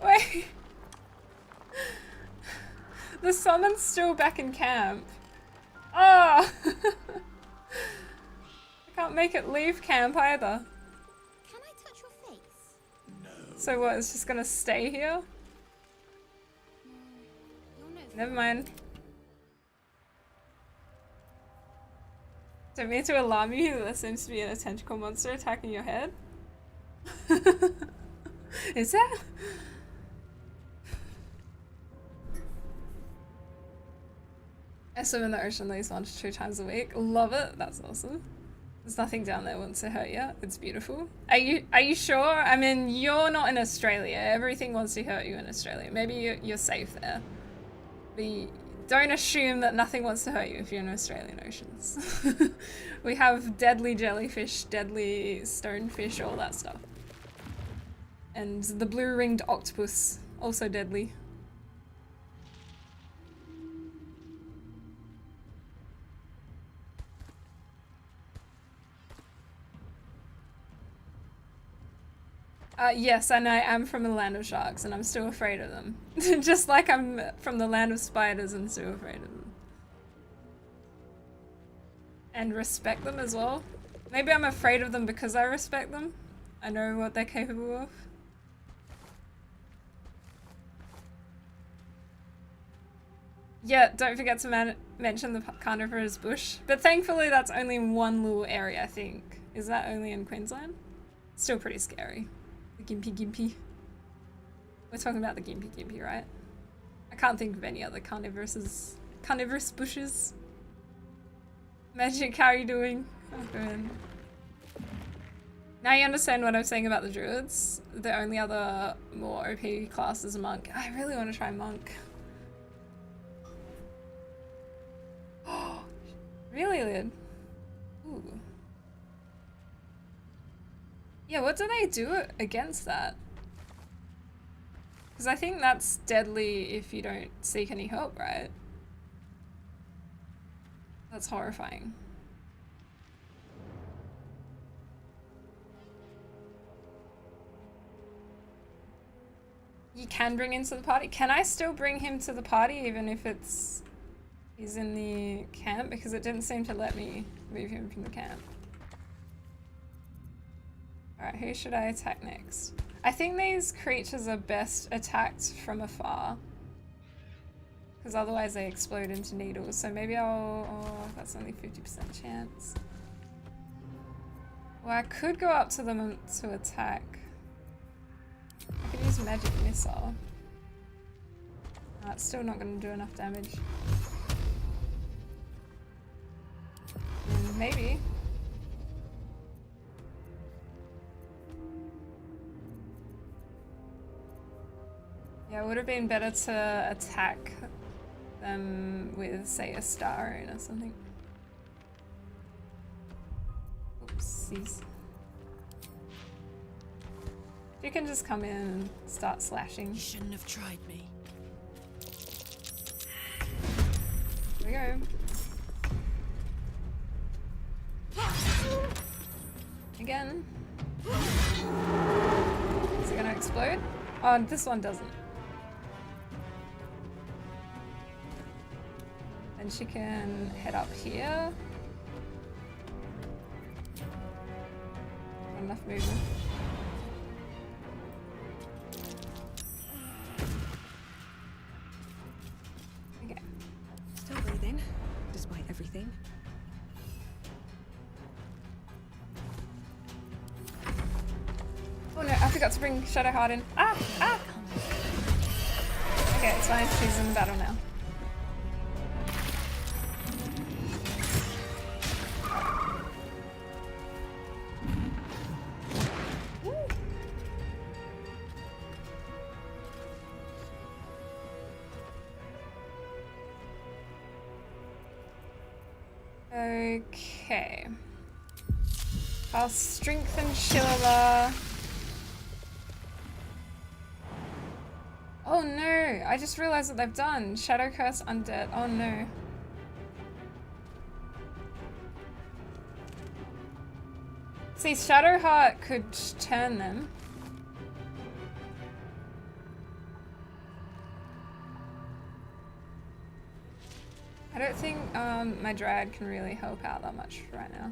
Wait. The summon's still back in camp. Oh! I can't make it leave camp either. Can I touch your face? No. So what, it's just gonna stay here? Never mind. Don't mean to alarm you, there seems to be a tentacle monster attacking your head. Is that? I swim in the ocean at least 1 to 2 times a week. Love it. That's awesome. There's nothing down there that wants to hurt you. It's beautiful. Are you sure? I mean, you're not in Australia. Everything wants to hurt you in Australia. Maybe you're safe there. But don't assume that nothing wants to hurt you if you're in Australian oceans. We have deadly jellyfish, deadly stonefish, all that stuff. And the blue-ringed octopus, also deadly. Yes, and I am from the land of sharks, and I'm still afraid of them. Just like I'm from the land of spiders and still afraid of them. And respect them as well. Maybe I'm afraid of them because I respect them. I know what they're capable of. Yeah, don't forget to mention the carnivorous bush. But thankfully that's only in one little area, I think. Is that only in Queensland? Still pretty scary. The Gimpy. We're talking about the Gimpy, right? I can't think of any other carnivorous bushes. Magic, how are you doing? I'm doing. Now you understand what I'm saying about the druids. The only other more OP class is a monk. I really want to try monk. Oh, really, Lid? Ooh. Yeah, what do they do against that? Because I think that's deadly if you don't seek any help, right? That's horrifying. You can bring him to the party? Can I still bring him to the party even if he's in the camp? Because it didn't seem to let me move him from the camp. Alright, who should I attack next? I think these creatures are best attacked from afar. Because otherwise they explode into needles. So maybe I'll... Oh, that's only 50% chance. Well, I could go up to them to attack. I could use magic missile. It's still not going to do enough damage. Maybe. Yeah, it would have been better to attack them with, say, a star or something. Oopsies. You can just come in and start slashing. You shouldn't have tried me. Here we go. Again. Is it gonna explode? Oh, this one doesn't. Then she can head up here. Not enough movement. Okay. Still breathing, despite everything. Oh no, I forgot to bring Shadowheart in. Ah! Ah! Okay, it's fine. She's in the battle now. Okay. I'll strengthen Shillala. Oh no! I just realized what they've done. Shadow Curse Undead. Oh no. See, Shadowheart could turn them. I don't think my Dryad can really help out that much right now.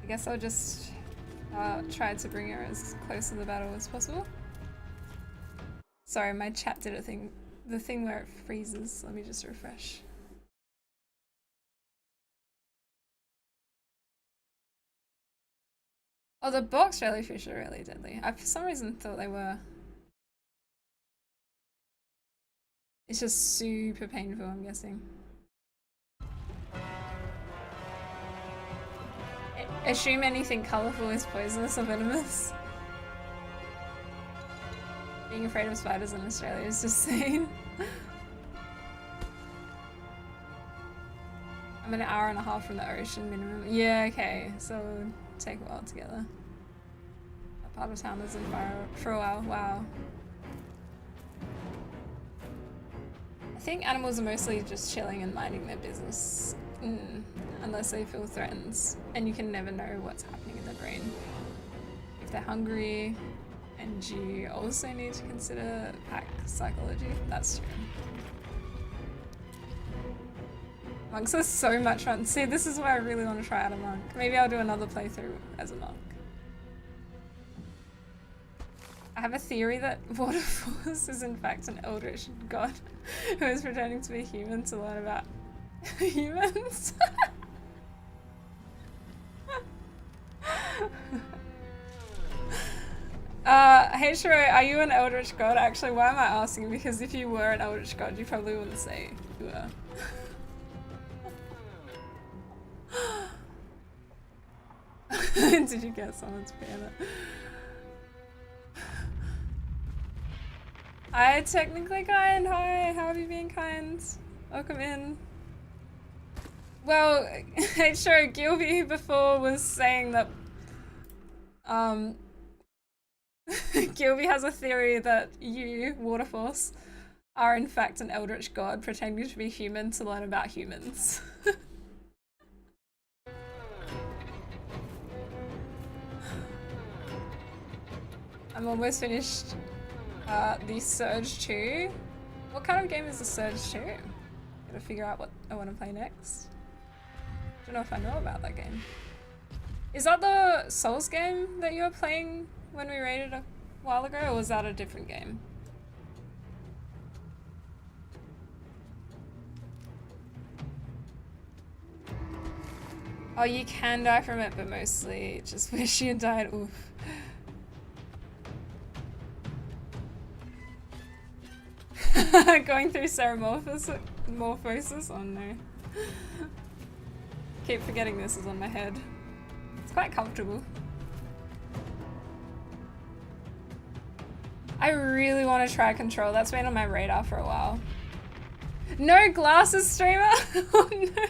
I guess I'll just try to bring her as close to the battle as possible. Sorry, my chat did a thing. The thing where it freezes. Let me just refresh. Oh, the box jellyfish are really deadly. I for some reason thought they were. It's just super painful, I'm guessing. Assume anything colourful is poisonous or venomous. Being afraid of spiders in Australia is just insane. I'm an hour and a half from the ocean minimum. Yeah, okay, so it'll take a while to get there. That part of town is in fire for a while. Wow. I think animals are mostly just chilling and minding their business. Unless they feel threatened, and you can never know what's happening in their brain. If they're hungry, and you also need to consider pack psychology. That's true. Monks are so much fun. See, this is why I really want to try out a monk. Maybe I'll do another playthrough as a monk. I have a theory that Waterforce is in fact an eldritch god who is pretending to be human to learn about humans. H-Ro, are you an eldritch god? Actually, why am I asking? Because if you were an eldritch god, you probably wouldn't say you were. Did you get someone's banner? Hi, technically kind. Hi, how have you been, kind? Welcome in. Well, H-Ro, Gilby before was saying that Gilby has a theory that you, Waterforce, are in fact an eldritch god pretending to be human to learn about humans. I'm almost finished the Surge 2. What kind of game is the Surge 2? Gotta figure out what I want to play next. Don't know if I know about that game. Is that the Souls game that you were playing when we raided a while ago, or was that a different game? Oh, you can die from it, but mostly just wish you had died. Oof. Going through morphosis? Oh no. Keep forgetting this is on my head. It's quite comfortable. I really want to try Control. That's been on my radar for a while. No glasses streamer? Oh no.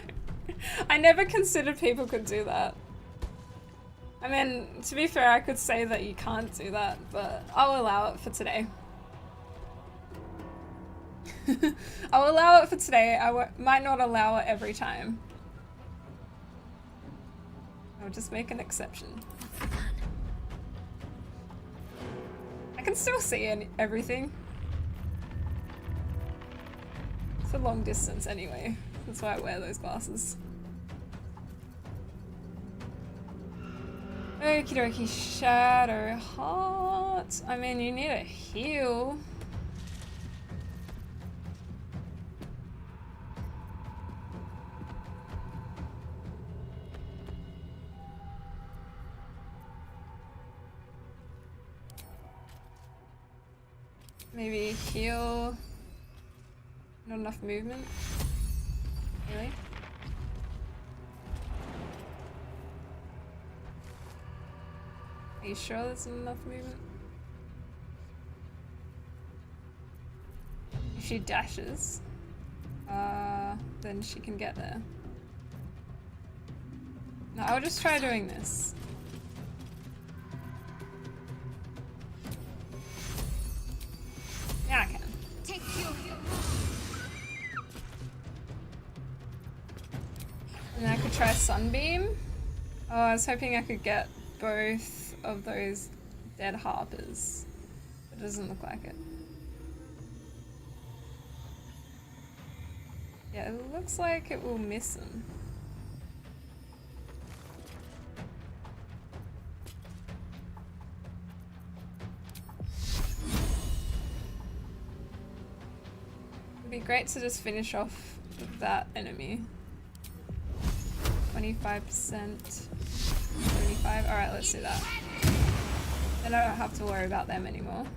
I never considered people could do that. I mean, to be fair, I could say that you can't do that, but I'll allow it for today. I'll allow it for today. I might not allow it every time. I'll just make an exception. I can still see everything. It's a long distance anyway. That's why I wear those glasses. Okie dokie, Shadow Heart. I mean, you need a heal. Maybe heal. Not enough movement. Really? Are you sure there's enough movement? If she dashes, then she can get there. No, I'll just try doing this. Yeah, I can. And I could try Sunbeam. Oh, I was hoping I could get both of those dead harpers. It doesn't look like it. Yeah, it looks like it will miss them. It'd be great to just finish off with that enemy. 25%, 75. Alright, let's do that. Then I don't have to worry about them anymore.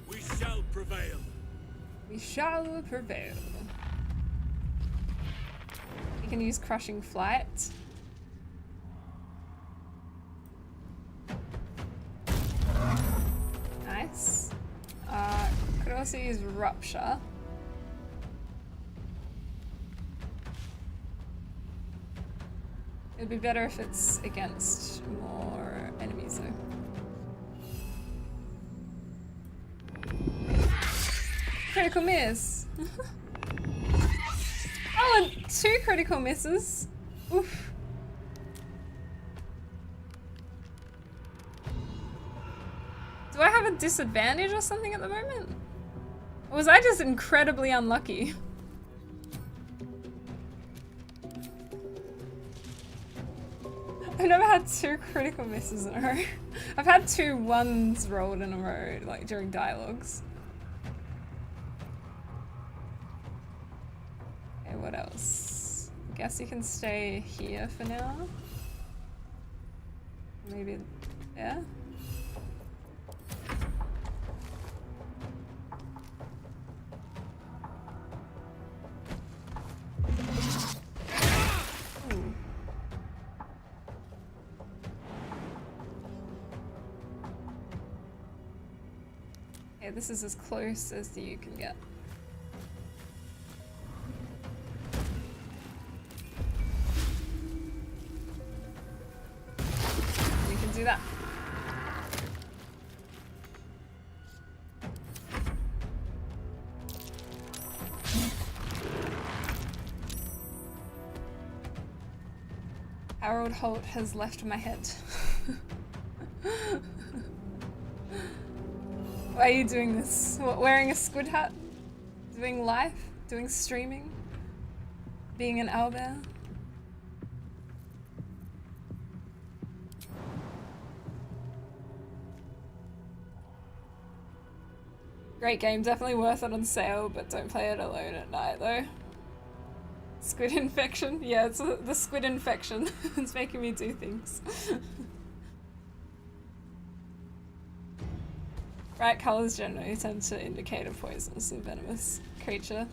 We shall prevail. We shall prevail. You can use Crushing Flight. Nice. Could also use Rupture. It'd be better if it's against more enemies though. Critical miss! Oh, and 2 critical misses! Oof. Do I have a disadvantage or something at the moment? Or was I just incredibly unlucky? I've never had 2 critical misses in a row. I've had 2 1s rolled in a row, like during dialogues. Okay, what else? Guess you can stay here for now. Maybe there. Ooh. Okay, this is as close as you can get. You can do that. Harold Holt has left my head. Why are you doing this? What, wearing a squid hat? Doing live? Doing streaming? Being an owlbear? Great game, definitely worth it on sale, but don't play it alone at night though. Squid infection? Yeah, it's the squid infection. It's making me do things. Bright colours generally tend to indicate a poisonous or venomous creature.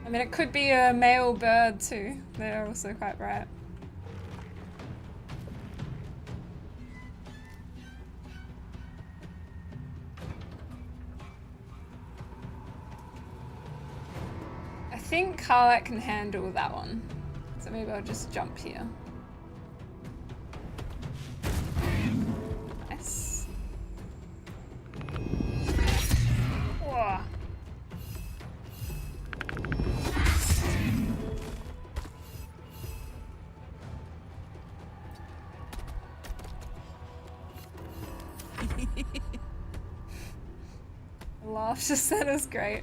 I mean, it could be a male bird too. They're also quite bright. I think Karlak can handle that one. So maybe I'll just jump here. Nice. Whoa. The laugh just said it was great.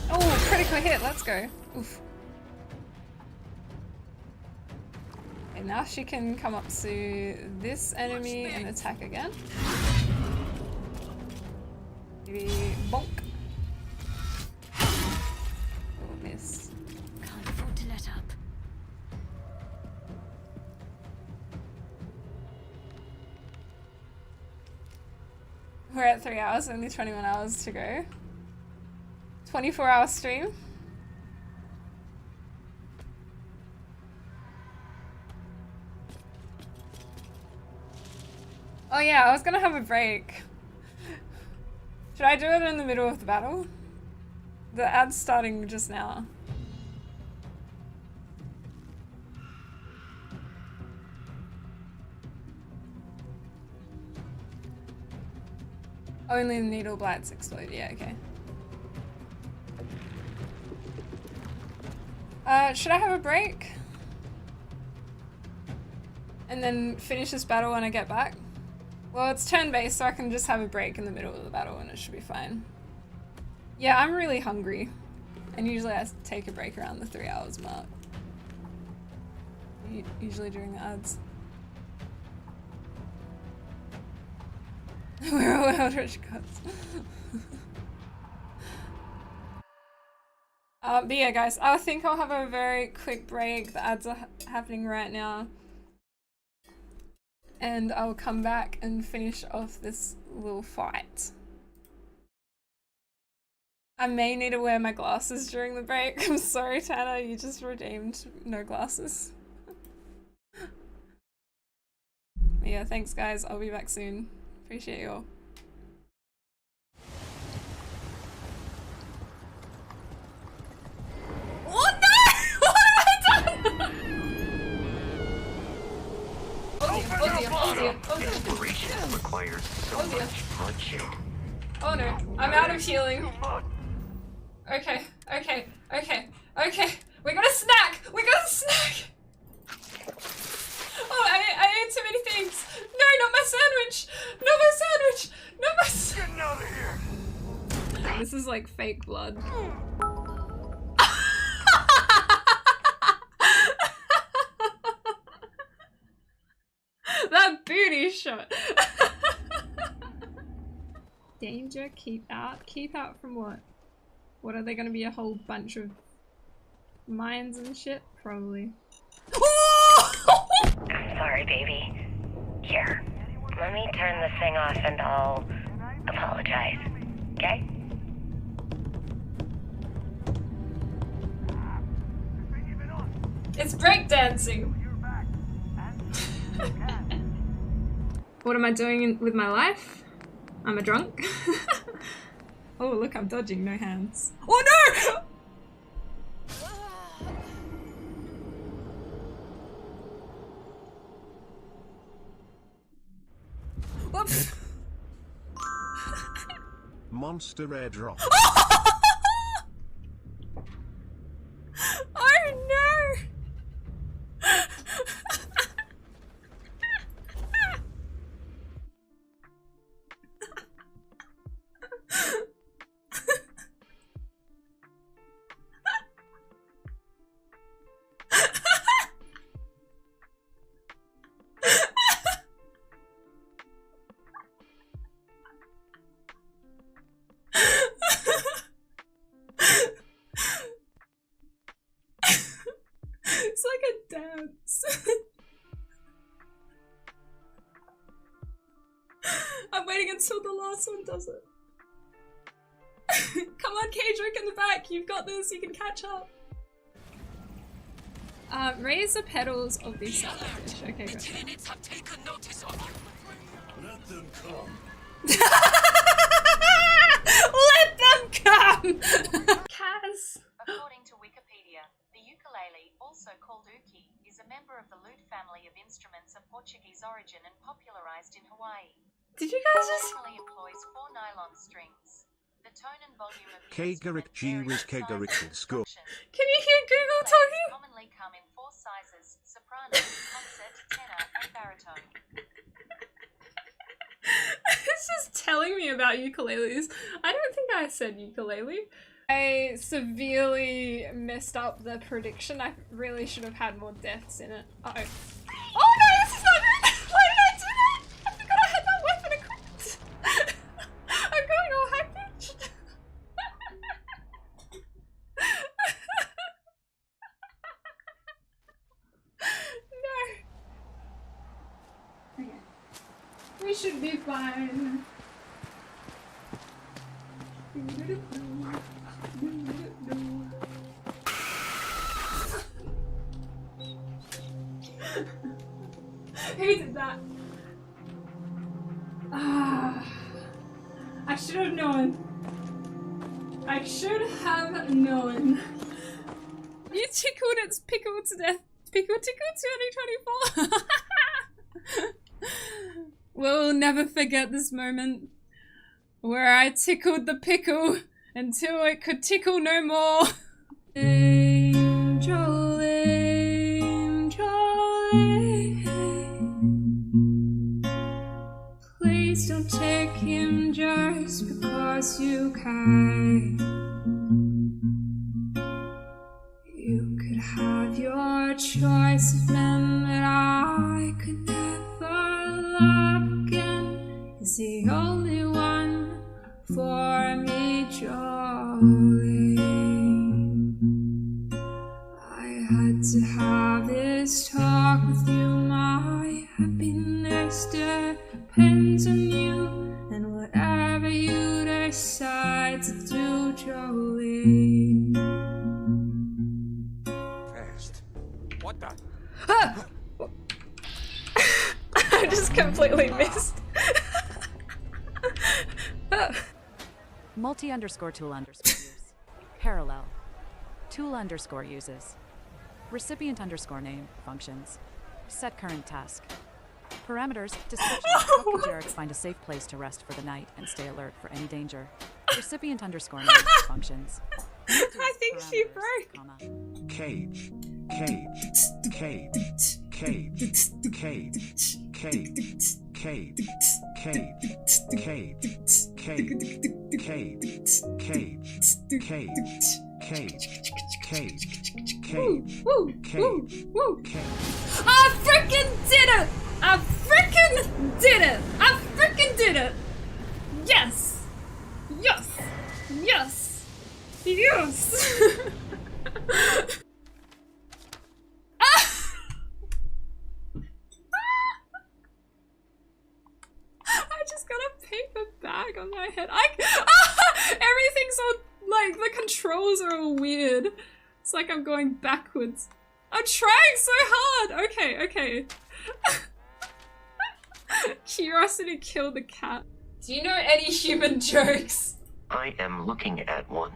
Oh, critical hit, let's go. Oof. Okay, now she can come up to this enemy and attack again. Maybe bonk. Oh, miss. Can't afford to let up. We're at 3 hours, only 21 hours to go. 24-hour stream. Oh yeah, I was gonna have a break. Should I do it in the middle of the battle? The ad's starting just now. Only the needle blights explode, yeah, okay. Should I have a break? And then finish this battle when I get back? Well, it's turn-based, so I can just have a break in the middle of the battle and it should be fine. Yeah, I'm really hungry. And usually I take a break around the 3 hours mark. Usually during the ads. We're all Eldritch Gods. But yeah, guys, I think I'll have a very quick break. The ads are happening right now. And I'll come back and finish off this little fight. I may need to wear my glasses during the break. I'm sorry, Tanner, you just redeemed no glasses. Yeah, thanks guys, I'll be back soon. Appreciate you all. Oh no! What have I done? Desperation requires so much hardship. Oh no, I'm out of healing. Okay. We got a snack! Oh, I ate too many things! No, not my sandwich! Not my is like fake blood. That booty shot. Danger, keep out. Keep out from what? What, are they gonna be a whole bunch of mines and shit? Probably. I'm sorry, baby. Here, let me turn this thing off and I'll apologize. Okay? It's breakdancing! What am I doing with my life? I'm a drunk. Oh, look, I'm dodging, no hands. Oh no! Whoops. Monster airdrop. Oh no! It's like a dance. I'm waiting until the last one does it. Come on, Kageric in the back, you've got this, you can catch up. Raise the petals of the saplfish. Okay, good. Let them come. Let them come! Kaz! According to Wikipedia, the ukulele, also called uki, is a member of the lute family of instruments of Portuguese origin and popularized in Hawaii. Did you guys It just... normally employs 4 nylon strings. The tone and volume of the Kageric G with Kageric score. Can you hear Google talking? Commonly come in 4 sizes: soprano, concert, tenor, and baritone. It's just telling me about ukuleles. I don't think I said ukulele. I severely messed up the prediction. I really should have had more deaths in it. Uh oh. Oh no, this is not good! Why did I do that? I forgot I had that weapon equipped! I'm going all high pitched. No. Okay. We should be fine. Who did that? I should have known. I should have known. You tickled its pickle to death. Pickle tickle 2024. We'll never forget this moment where I tickled the pickle until it could tickle no more. Angel, angel, please don't take him just because you can. You could have your choice of men, but I could never love again. Is the only one for me, Jolene. I had to have this talk with you. My happiness depends on you, and whatever you decide to do, Jolene. Fast. What the? I just completely missed. Multi underscore tool underscore use. Parallel. Tool underscore uses. Recipient underscore name functions. Set current task. Parameters, description. Help Kageric find a safe place to rest for the night and stay alert for any danger. Recipient underscore name functions. I think she broke. Cage. Cage. Cage. Cage. Cage. Cage. Cage. Cage. Cage. cage, cage, cage, cage, cage, cage, cage, Woo, cage, woo. cage. I freaking did it! I freaking did it! I freaking did it! Yes! Yes! Yes! Yes! I just got a paper bag on my head. Everything's all, like, the controls are all weird. It's like I'm going backwards. I'm trying so hard! Okay, okay. Curiosity killed the cat. Do you know any human jokes? I am looking at one.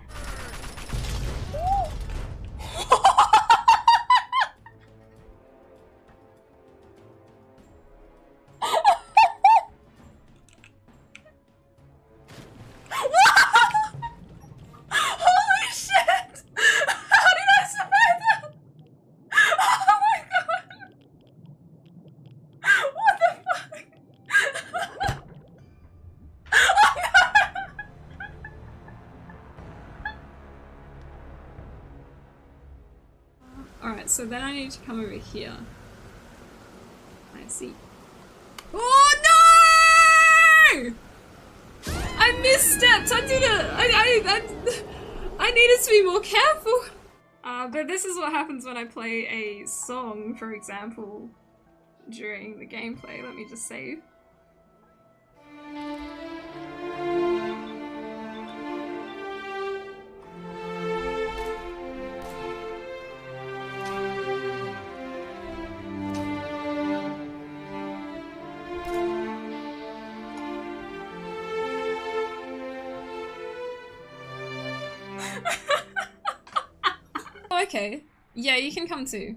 Holy shit! How did I survive that? Oh my god! What the fuck? Oh no! Alright, so then I need to come over here. I see. Oh no! I misstepped! I did it! I needed to be more careful! But this is what happens when I play a song, for example, during the gameplay. Let me just save. Okay. Yeah, you can come too.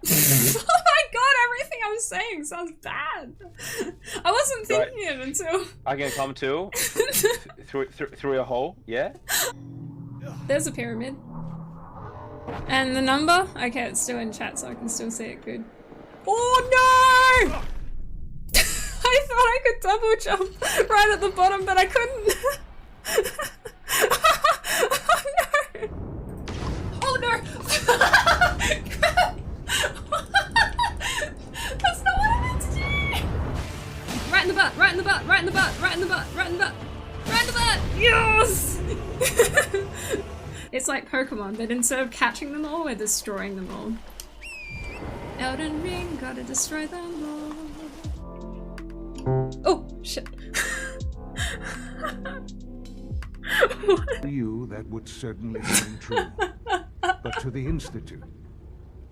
Oh my god, everything I'm saying sounds bad. I wasn't thinking it until... I can come too? through a hole, yeah? There's a pyramid. And the number? Okay, it's still in chat, so I can still see it good. Oh no! I thought I could double jump right at the bottom, but I couldn't. Oh no! Oh no! That's not what I meant to do! Right in the butt, right in the butt, right in the butt, right in the butt, right in the butt, right in the butt! Yes! It's like Pokemon, that instead of catching them all, we're destroying them all. Elden Ring, gotta destroy them all. Oh, shit. To you, that would certainly seem true. But to the Institute,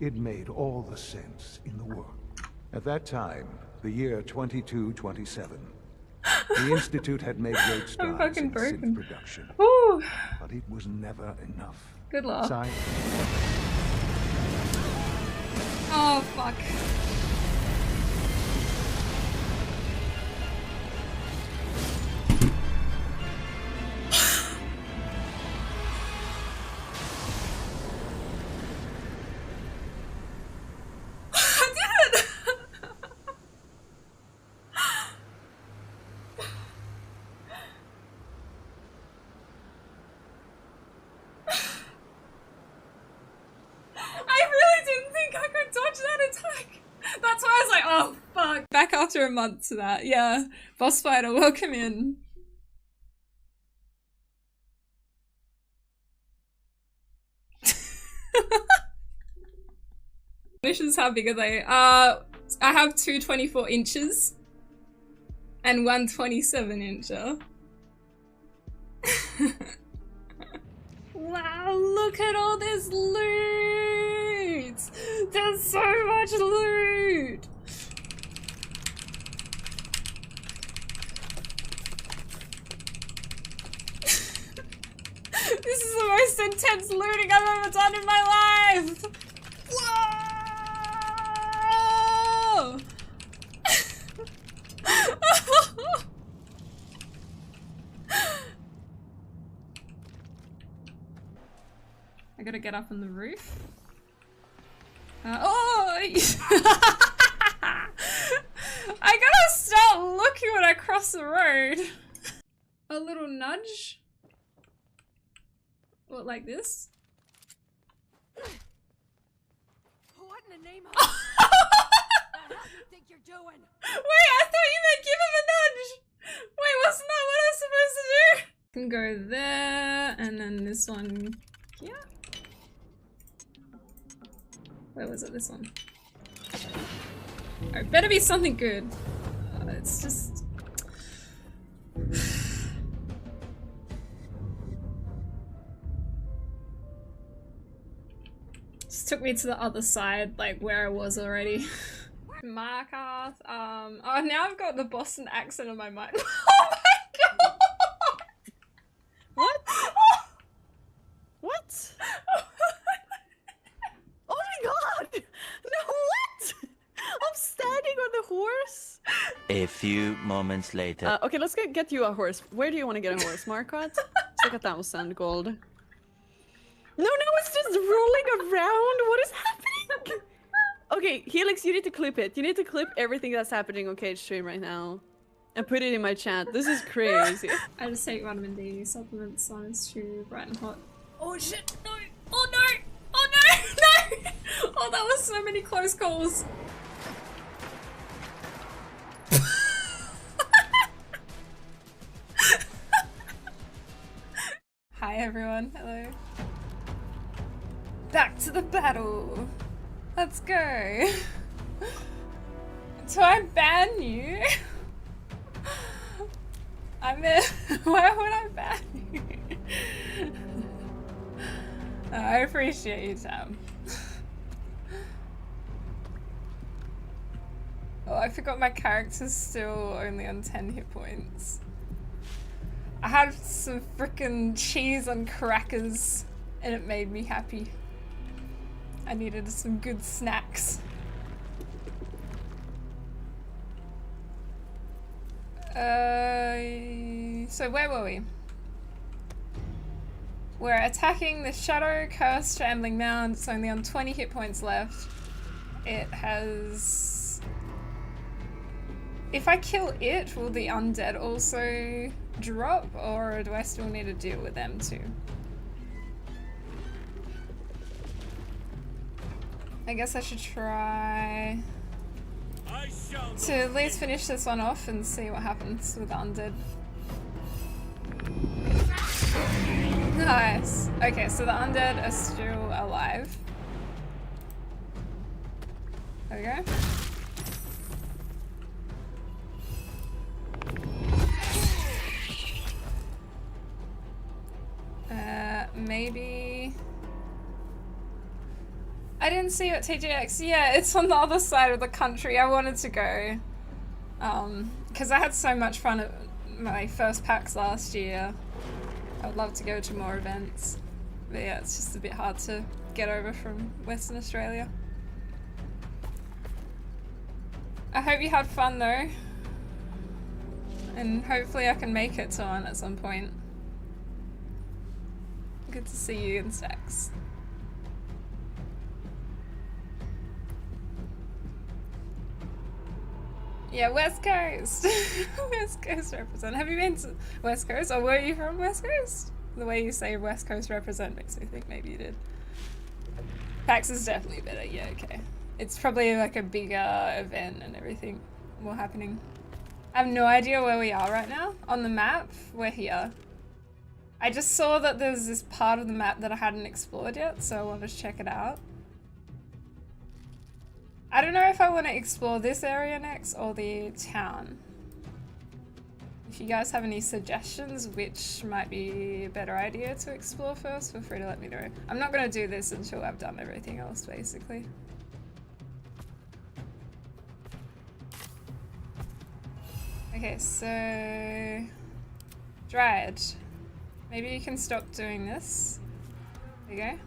it made all the sense in the world. At that time, the year 2227, the Institute had made great strides in synth production. Ooh. But it was never enough. Good luck. Science. Oh, fuck. Back after a month to that, yeah. Boss fighter, welcome in. Missions, how big are they? I have two 24 inches and one 27 incher. Wow, look at all this loot! There's so much loot! This is the most intense looting I've ever done in my life! Whoa! I gotta get up on the roof. Oh! I gotta start looking when I cross the road. Oh a little nudge? What, like this? What in the name of... the hell do you think you're doing? Wait, I thought you meant give him a nudge! Wait, wasn't that what I was supposed to do? Can go there, and then this one here? Where was it? This one. Alright, better be something good. It's just... just took me to the other side, like where I was already. Markarth, oh, now I've got the Boston accent in my mind. Oh my god! What? What? Oh my god! No, what? I'm standing on the horse? A few moments later. Okay, let's get you a horse. Where do you want to get a horse, Markarth? It's like 1,000 gold. No, it's just rolling around. What is happening? Okay, Helix, you need to clip it. You need to clip everything that's happening on Cage Stream right now. And put it in my chat. This is crazy. I just take vitamin D supplements, sun is too bright and hot. Oh shit, no! Oh no! Oh no! No! Oh, that was so many close calls. Hi everyone, hello. Back to the battle. Let's go. Do I ban you? I mean, why would I ban you? I appreciate you, Tam. Oh, I forgot my character's still only on 10 hit points. I had some frickin' cheese and crackers and it made me happy. I needed some good snacks. So where were we? We're attacking the Shadow Cursed Shambling Mound. It's only on 20 hit points left. It has... If I kill it, will the undead also drop, or do I still need to deal with them too? I guess I should try to at least finish this one off and see what happens with the undead. Nice. Okay, so the undead are still alive. There we go. Maybe... I didn't see it, TJX. Yeah, it's on the other side of the country. I wanted to go. Because I had so much fun at my first PAX last year. I'd love to go to more events. But yeah, it's just a bit hard to get over from Western Australia. I hope you had fun though. And hopefully I can make it to one at some point. Good to see you in stacks. Yeah, West Coast! West Coast represent. Have you been to West Coast? Or were you from West Coast? The way you say West Coast represent makes me think maybe you did. PAX is definitely better, yeah, okay. It's probably like a bigger event and everything more happening. I have no idea where we are right now. On the map, we're here. I just saw that there's this part of the map that I hadn't explored yet, so I wanted to check it out. I don't know if I want to explore this area next or the town. If you guys have any suggestions which might be a better idea to explore first, feel free to let me know. I'm not going to do this until I've done everything else, basically. Okay, so... Dryad. Maybe you can stop doing this. There you go.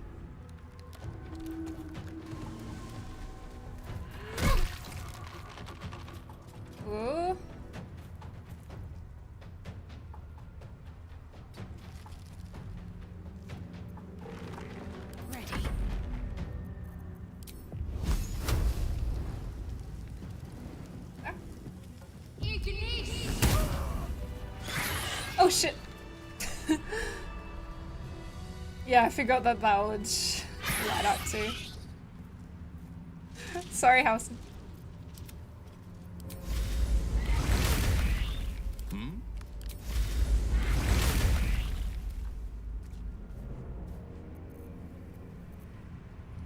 Ooh. Ready. Oh shit! Yeah, I forgot that that would light up too. Sorry, Halsin.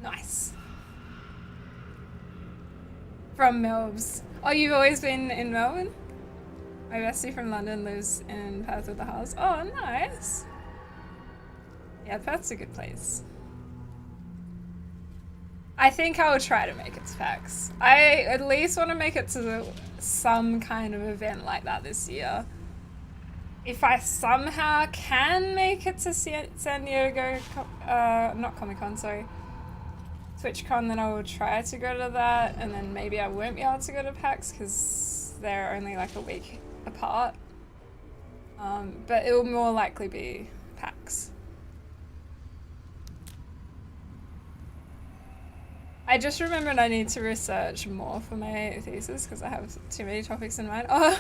Nice. From Melbs. Oh, you've always been in Melbourne? My bestie from London lives in Perth with the house. Oh, nice. Yeah, Perth's a good place. I think I will try to make it to PAX. I at least want to make it to some kind of event like that this year. If I somehow can make it to San Diego, not Comic-Con, sorry, TwitchCon, then I will try to go to that, and then maybe I won't be able to go to PAX because they're only like a week apart. But it will more likely be PAX. I just remembered I need to research more for my thesis because I have too many topics in mind. Oh,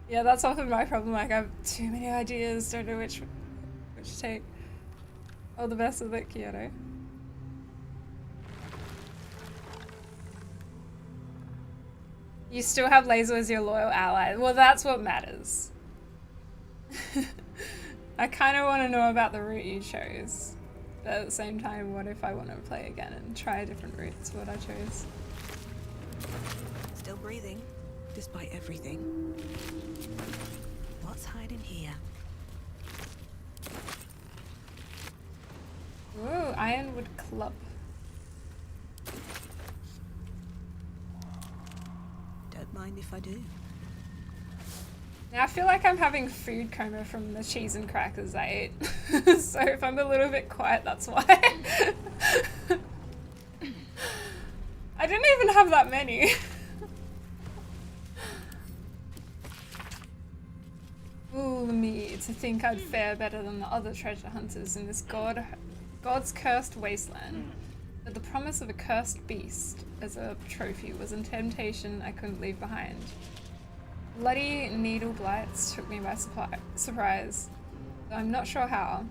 yeah, that's often my problem. Like I have too many ideas, don't know which to take. All the best with it, Kyoto. You still have Laser as your loyal ally. Well, that's what matters. I kind of want to know about the route you chose. But at the same time, what if I want to play again and try a different route to what I chose? Still breathing, despite everything. What's hiding here? Ooh, Ironwood Club. Don't mind if I do. Now I feel like I'm having food coma from the cheese and crackers I ate. So if I'm a little bit quiet, that's why. I didn't even have that many. Ooh, me, to think I'd fare better than the other treasure hunters in this God's cursed wasteland. But the promise of a cursed beast as a trophy was a temptation I couldn't leave behind. Bloody needle blights took me by surprise, though I'm not sure how.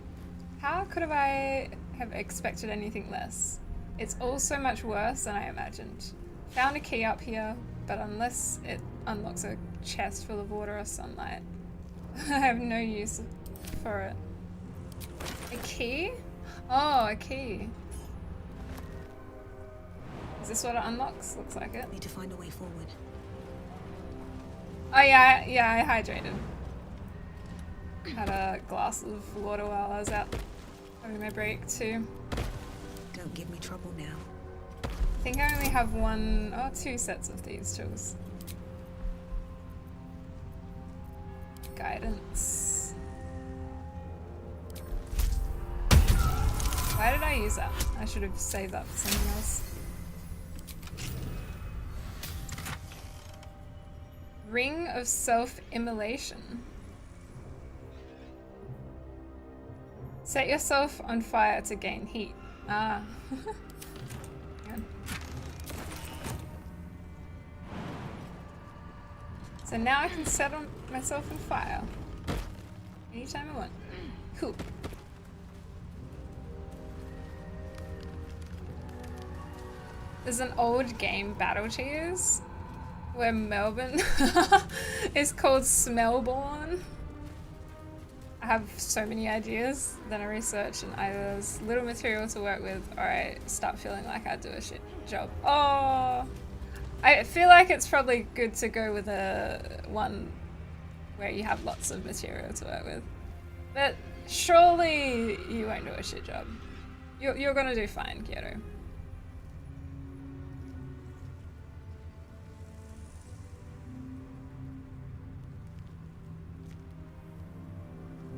How could I have expected anything less? It's all so much worse than I imagined. Found a key up here, but unless it unlocks a chest full of water or sunlight, I have no use for it. A key? Oh, a key. Is this what it unlocks? Looks like it. Need to find a way forward. Oh yeah, I hydrated. Had a glass of water while I was out having my break too. Don't give me trouble now. I think I only have two sets of these tools. Guidance. Why did I use that? I should have saved that for something else. Ring of self-immolation. Set yourself on fire to gain heat. Ah. Good. So now I can set myself on fire anytime I want. Cool. There's an old game, Battle Cheers, where Melbourne is called Smellborn. I have so many ideas, then I research and either there's little material to work with or I start feeling like I do a shit job. Oh, I feel like it's probably good to go with a one where you have lots of material to work with. But surely you won't do a shit job. You're gonna do fine, Kyoto.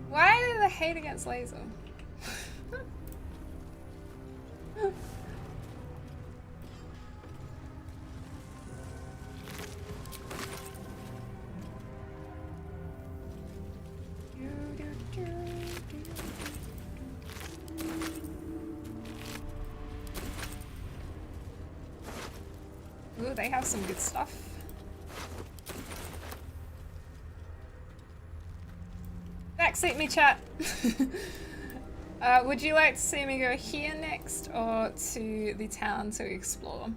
Why do they hate against laser? Ooh, they have some good stuff. Backseat me, chat. Would you like to see me go here next or to the town to explore?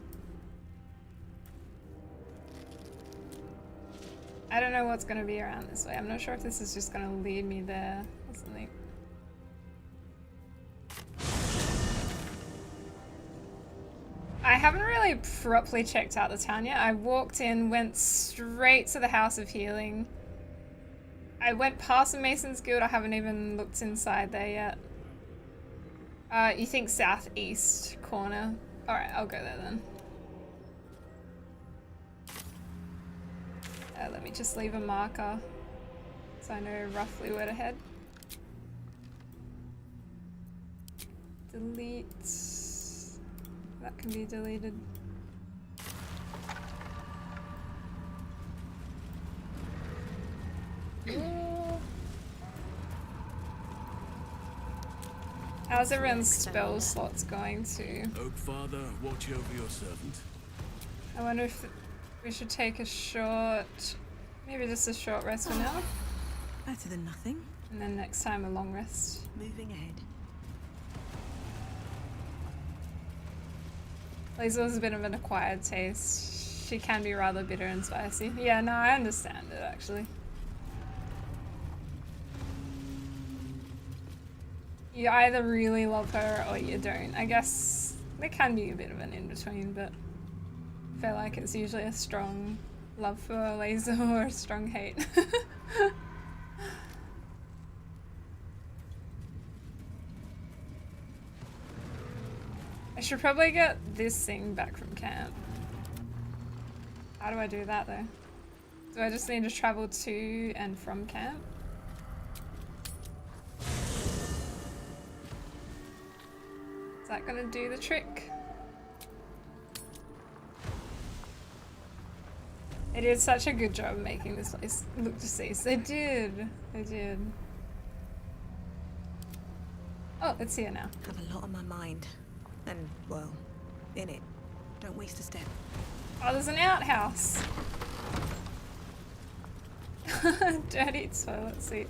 I don't know what's going to be around this way. I'm not sure if this is just going to lead me there or something. I haven't really properly checked out the town yet. I walked in, went straight to the House of Healing. I went past the Mason's Guild. I haven't even looked inside there yet. You think southeast corner? Alright, I'll go there then. Let me just leave a marker so I know roughly where to head. Delete. That can be deleted. How's everyone's spell slots going to? Oak Father, watch over your servant. I wonder if we should take a short, maybe just a short rest for now. Better than nothing. And then next time a long rest. Moving ahead. Lazel's a bit of an acquired taste. She can be rather bitter and spicy. Yeah, no, I understand it actually. You either really love her or you don't. I guess there can be a bit of an in-between, but I feel like it's usually a strong love for Lazel or a strong hate. I should probably get this thing back from camp. How do I do that though? Do I just need to travel to and from camp? Is that gonna do the trick? They did such a good job making this place look deceased. They did. They did. Oh, it's here now. Have a lot on my mind. And, well, in it. Don't waste a step. Oh, there's an outhouse. Dirty toilet seat.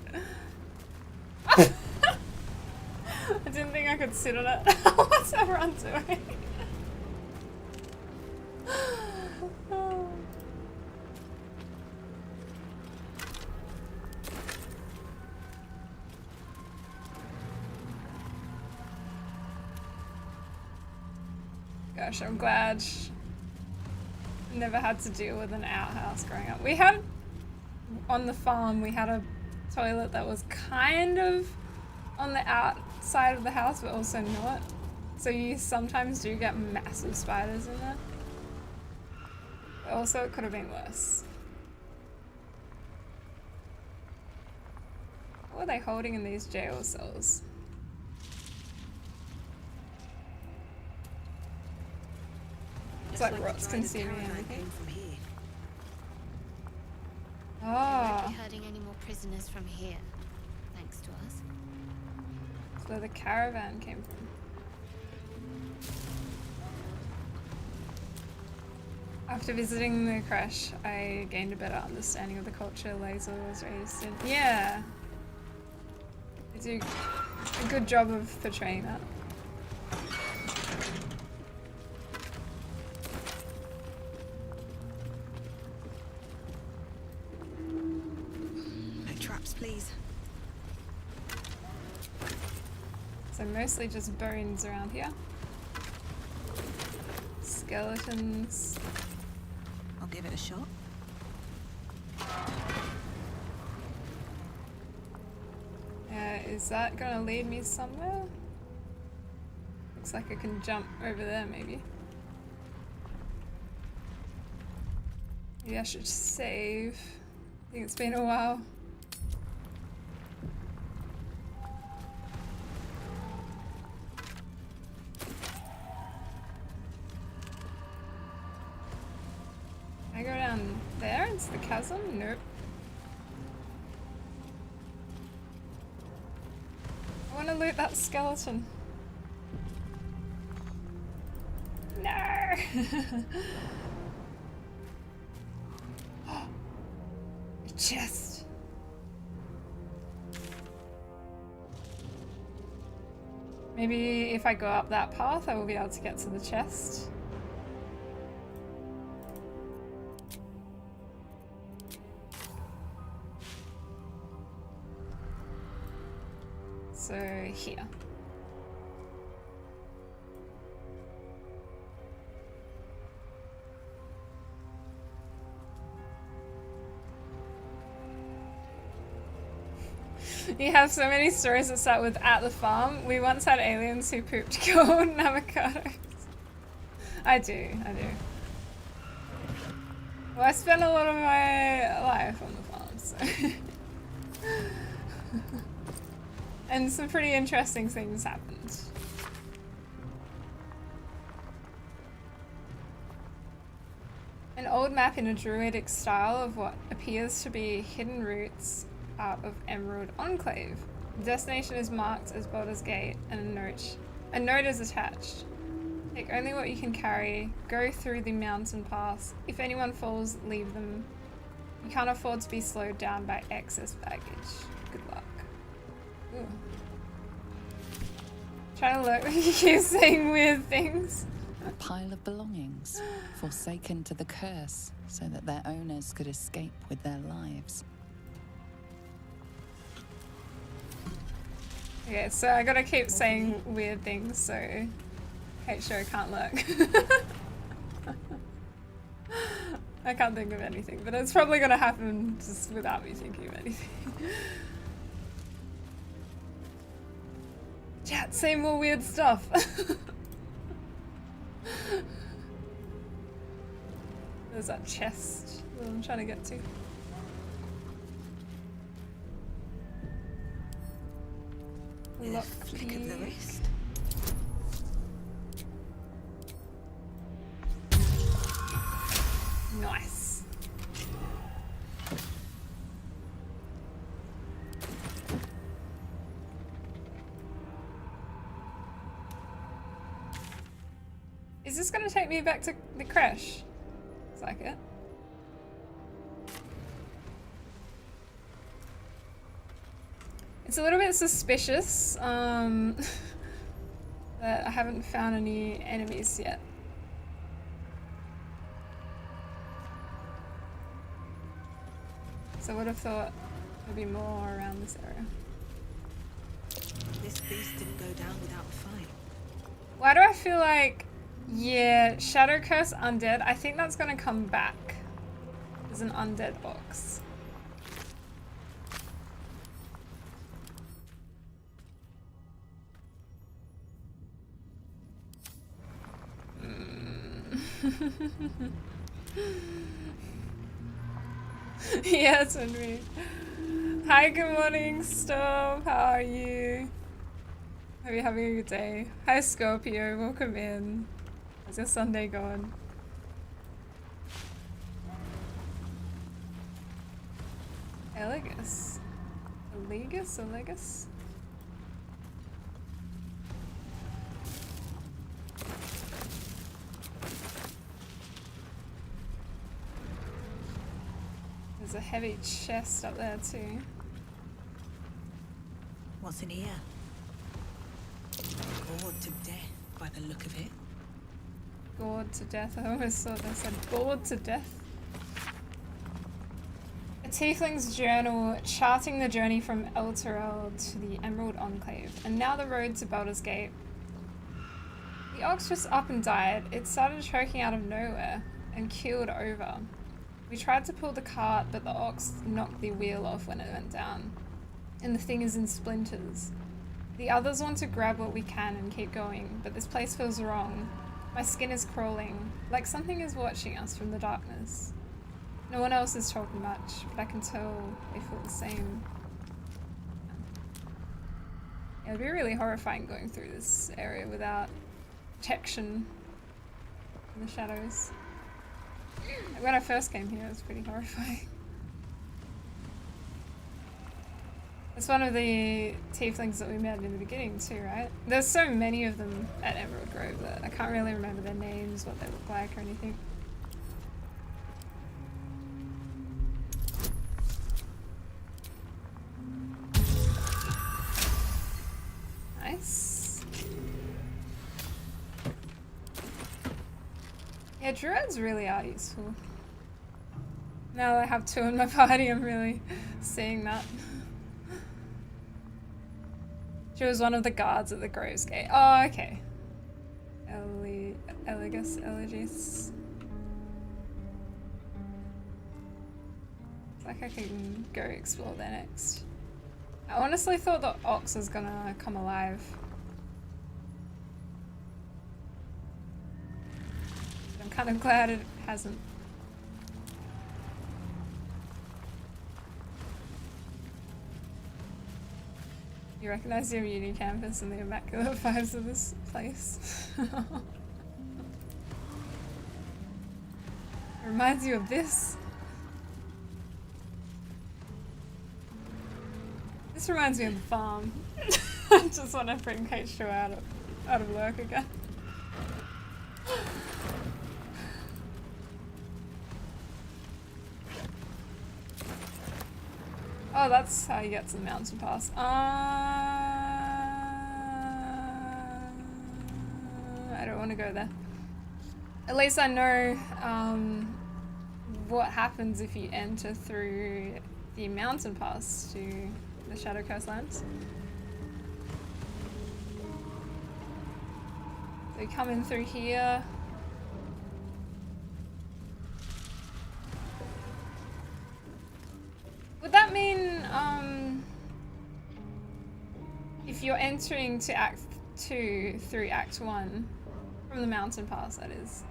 I didn't think I could sit on it. What's everyone doing? Oh. Gosh, I'm glad I never had to deal with an outhouse growing up. We had, on the farm, we had a toilet that was kind of on the outside of the house, but also not. So you sometimes do get massive spiders in there. But also it could have been worse. What were they holding in these jail cells? It's like rots consuming everything. We won't be herding any more prisoners from here, thanks to us. That's where the caravan came from. After visiting the crash, I gained a better understanding of the culture Lazel was raised in. Yeah! They do a good job of portraying that. No traps, please. So mostly just bones around here. Skeletons. I'll give it a shot. Is that gonna lead me somewhere? Looks like I can jump over there maybe. Maybe I should save. I think it's been a while. Can I go down there into the chasm? Nope. I want to loot that skeleton. No! A chest. Maybe if I go up that path, I will be able to get to the chest. So here. You have so many stories that start with "at the farm." We once had aliens who pooped gold and avocados. I do. Well, I spent a lot of my life on the farm, so. And some pretty interesting things happened. An old map in a druidic style of what appears to be hidden routes out of Emerald Enclave. The destination is marked as Baldur's Gate and a note is attached. Take only what you can carry, go through the mountain pass. If anyone falls, leave them. You can't afford to be slowed down by excess baggage. Good luck. Ooh. Trying to look, you keep saying weird things. A pile of belongings, forsaken to the curse, so that their owners could escape with their lives. Okay, so I gotta keep saying weird things, so Kate sure can't look. I can't think of anything, but it's probably gonna happen just without me thinking of anything. Chat, say more weird stuff. There's that chest that I'm trying to get to. Lock flick of the wrist. Nice. Is this gonna take me back to the crash? Looks like it. It's a little bit suspicious that I haven't found any enemies yet. So I would have thought there'd be more around this area. This beast didn't go down without a fight. Why do I feel like, yeah, Shadow Curse Undead, I think that's gonna come back as an undead box. Yeah, it's on me. Hi, good morning, Storm. How are you? Hope you're having a good day. Hi, Scorpio. Welcome in. How's your Sunday going? Elegus. Elegus? There's a heavy chest up there too. What's in here? Bored to death by the look of it. Gored to death. I almost thought they said bored to death. A tiefling's journal charting the journey from Elturel to the Emerald Enclave, and now the road to Baldur's Gate. The ox just up and died. It started choking out of nowhere and keeled over. We tried to pull the cart, but the ox knocked the wheel off when it went down, and the thing is in splinters. The others want to grab what we can and keep going, but this place feels wrong. My skin is crawling, like something is watching us from the darkness. No one else is talking much, but I can tell they feel the same. Yeah, it'd be really horrifying going through this area without protection in the shadows. When I first came here, it was pretty horrifying. It's one of the tieflings that we met in the beginning too, right? There's so many of them at Emerald Grove that I can't really remember their names, what they look like or anything. Nice. Yeah, druids really are useful. Now that I have 2 in my party, I'm really seeing that. She was one of the guards at the Groves Gate. Oh, okay. Elegis. It's like I can go explore there next. I honestly thought the ox was gonna come alive. I'm kind of glad it hasn't. You recognize your uni campus and the immaculate vibes of this place. Reminds you of this. This reminds me of the farm. I just want to bring H2 out of work again. Oh, that's how you get to the mountain pass. I don't want to go there. At least I know what happens if you enter through the mountain pass to the Shadow Coastlands. So you come in through here. Would that mean if you're entering to Act 2 through Act 1 from the mountain pass, that is,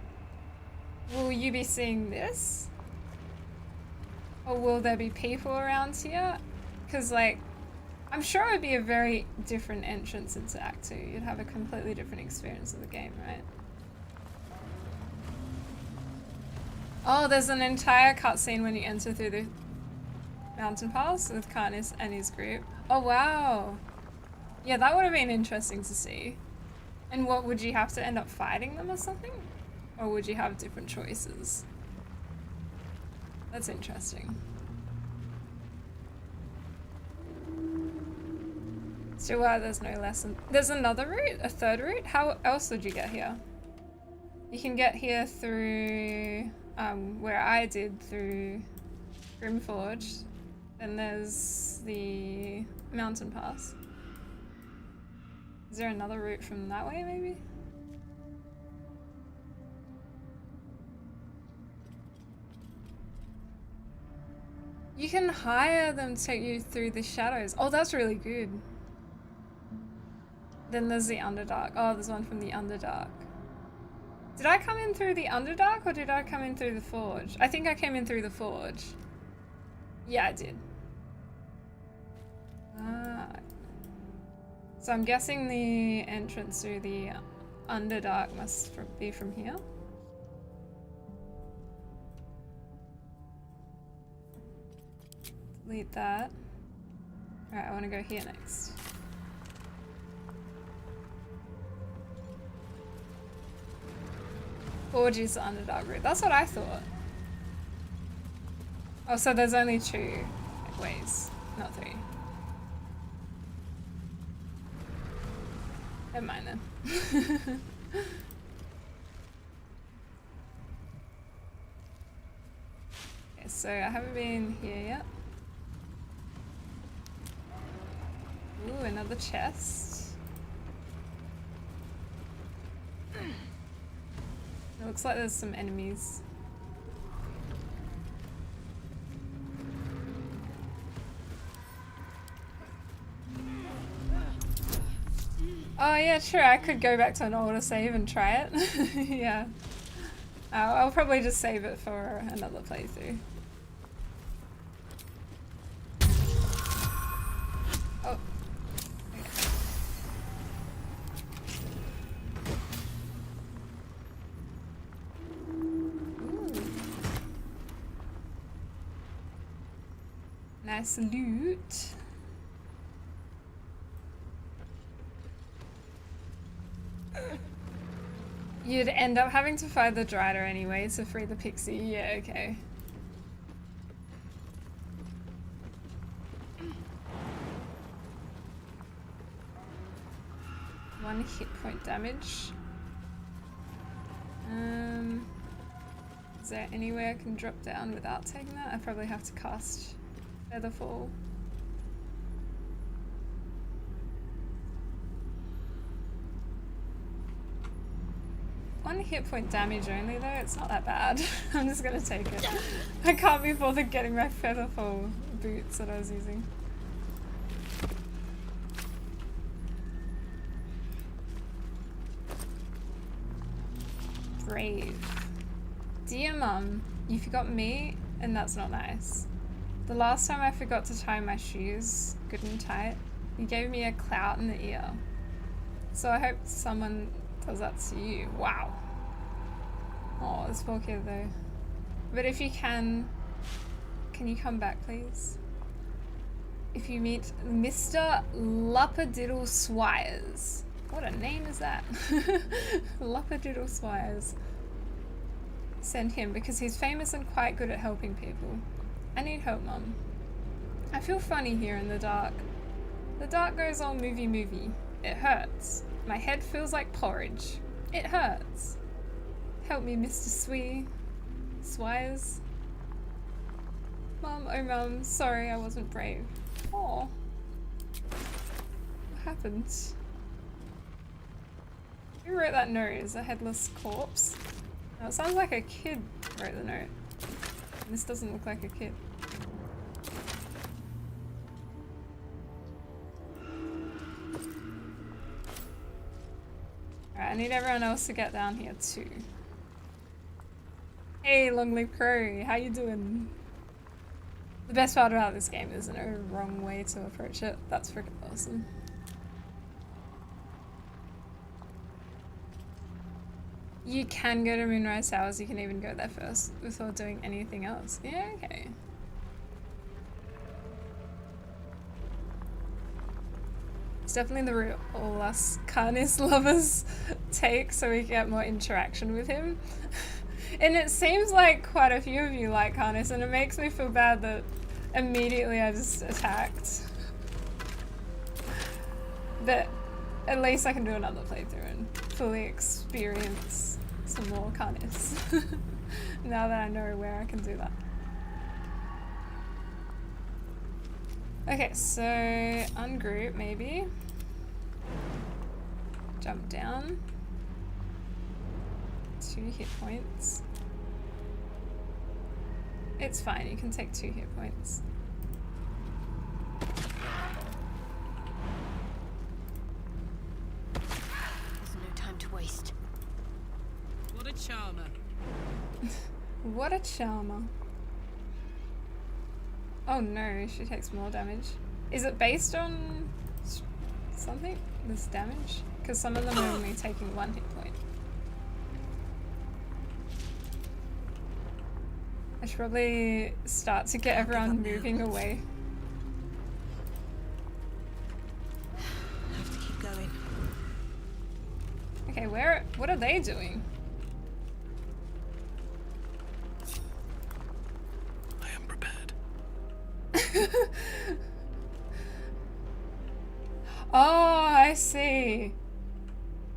will you be seeing this? Or will there be people around here? Because, like, I'm sure it would be a very different entrance into Act 2. You'd have a completely different experience of the game, right? Oh, there's an entire cutscene when you enter through the mountain pass with Karnis and his group. Oh, wow. Yeah, that would have been interesting to see. And what, would you have to end up fighting them or something? Or would you have different choices? That's interesting. So there's no lesson. There's another route? A third route? How else would you get here? You can get here through where I did, through Grimforge. Then there's the mountain pass. Is there another route from that way, maybe? You can hire them to take you through the shadows. Oh, that's really good. Then there's the Underdark. Oh, there's one from the Underdark. Did I come in through the Underdark or did I come in through the Forge? I think I came in through the Forge. Yeah, I did. So I'm guessing the entrance through the Underdark must be from here. Delete that. Alright, I want to go here next. Forge is the Underdark route. That's what I thought. Oh, so there's only 2 ways, not 3. Never mind then. Okay, so I haven't been here yet. Ooh, another chest. It looks like there's some enemies. Oh yeah, sure, I could go back to an older save and try it. Yeah. I'll probably just save it for another playthrough. Oh. Okay. Ooh. Nice loot. You'd end up having to fight the Drider anyway to free the pixie. Yeah, okay. One hit point damage. there any way I can drop down without taking that? I probably have to cast Featherfall. 1 hit point damage only though, it's not that bad. I'm just gonna take it. I can't be bothered getting my Featherfall boots that I was using. Brave. Dear Mum, you forgot me and that's not nice. The last time I forgot to tie my shoes good and tight, you gave me a clout in the ear. So I hope someone does that to you. Wow. Oh, this poor kid though. But if you can you come back please? If you meet Mr. Luppadiddle Swires. What a name is that? Luppadiddle Swires. Send him because he's famous and quite good at helping people. I need help, Mum. I feel funny here in the dark. The dark goes all movie. It hurts. My head feels like porridge. It hurts. Help me, Mr. Swires. Mum, oh Mum, sorry I wasn't brave. Aw. What happened? Who wrote that note? Is a headless corpse? No, it sounds like a kid wrote the note. And this doesn't look like a kid. Alright, I need everyone else to get down here too. Hey, Long-Live Crow, how you doing? The best part about this game is no wrong way to approach it. That's freaking awesome. You can go to Moonrise Towers, you can even go there first before doing anything else. Yeah, okay. It's definitely the route all us Carnis lovers take so we get more interaction with him. And it seems like quite a few of you like Carnis, and it makes me feel bad that immediately I just attacked. But at least I can do another playthrough and fully experience some more Carnis. Now that I know where I can do that. Okay, so ungroup maybe. Jump down. 2 hit points. It's fine, you can take 2 hit points. There's no time to waste. What a charmer. What a charmer. Oh no, she takes more damage. Is it based on something? This damage? Because some of them are only taking 1 hit point. I should probably start to get everyone moving away. I have to keep going. Okay, what are they doing? I am prepared. Oh, I see.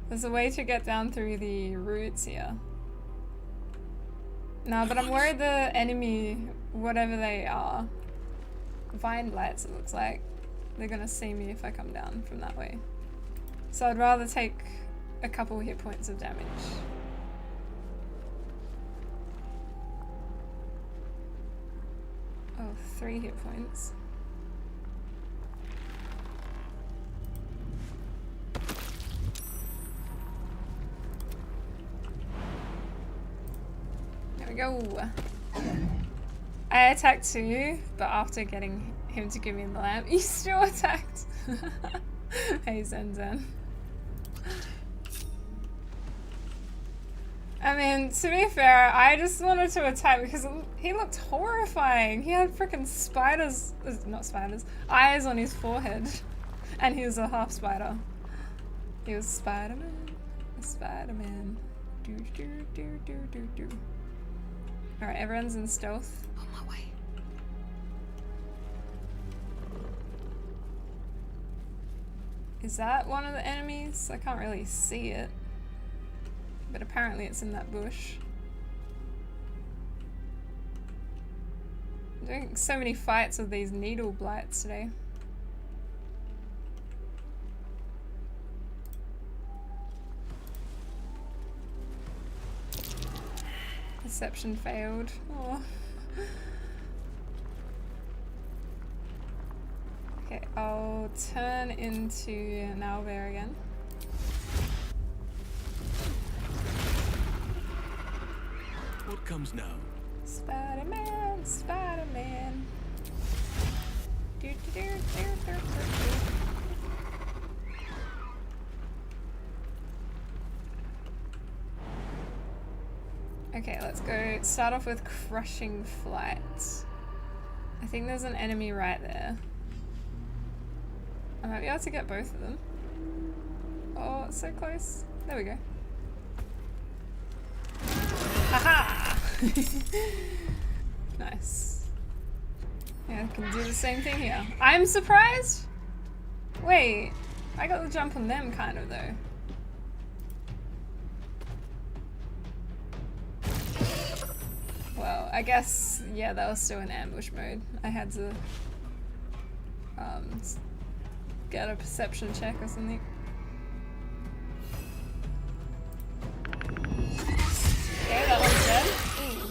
There's a way to get down through the roots here. No, but I'm worried the enemy, whatever they are, vine lights it looks like, they're gonna see me if I come down from that way. So I'd rather take a couple hit points of damage. Oh, 3 hit points. There we go. I attacked too, but after getting him to give me the lamp, he still attacked. Hey Zen Zen. I mean, to be fair, I just wanted to attack because he looked horrifying. He had freaking spiders, not spiders, eyes on his forehead. And he was a half spider. He was Spider-Man. Spider-Man. Do do do do do do. Alright, everyone's in stealth. On my way. Is that one of the enemies? I can't really see it. But apparently it's in that bush. I'm doing so many fights with these needle blights today. Perception failed. Oh. Okay, I'll turn into an owlbear again. What comes now? Spider-Man, Spider-Man. Okay, let's go start off with crushing flight. I think there's an enemy right there. I might be able to get both of them. Oh, it's so close. There we go. Haha! Nice. Yeah, I can do the same thing here. I'm surprised? Wait, I got the jump on them kind of though. Well, I guess, yeah, that was still in ambush mode. I had to get a perception check or something. Okay, that one's dead. Ooh.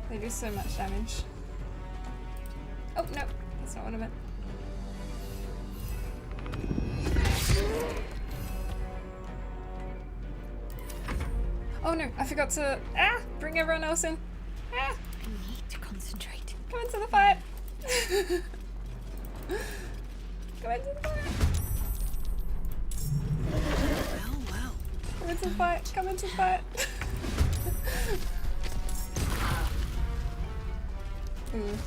They do so much damage. Oh, no, that's not what I meant. Oh no, I forgot to bring everyone else in. I need to concentrate. Come into the fight. Come into the fight. Well. Come into the fight. Come into the fight. Ooh.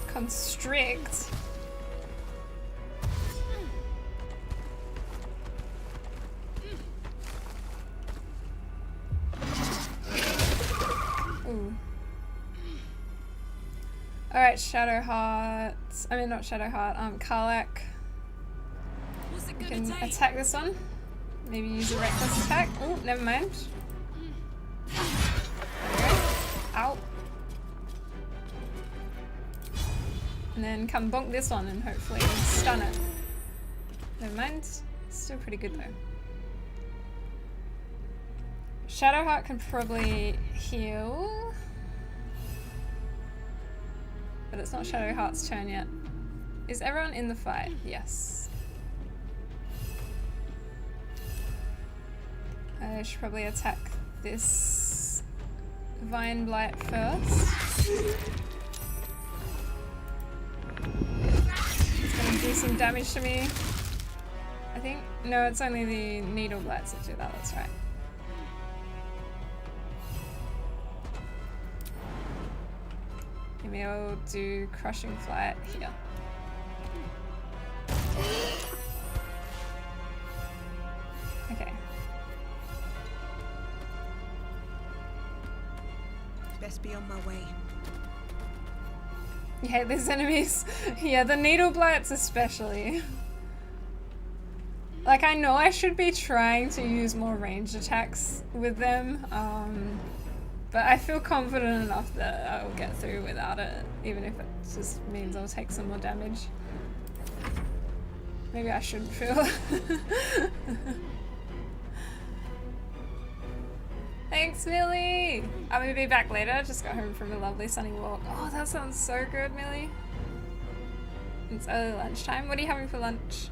Constrict. Ooh. Alright, Shadowheart. I mean, not Shadowheart, Karlach. You can attack this one. Maybe use a reckless attack. Oh, never mind. There we go. Ow. And then come bonk this one and hopefully stun it. Never mind. Still pretty good though. Shadowheart can probably heal. But it's not Shadowheart's turn yet. Is everyone in the fight? Yes. I should probably attack this Vine Blight first. It's gonna do some damage to me. I think. No, it's only the Needle Blights that do that, that's right. Maybe I'll do Crushing Flight here. Okay. Best be on my way. You hate these enemies? Yeah, the Needle Blights especially. Like, I know I should be trying to use more ranged attacks with them, but I feel confident enough that I will get through without it, even if it just means I'll take some more damage. Maybe I shouldn't feel. Thanks, Millie! I'm gonna be back later. I just got home from a lovely sunny walk. Oh, that sounds so good, Millie. It's early lunchtime. What are you having for lunch?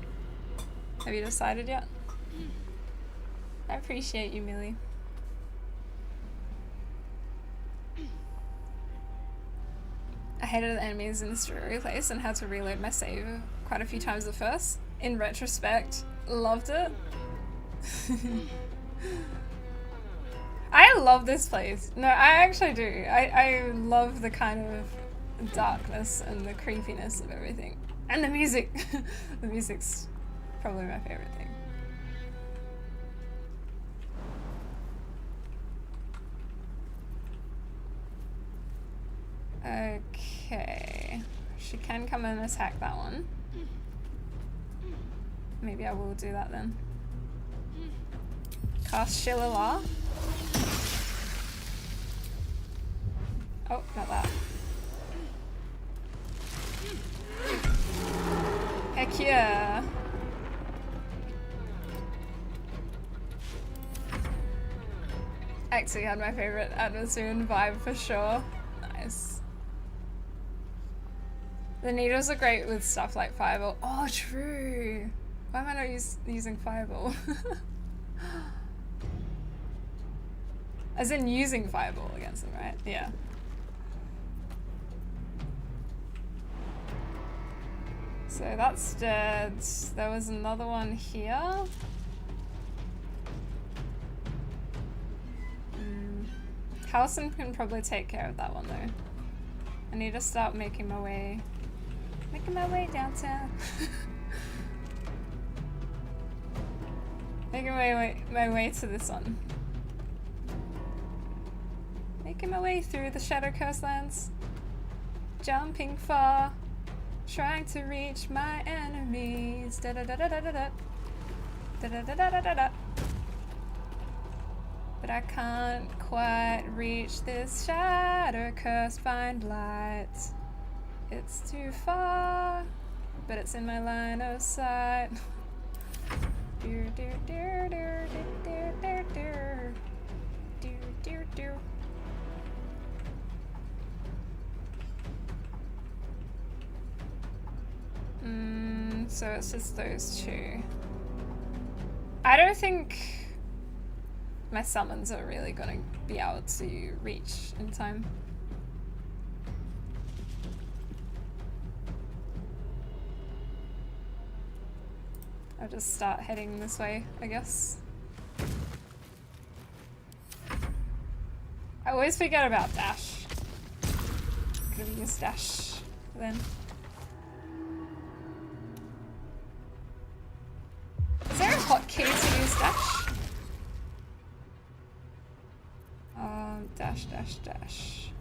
Have you decided yet? I appreciate you, Millie. I hated the enemies in the strawberry place and had to reload my save quite a few times at first. In retrospect, loved it. I love this place. No, I actually do. I love the kind of darkness and the creepiness of everything. And the music. The music's probably my favorite thing. Okay. She can come and attack that one. Maybe I will do that then. Cast Shillelagh. Oh, not that. Heck yeah. Actually had my favorite Atmosphere vibe for sure. Nice. The needles are great with stuff like Fireball. Oh, true. Why am I not using Fireball? As in using Fireball against them, right? Yeah. So that's dead. There was another one here. Halsin can probably take care of that one though. I need to start making my way downtown. Making my way to this one. Making my way through the Shadow Coastlands. Jumping far. Trying to reach my enemies. Da da da da da da da. Da da da da da da da. But I can't quite reach this shadow cursed find light. It's too far, but it's in my line of sight. Dear, dear, dear, dear, dear, dear, dear, dear, dear, dear. So it's just those two. I don't think my summons are really gonna be able to reach in time. I'll just start heading this way, I guess. I always forget about dash. Could have used dash then. Is there a hotkey to use dash? Dash, dash, dash.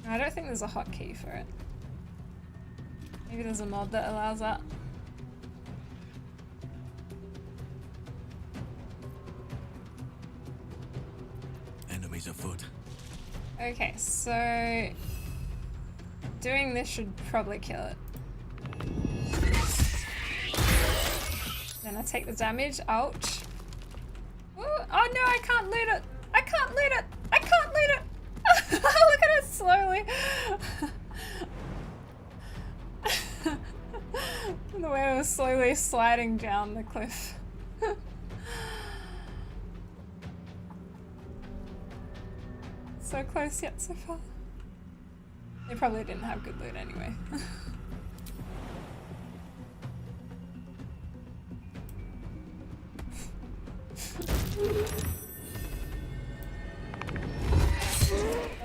No, I don't think there's a hotkey for it. Maybe there's a mod that allows that. Enemies afoot. Okay, so doing this should probably kill it. Then I take the damage. Ouch. Ooh, oh no, I can't loot it. I can't loot it. I can't loot it. Look at it slowly. The way it was slowly sliding down the cliff. So close yet so far. They probably didn't have good loot anyway.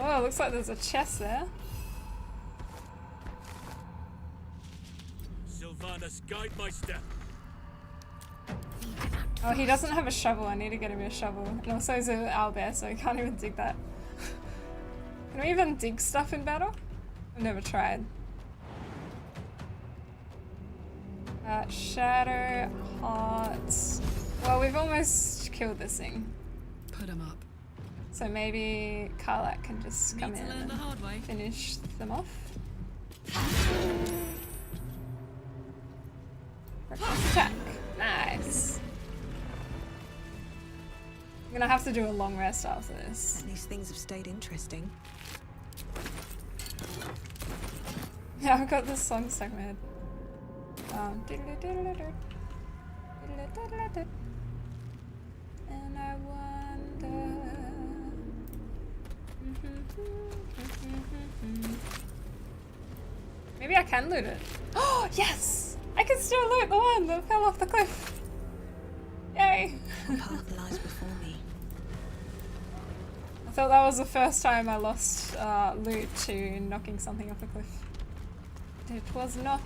Oh, looks like there's a chest there. Sylvanas, guide my step. Oh, he doesn't have a shovel. I need to get him a shovel. And also he's an owlbear, so he can't even dig that. Can we even dig stuff in battle? I've never tried. Shadow, heart. Well, we've almost killed this thing. Put him up. So maybe Karlak can just come in and finish them off. Reckless attack. Nice. I'm gonna have to do a long rest after this. At least things have stayed interesting. Yeah, I've got this song stuck in my head. And I wonder. Maybe I can loot it. Oh, yes! I can still loot the one that fell off the cliff. Yay! What path lies before me? I thought that was the first time I lost loot to knocking something off a cliff. It was not.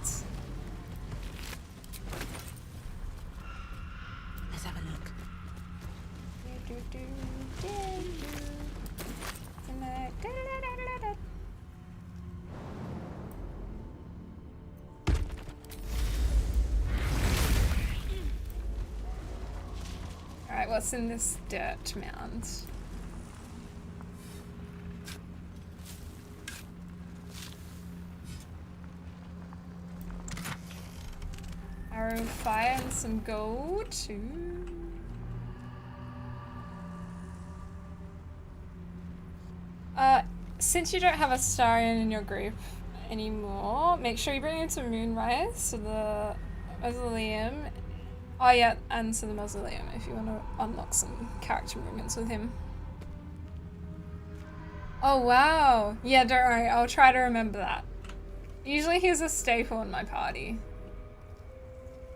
Let's have a look. Alright, what's in this dirt mound? Arrow of fire and some gold. Ooh. Since you don't have a Starian in your group anymore, make sure you bring him to Moonrise, to the Mausoleum. Oh yeah, and to the Mausoleum if you want to unlock some character moments with him. Oh wow! Yeah, don't worry, I'll try to remember that. Usually he's a staple in my party.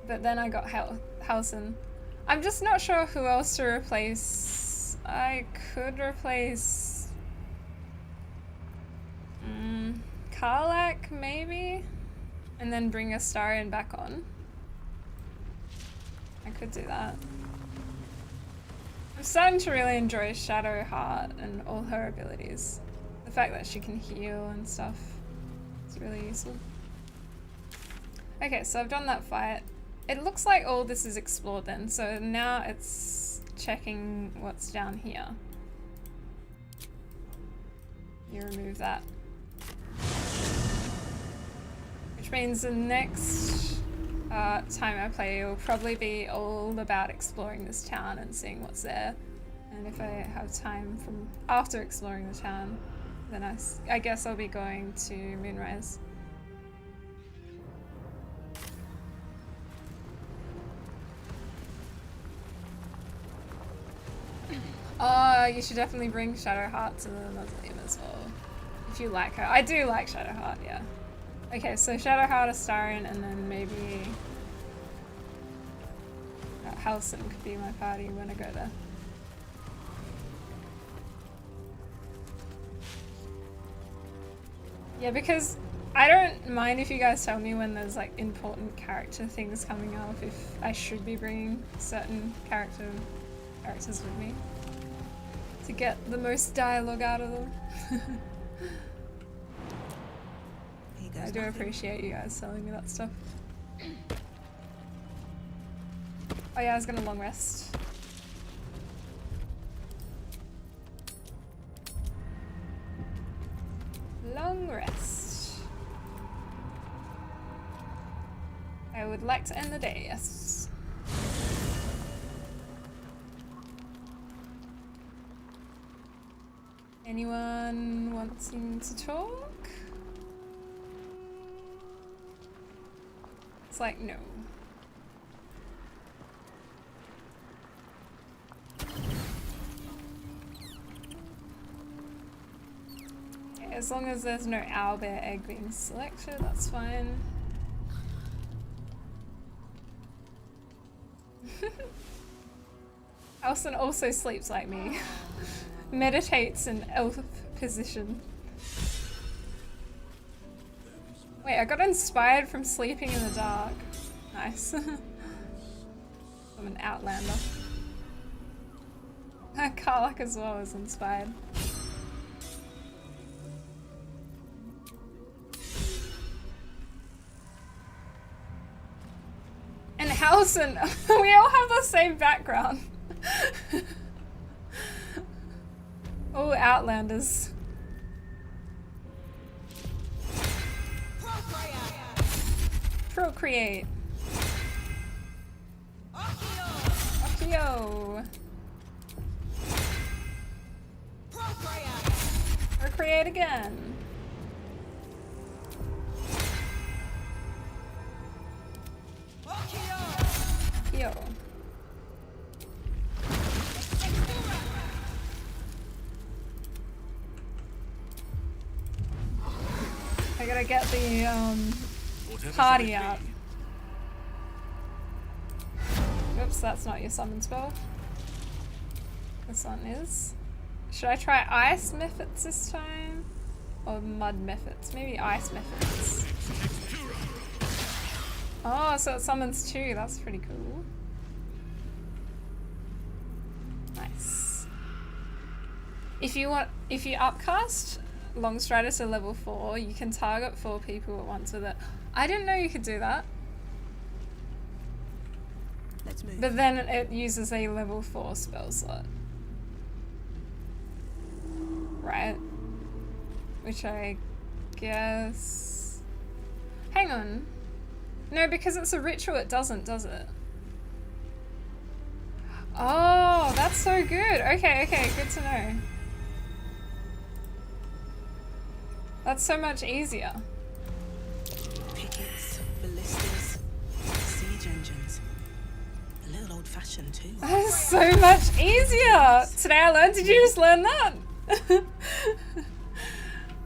But then I got Halsin. I'm just not sure who else to replace. I could replace... Karlach, maybe? And then bring Astarion back on. I could do that. I'm starting to really enjoy Shadowheart and all her abilities. The fact that she can heal and stuff is really useful. Okay, so I've done that fight. It looks like all this is explored then, so now it's checking what's down here. You remove that. Which means the next time I play will probably be all about exploring this town and seeing what's there. And if I have time from after exploring the town, then I guess I'll be going to Moonrise. Oh, you should definitely bring Shadowheart to the Mausoleum as well. If you like her. I do like Shadowheart, yeah. Okay, so Shadowheart, Astarion, and then maybe Halsin could be my party when I go there. Yeah, because I don't mind if you guys tell me when there's like important character things coming up, if I should be bringing certain characters with me to get the most dialogue out of them. I do appreciate you guys telling me that stuff. Oh yeah, I was gonna long rest. Long rest. I would like to end the day, yes. Anyone wanting to talk? It's like, no. Okay, as long as there's no owlbear egg being selected, that's fine. Halsin also sleeps like me. Meditates in elf position. Wait, I got inspired from sleeping in the dark. Nice. I'm an outlander. Karlach as well is inspired. And Halsin, we all have the same background. All outlanders. Procreate. Akio. Procreate again. Akio. I gotta get the party out. Oops, that's not your summon spell. This one is. Should I try ice methods this time? Or mud methods? Maybe ice methods. Oh, so it summons two. That's pretty cool. Nice. If you upcast Longstrider to level 4, you can target 4 people at once with it. I didn't know you could do that. Let's move. But then it uses a level 4 spell slot. Right? Which I guess... Hang on. No, because it's a ritual it doesn't, does it? Oh, that's so good. Okay, good to know. That's so much easier. Pickets, ballistas, siege engines. A little old-fashioned too. That is so much easier! Today I learned, did you just learn that?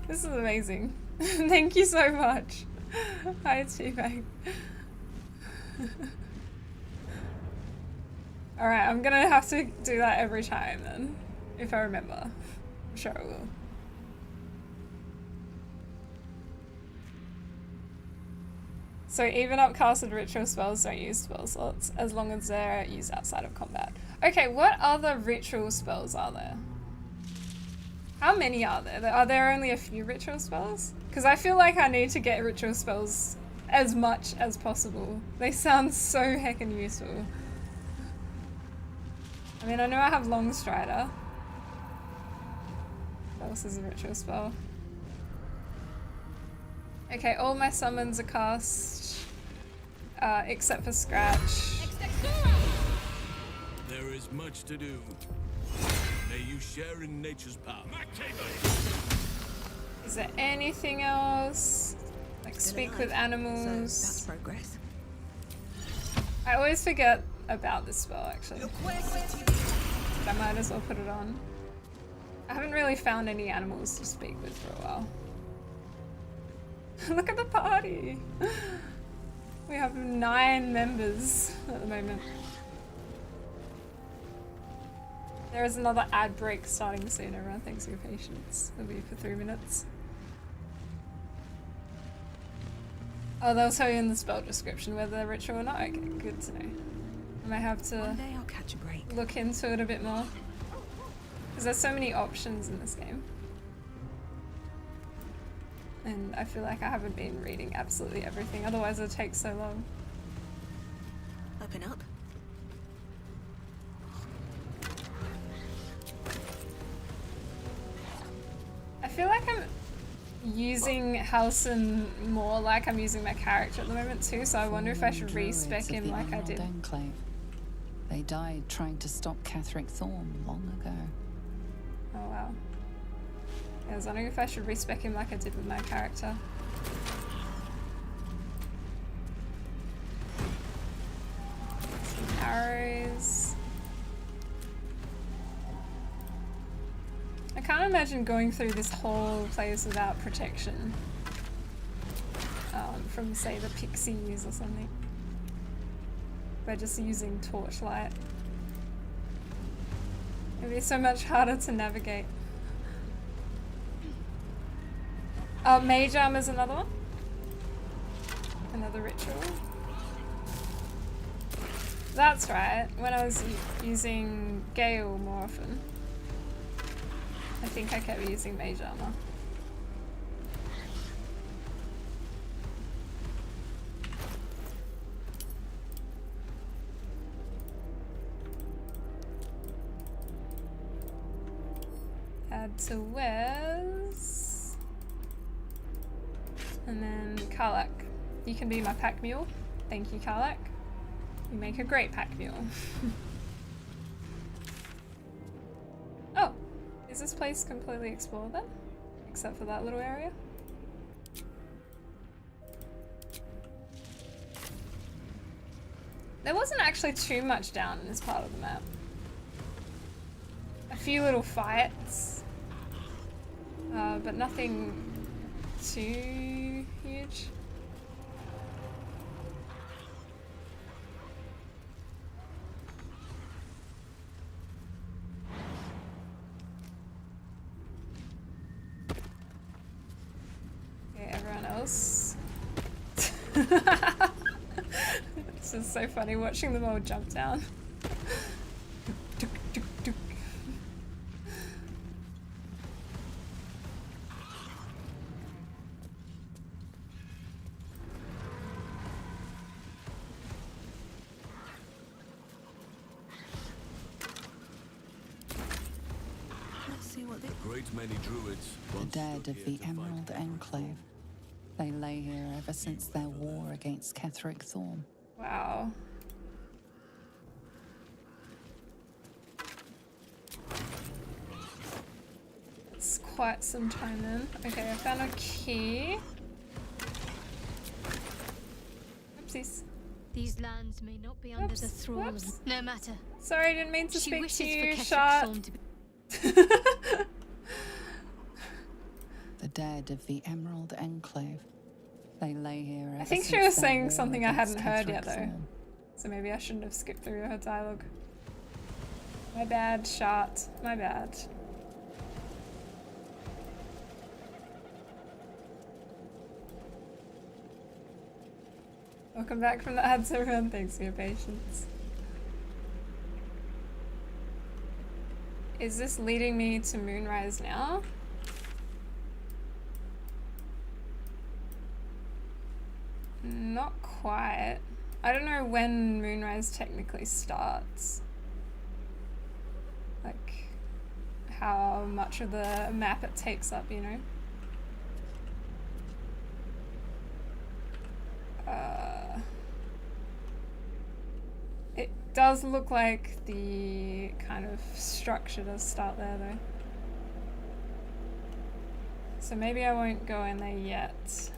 This is amazing. Thank you so much. Hi, Teabag. Alright, I'm gonna have to do that every time then. If I remember. I'm sure I will. So even upcasted ritual spells don't use spell slots as long as they're used outside of combat. Okay, what other ritual spells are there? How many are there? Are there only a few ritual spells? Because I feel like I need to get ritual spells as much as possible. They sound so heckin' useful. I mean, I know I have Long Strider. What else is a ritual spell? Okay, all my summons are cast, except for Scratch. There is much to do. May you share in nature's power. Is there anything else? Like speak with animals? So that's progress. I always forget about this spell actually. But I might as well put it on. I haven't really found any animals to speak with for a while. Look at the party! We have 9 members at the moment. There is another ad break starting soon, everyone. Thanks for your patience. It'll be for 3 minutes. Oh, they'll tell you in the spell description whether they're ritual or not. Okay, good to know. I might have to One day I'll catch a break. look into it a bit more. Because there's so many options in this game. And I feel like I haven't been reading absolutely everything, otherwise it takes so long. Open up. I feel like I'm using Halsin more like I'm using my character at the moment too, so I wonder if I should respec him like I did. Enclave. They died trying to stop Kageric Thorn long ago. Oh wow. I was wondering if I should respec him like I did with my character. Some arrows. I can't imagine going through this whole place without protection. From say the pixies or something. By just using torchlight. It'd be so much harder to navigate. Mage Armor's another one. Another ritual. That's right, when I was using Gale more often, I think I kept using Mage Armor. Add to Wes. And then Karlak. You can be my pack mule. Thank you, Karlak. You make a great pack mule. Oh, is this place completely explored then? Except for that little area? There wasn't actually too much down in this part of the map. A few little fights, but nothing too huge. Okay, everyone else. This is so funny watching them all jump down. its many druids. The once dead stood of here the to fight Emerald Kageric. Enclave. They lay here ever since their war against Kageric Thorn. Wow. It's quite some time then. Okay, I found a key. Oopsies. These lands may not be under the thrall. Whoops. No matter. Sorry, I didn't mean to She speak wishes to for you, Kageric shot. Thorn to be The dead of the Emerald Enclave. They lay here ever I think she since was their saying war something I against hadn't heard yet Kageric though. Thorn. So maybe I shouldn't have skipped through her dialogue. My bad, shot. My bad. Welcome back from the ads, everyone. Thanks for your patience. Is this leading me to Moonrise now? Not quite. I don't know when Moonrise technically starts. Like, how much of the map it takes up, you know? It does look like the kind of structure does start there though. So maybe I won't go in there yet.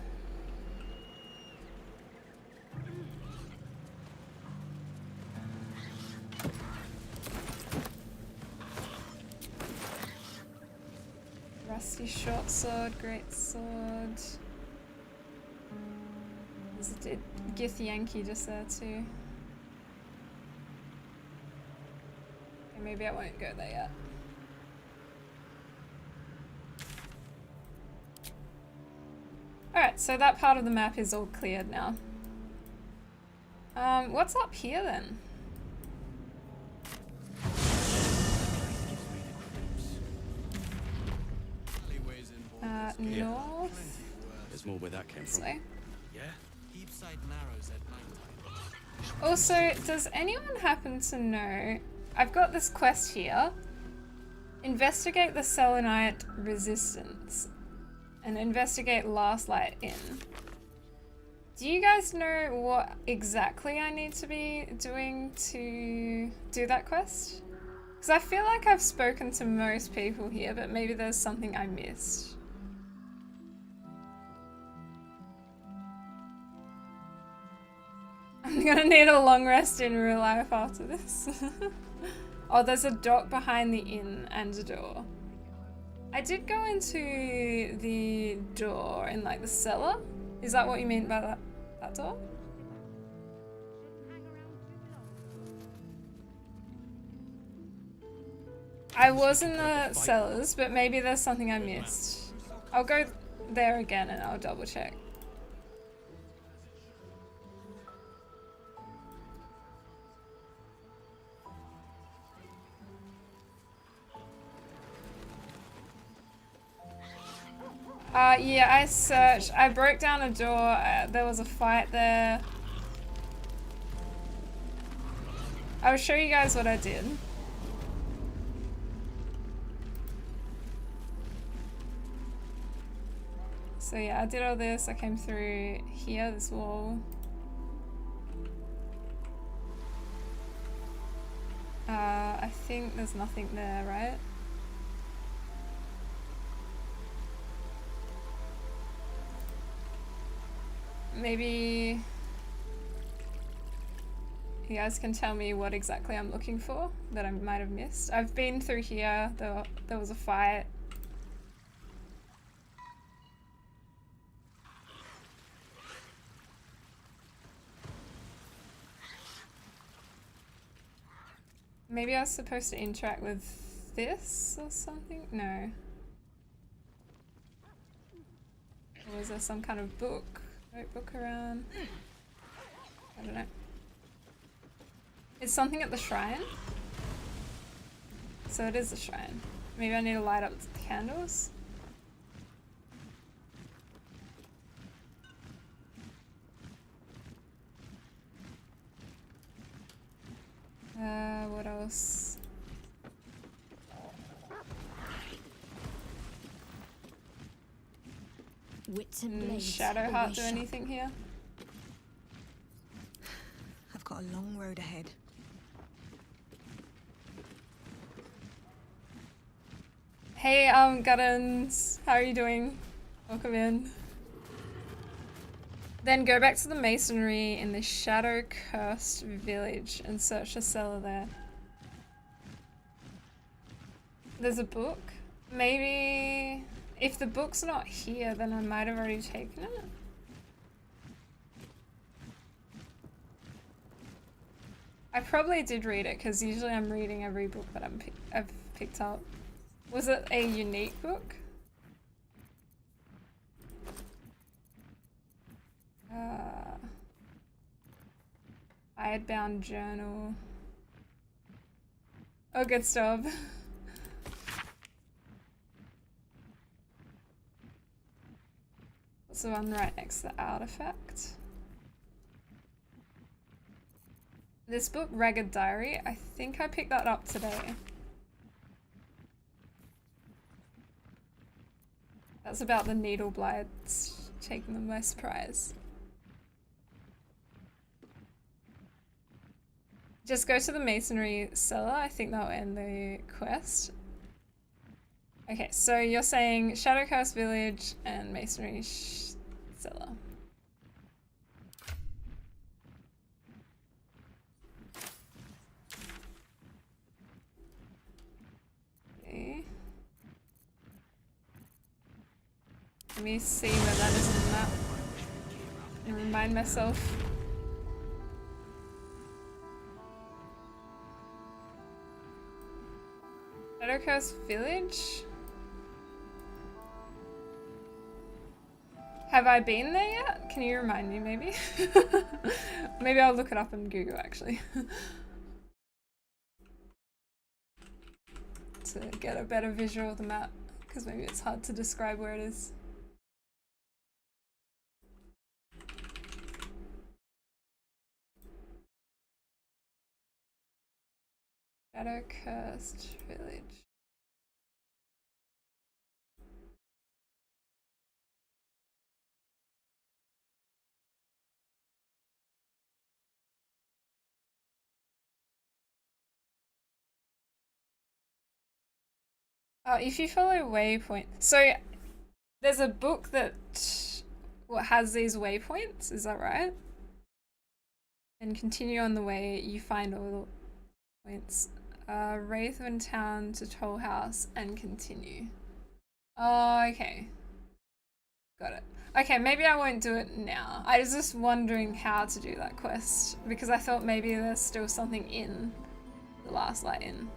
Rusty short sword, great sword. There's a Githyanki just there too. Okay, maybe I won't go there yet. Alright, so that part of the map is all cleared now. What's up here then? North? There's more where that came This from. way. Yeah? Heapside narrows at night time. Also, does anyone happen to know... I've got this quest here. Investigate the Selenite resistance. And investigate Last Light Inn. Do you guys know what exactly I need to be doing to do that quest? Because I feel like I've spoken to most people here, but maybe there's something I missed. I'm gonna need a long rest in real life after this. Oh, there's a dock behind the inn and a door. I did go into the door in like the cellar. Is that what you mean by that door? I was in the cellars, but maybe there's something I missed. I'll go there again and I'll double check. Yeah, I searched. I broke down a door. There was a fight there. I'll show you guys what I did. So yeah, I did all this. I came through here, this wall. I think there's nothing there, right? Maybe you guys can tell me what exactly I'm looking for that I might have missed. I've been through here. There was a fight. Maybe I was supposed to interact with this or something? No. Or was there some kind of book? Notebook around? I don't know. Is something at the shrine? So it is the shrine. Maybe I need to light up the candles? What else? Wits and blades. Shadowheart do anything here? I've got a long road ahead. Hey, Guttons, how are you doing? Welcome in. Then go back to the masonry in the shadow-cursed village and search the cellar there. There's a book? Maybe... If the book's not here, then I might have already taken it? I probably did read it, because usually I'm reading every book that I've picked up. Was it a unique book? Hidebound journal. Oh, good stuff. What's the one right next to the artifact? This book, Ragged Diary, I think I picked that up today. That's about the needle blights taking them by surprise. Just go to the masonry cellar. I think that'll end the quest. Okay, so you're saying Shadowcast Village and masonry cellar. Okay. Let me see where that is on the map and remind myself. Shadowcast Village? Have I been there yet? Can you remind me maybe? Maybe I'll look it up on Google actually. To get a better visual of the map, because maybe it's hard to describe where it is. Shadowcast Village. If you follow waypoint, so there's a book that has these waypoints, is that right? And continue on the way, you find all the points. Wraithwind Town to Toll House and continue. Oh, okay. Got it. Okay, maybe I won't do it now. I was just wondering how to do that quest, because I thought maybe there's still something in the Last Light Inn.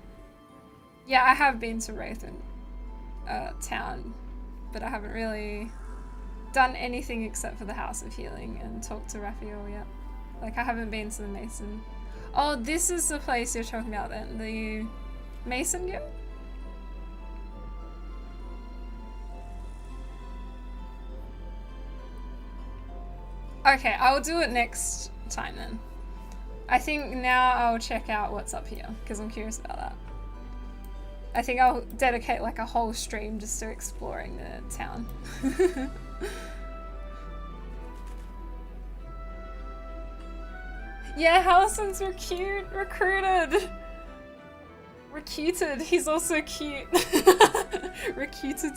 Yeah, I have been to Wraithwind Town, but I haven't really done anything except for the House of Healing and talked to Raphael yet. Like, I haven't been to the Mason. Oh, this is the place you're talking about then, the Mason Guild? Okay, I'll do it next time then. I think now I'll check out what's up here, because I'm curious about that. I think I'll dedicate like a whole stream just to exploring the town. Yeah, Halsin's recruited. Recruited. He's also cute. Recruited.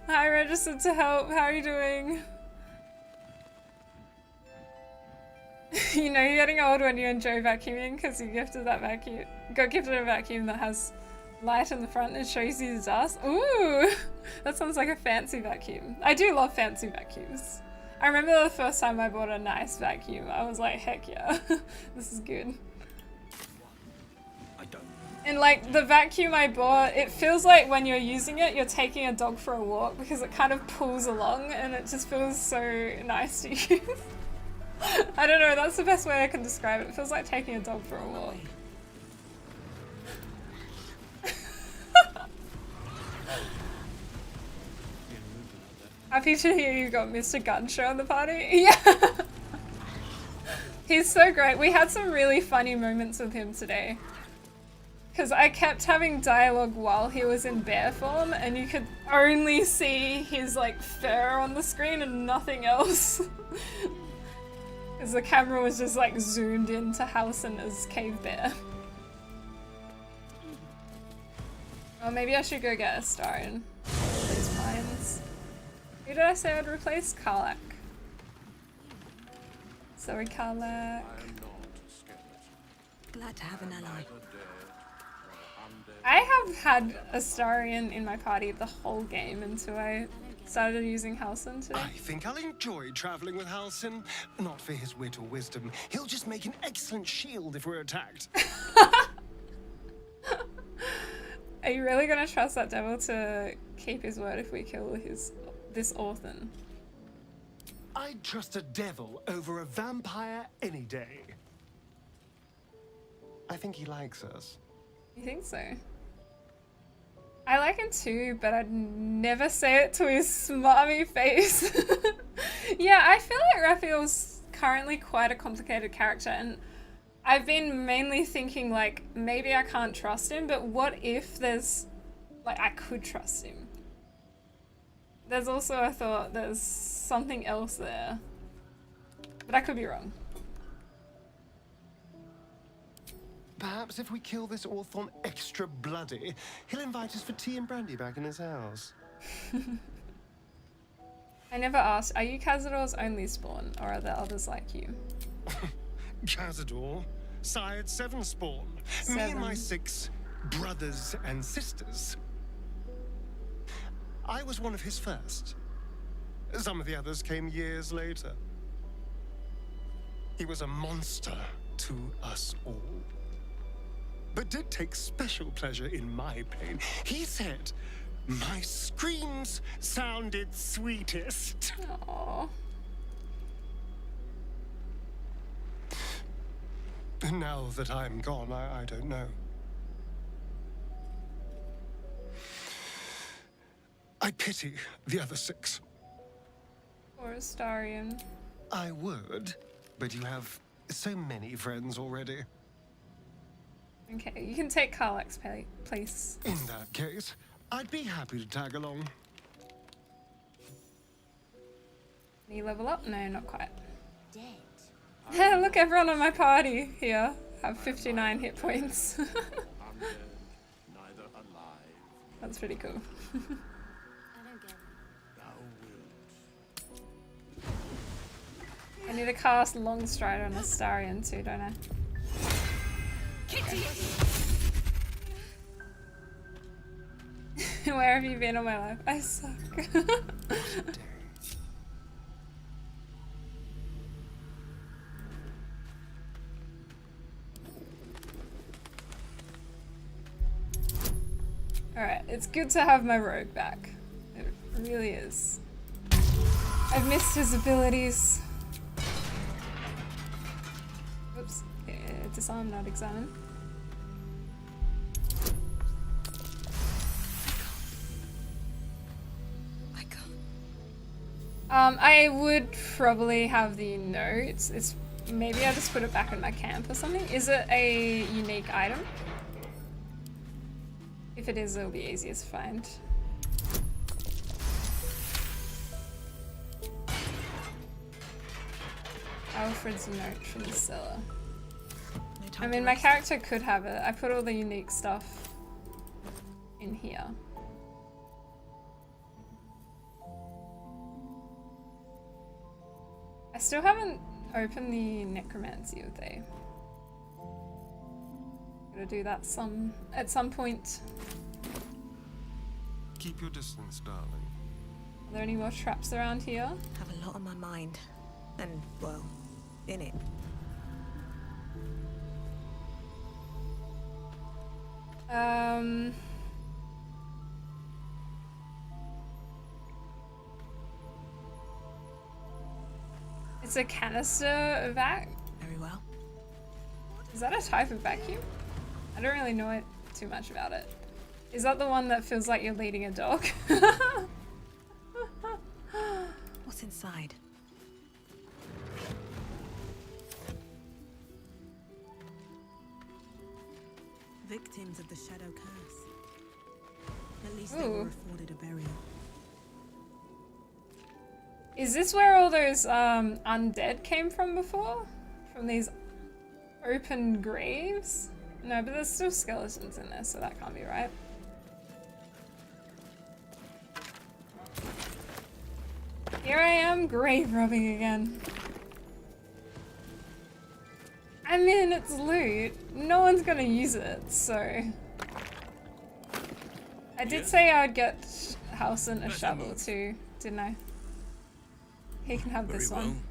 Hi, registered to help. How are you doing? You know you're getting old when you enjoy vacuuming because you gifted that vacuum. Got gifted a vacuum that has light in the front and shows you the dust. Ooh, that sounds like a fancy vacuum. I do love fancy vacuums. I remember the first time I bought a nice vacuum. I was like, heck yeah, this is good. And like the vacuum I bought, it feels like when you're using it, you're taking a dog for a walk because it kind of pulls along and it just feels so nice to use. I don't know, that's the best way I can describe it. It feels like taking a dog for a walk. Happy to hear you got Mr. Gunshaw in the party. Yeah. He's so great. We had some really funny moments with him today. Because I kept having dialogue while he was in bear form, and you could only see his like fur on the screen and nothing else. Because the camera was just like zoomed into Halsin as Cave Bear. Oh, maybe I should go get Astarion. These mines. Who did I say I'd replace? Karlach. Sorry, Karlach. Glad to have an ally. I have had Astarion in my party the whole game until I started using Halsin today. I think I'll enjoy traveling with Halsin. Not for his wit or wisdom. He'll just make an excellent shield if we're attacked. Are you really gonna trust that devil to keep his word if we kill this orphan? I'd trust a devil over a vampire any day. I think he likes us. You think so? I like him too, but I'd never say it to his smarmy face. Yeah, I feel like Raphael's currently quite a complicated character, and I've been mainly thinking like, maybe I can't trust him, but what if there's, like, I could trust him? There's also a thought there's something else there, but I could be wrong. Perhaps if we kill this Orthon extra bloody, he'll invite us for tea and brandy back in his house. I never asked, are you Cazador's only spawn, or are there others like you? Cazador, sired 7 spawn. 7. Me and my 6 brothers and sisters. I was one of his first. Some of the others came years later. He was a monster to us all, but did take special pleasure in my pain. He said my screams sounded sweetest. Aww. Now that I'm gone, I don't know. I pity the other 6. Or Astarion. I would, but you have so many friends already. Okay, you can take Karlach's place. In that case, I'd be happy to tag along. Can you level up? No, not quite. Dead. Look, everyone on my party here have 59 hit points. That's pretty cool. I need to cast Longstrider on Astarion too, don't I? Where have you been all my life? I suck. Alright, it's good to have my rogue back. It really is. I've missed his abilities. Oops. Disarm, not examine. I would probably have the notes. It's maybe I just put it back in my camp or something. Is it a unique item? If it is, it'll be easiest to find. Alfred's note from the cellar. I mean, my character could have it. I put all the unique stuff in here. I still haven't opened the necromancy of day. Gotta do that at some point. Keep your distance, darling. Are there any more traps around here? Have a lot on my mind. And, well, in it. It's a canister vac. Very well. Is that a type of vacuum? I don't really know too much about it. Is that the one that feels like you're leading a dog? What's inside? Victims of the Shadow Curse. At least they Ooh. were afforded a burial. Is this where all those undead came from before? From these open graves? No, but there's still skeletons in there, so that can't be right. Here I am, grave robbing again. I mean, it's loot. No one's gonna use it, so... I did say I would get Halsin a shovel too, didn't I? He can have this one.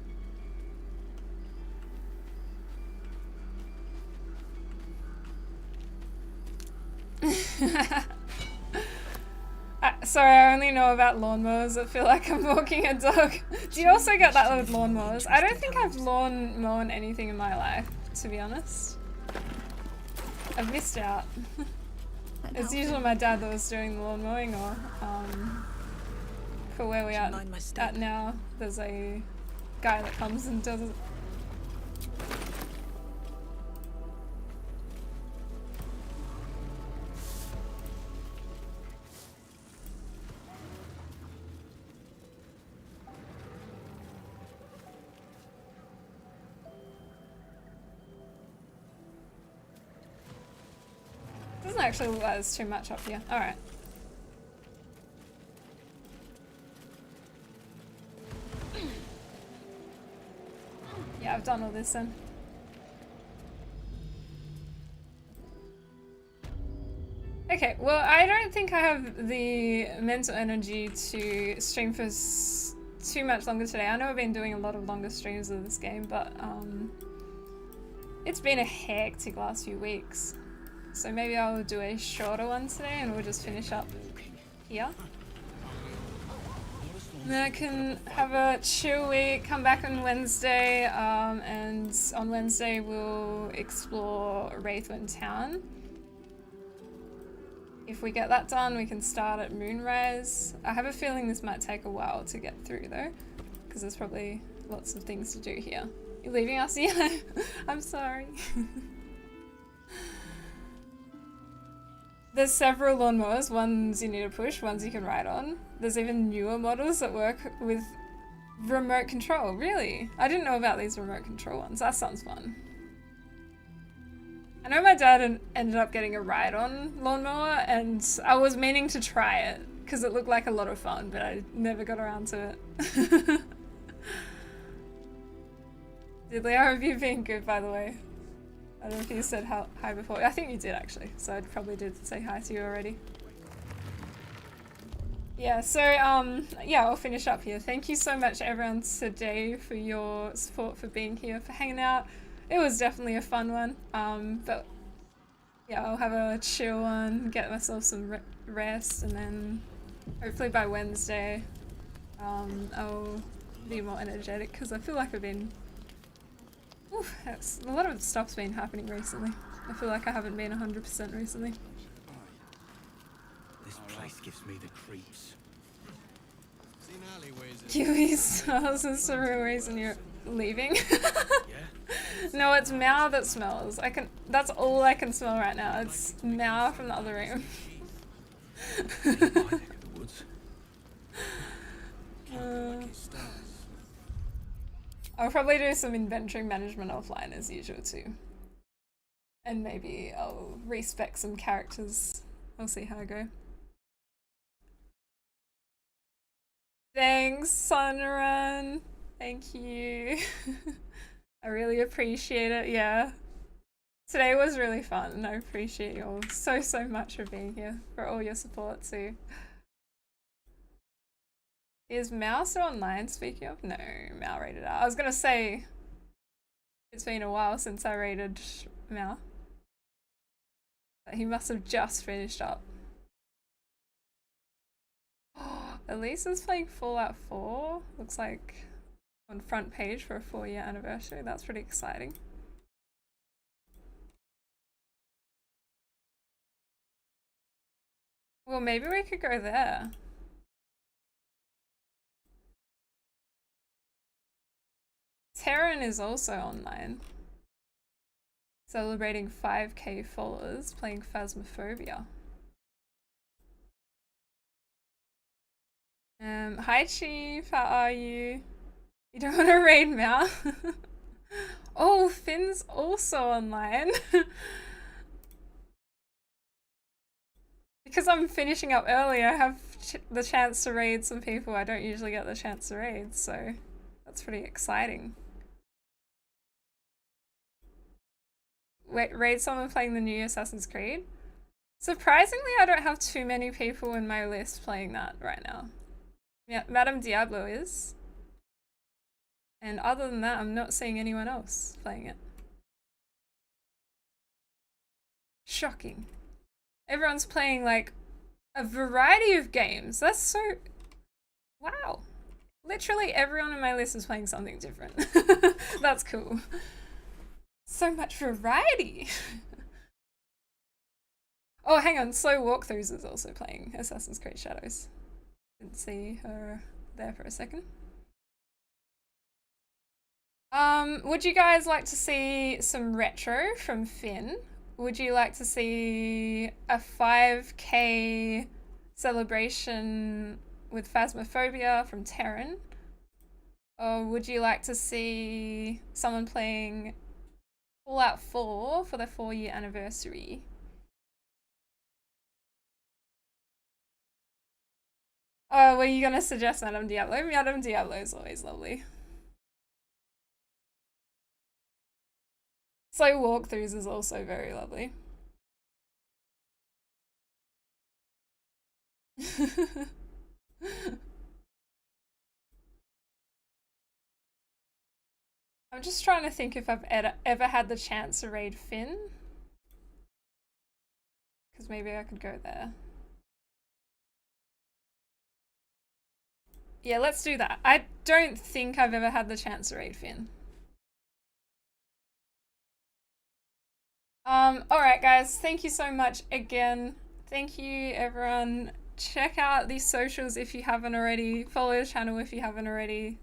Sorry, I only know about lawnmowers. I feel like I'm walking a dog. Do you also get that with lawnmowers? I don't think I've mown anything in my life, to be honest. I've missed out. It's usually my dad that was doing the lawn mowing, or for where we're at now, there's a guy that comes and does it. Doesn't actually look like there's too much up here. Alright. Yeah, I've done all this then. Okay, well, I don't think I have the mental energy to stream for too much longer today. I know I've been doing a lot of longer streams of this game, but it's been a hectic last few weeks. So maybe I'll do a shorter one today and we'll just finish up here. And then I can have a chill week, come back on Wednesday, and on Wednesday we'll explore Wraithwind Town. If we get that done, we can start at Moonrise. I have a feeling this might take a while to get through though, because there's probably lots of things to do here. You're leaving us? Yeah, I'm sorry. There's several lawnmowers, ones you need to push, ones you can ride on. There's even newer models that work with remote control, really? I didn't know about these remote control ones, that sounds fun. I know my dad ended up getting a ride-on lawnmower and I was meaning to try it because it looked like a lot of fun, but I never got around to it. Diddley, how have you been? Good, by the way. I don't know if you said hi before. I think you did actually, so I probably did say hi to you already. Yeah, so yeah, I'll finish up here. Thank you so much everyone today for your support, for being here, for hanging out. It was definitely a fun one, but yeah, I'll have a chill one, get myself some rest, and then hopefully by Wednesday I'll be more energetic because I feel like I've been... Oof, a lot of stuff's been happening recently. I feel like I haven't been 100% recently. This place gives me the creeps. Kiwis, how's this the real reason you're leaving? No, it's Mao that smells. That's all I can smell right now. It's Mao from the other room. I'll probably do some inventory management offline as usual too. And maybe I'll respec some characters. I'll see how I go. Thanks, Sunrun. Thank you. I really appreciate it, yeah. Today was really fun and I appreciate you all so much for being here, for all your support too. Is Mao still online, speaking of? No, Mao rated out. I was gonna say, it's been a while since I rated Mao. But he must have just finished up. Elisa's playing Fallout 4. Looks like on front page for a 4-year anniversary. That's pretty exciting. Well, maybe we could go there. Terran is also online. Celebrating 5k followers playing Phasmophobia. Hi Chief, how are you? You don't want to raid Mao? Oh, Finn's also online. Because I'm finishing up early, I have the chance to raid some people I don't usually get the chance to raid, so that's pretty exciting. Wait, raid someone playing the new Assassin's Creed? Surprisingly, I don't have too many people in my list playing that right now. Yeah, Madame Diablo is. And other than that, I'm not seeing anyone else playing it. Shocking. Everyone's playing like a variety of games. That's so... Wow. Literally everyone on my list is playing something different. That's cool. So much variety. Oh, hang on. Slow Walkthroughs is also playing Assassin's Creed Shadows. Didn't see her there for a second. Would you guys like to see some retro from Finn? Would you like to see a 5k celebration with Phasmophobia from Terran? Or would you like to see someone playing Fallout 4 for the 4-year anniversary? Oh, were you gonna suggest Madame Diablo? Madame Diablo is always lovely. Slow Walkthroughs is also very lovely. I'm just trying to think if I've ever had the chance to raid Finn. Because maybe I could go there. Yeah, let's do that. I don't think I've ever had the chance to raid Finn. Alright guys, thank you so much again. Thank you everyone. Check out these socials if you haven't already. Follow the channel if you haven't already.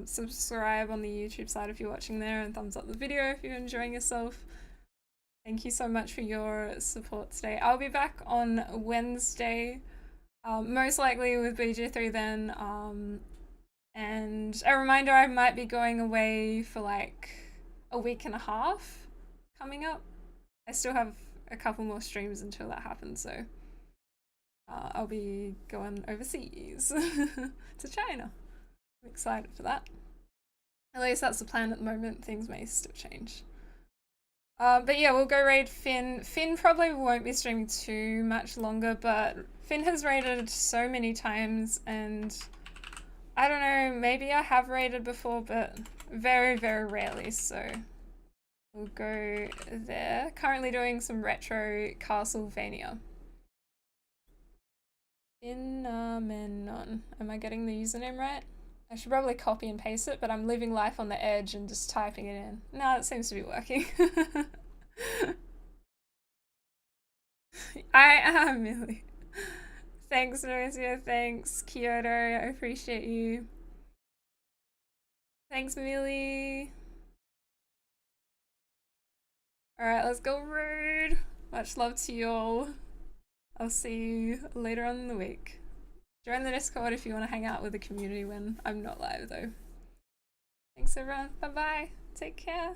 Subscribe on the YouTube side if you're watching there, and thumbs up the video if you're enjoying yourself. Thank you so much for your support today. I'll be back on Wednesday, most likely with BG3 then. And a reminder, I might be going away for like a week and a half coming up. I still have a couple more streams until that happens, so I'll be going overseas to China. I'm excited for that. At least that's the plan at the moment. Things may still change. But yeah, we'll go raid Finn. Finn probably won't be streaming too much longer, but Finn has raided so many times, and I don't know, maybe I have raided before, but very, very rarely, so we'll go there. Currently doing some retro Castlevania. Finamenon. Am I getting the username right? I should probably copy and paste it, but I'm living life on the edge and just typing it in. No, it seems to be working. I am Millie. Thanks, Mauricio. Thanks, Kyoto. I appreciate you. Thanks, Millie. Alright, let's go raid. Much love to you all. I'll see you later on in the week. Join the Discord if you want to hang out with the community when I'm not live though. Thanks everyone. Bye bye. Take care.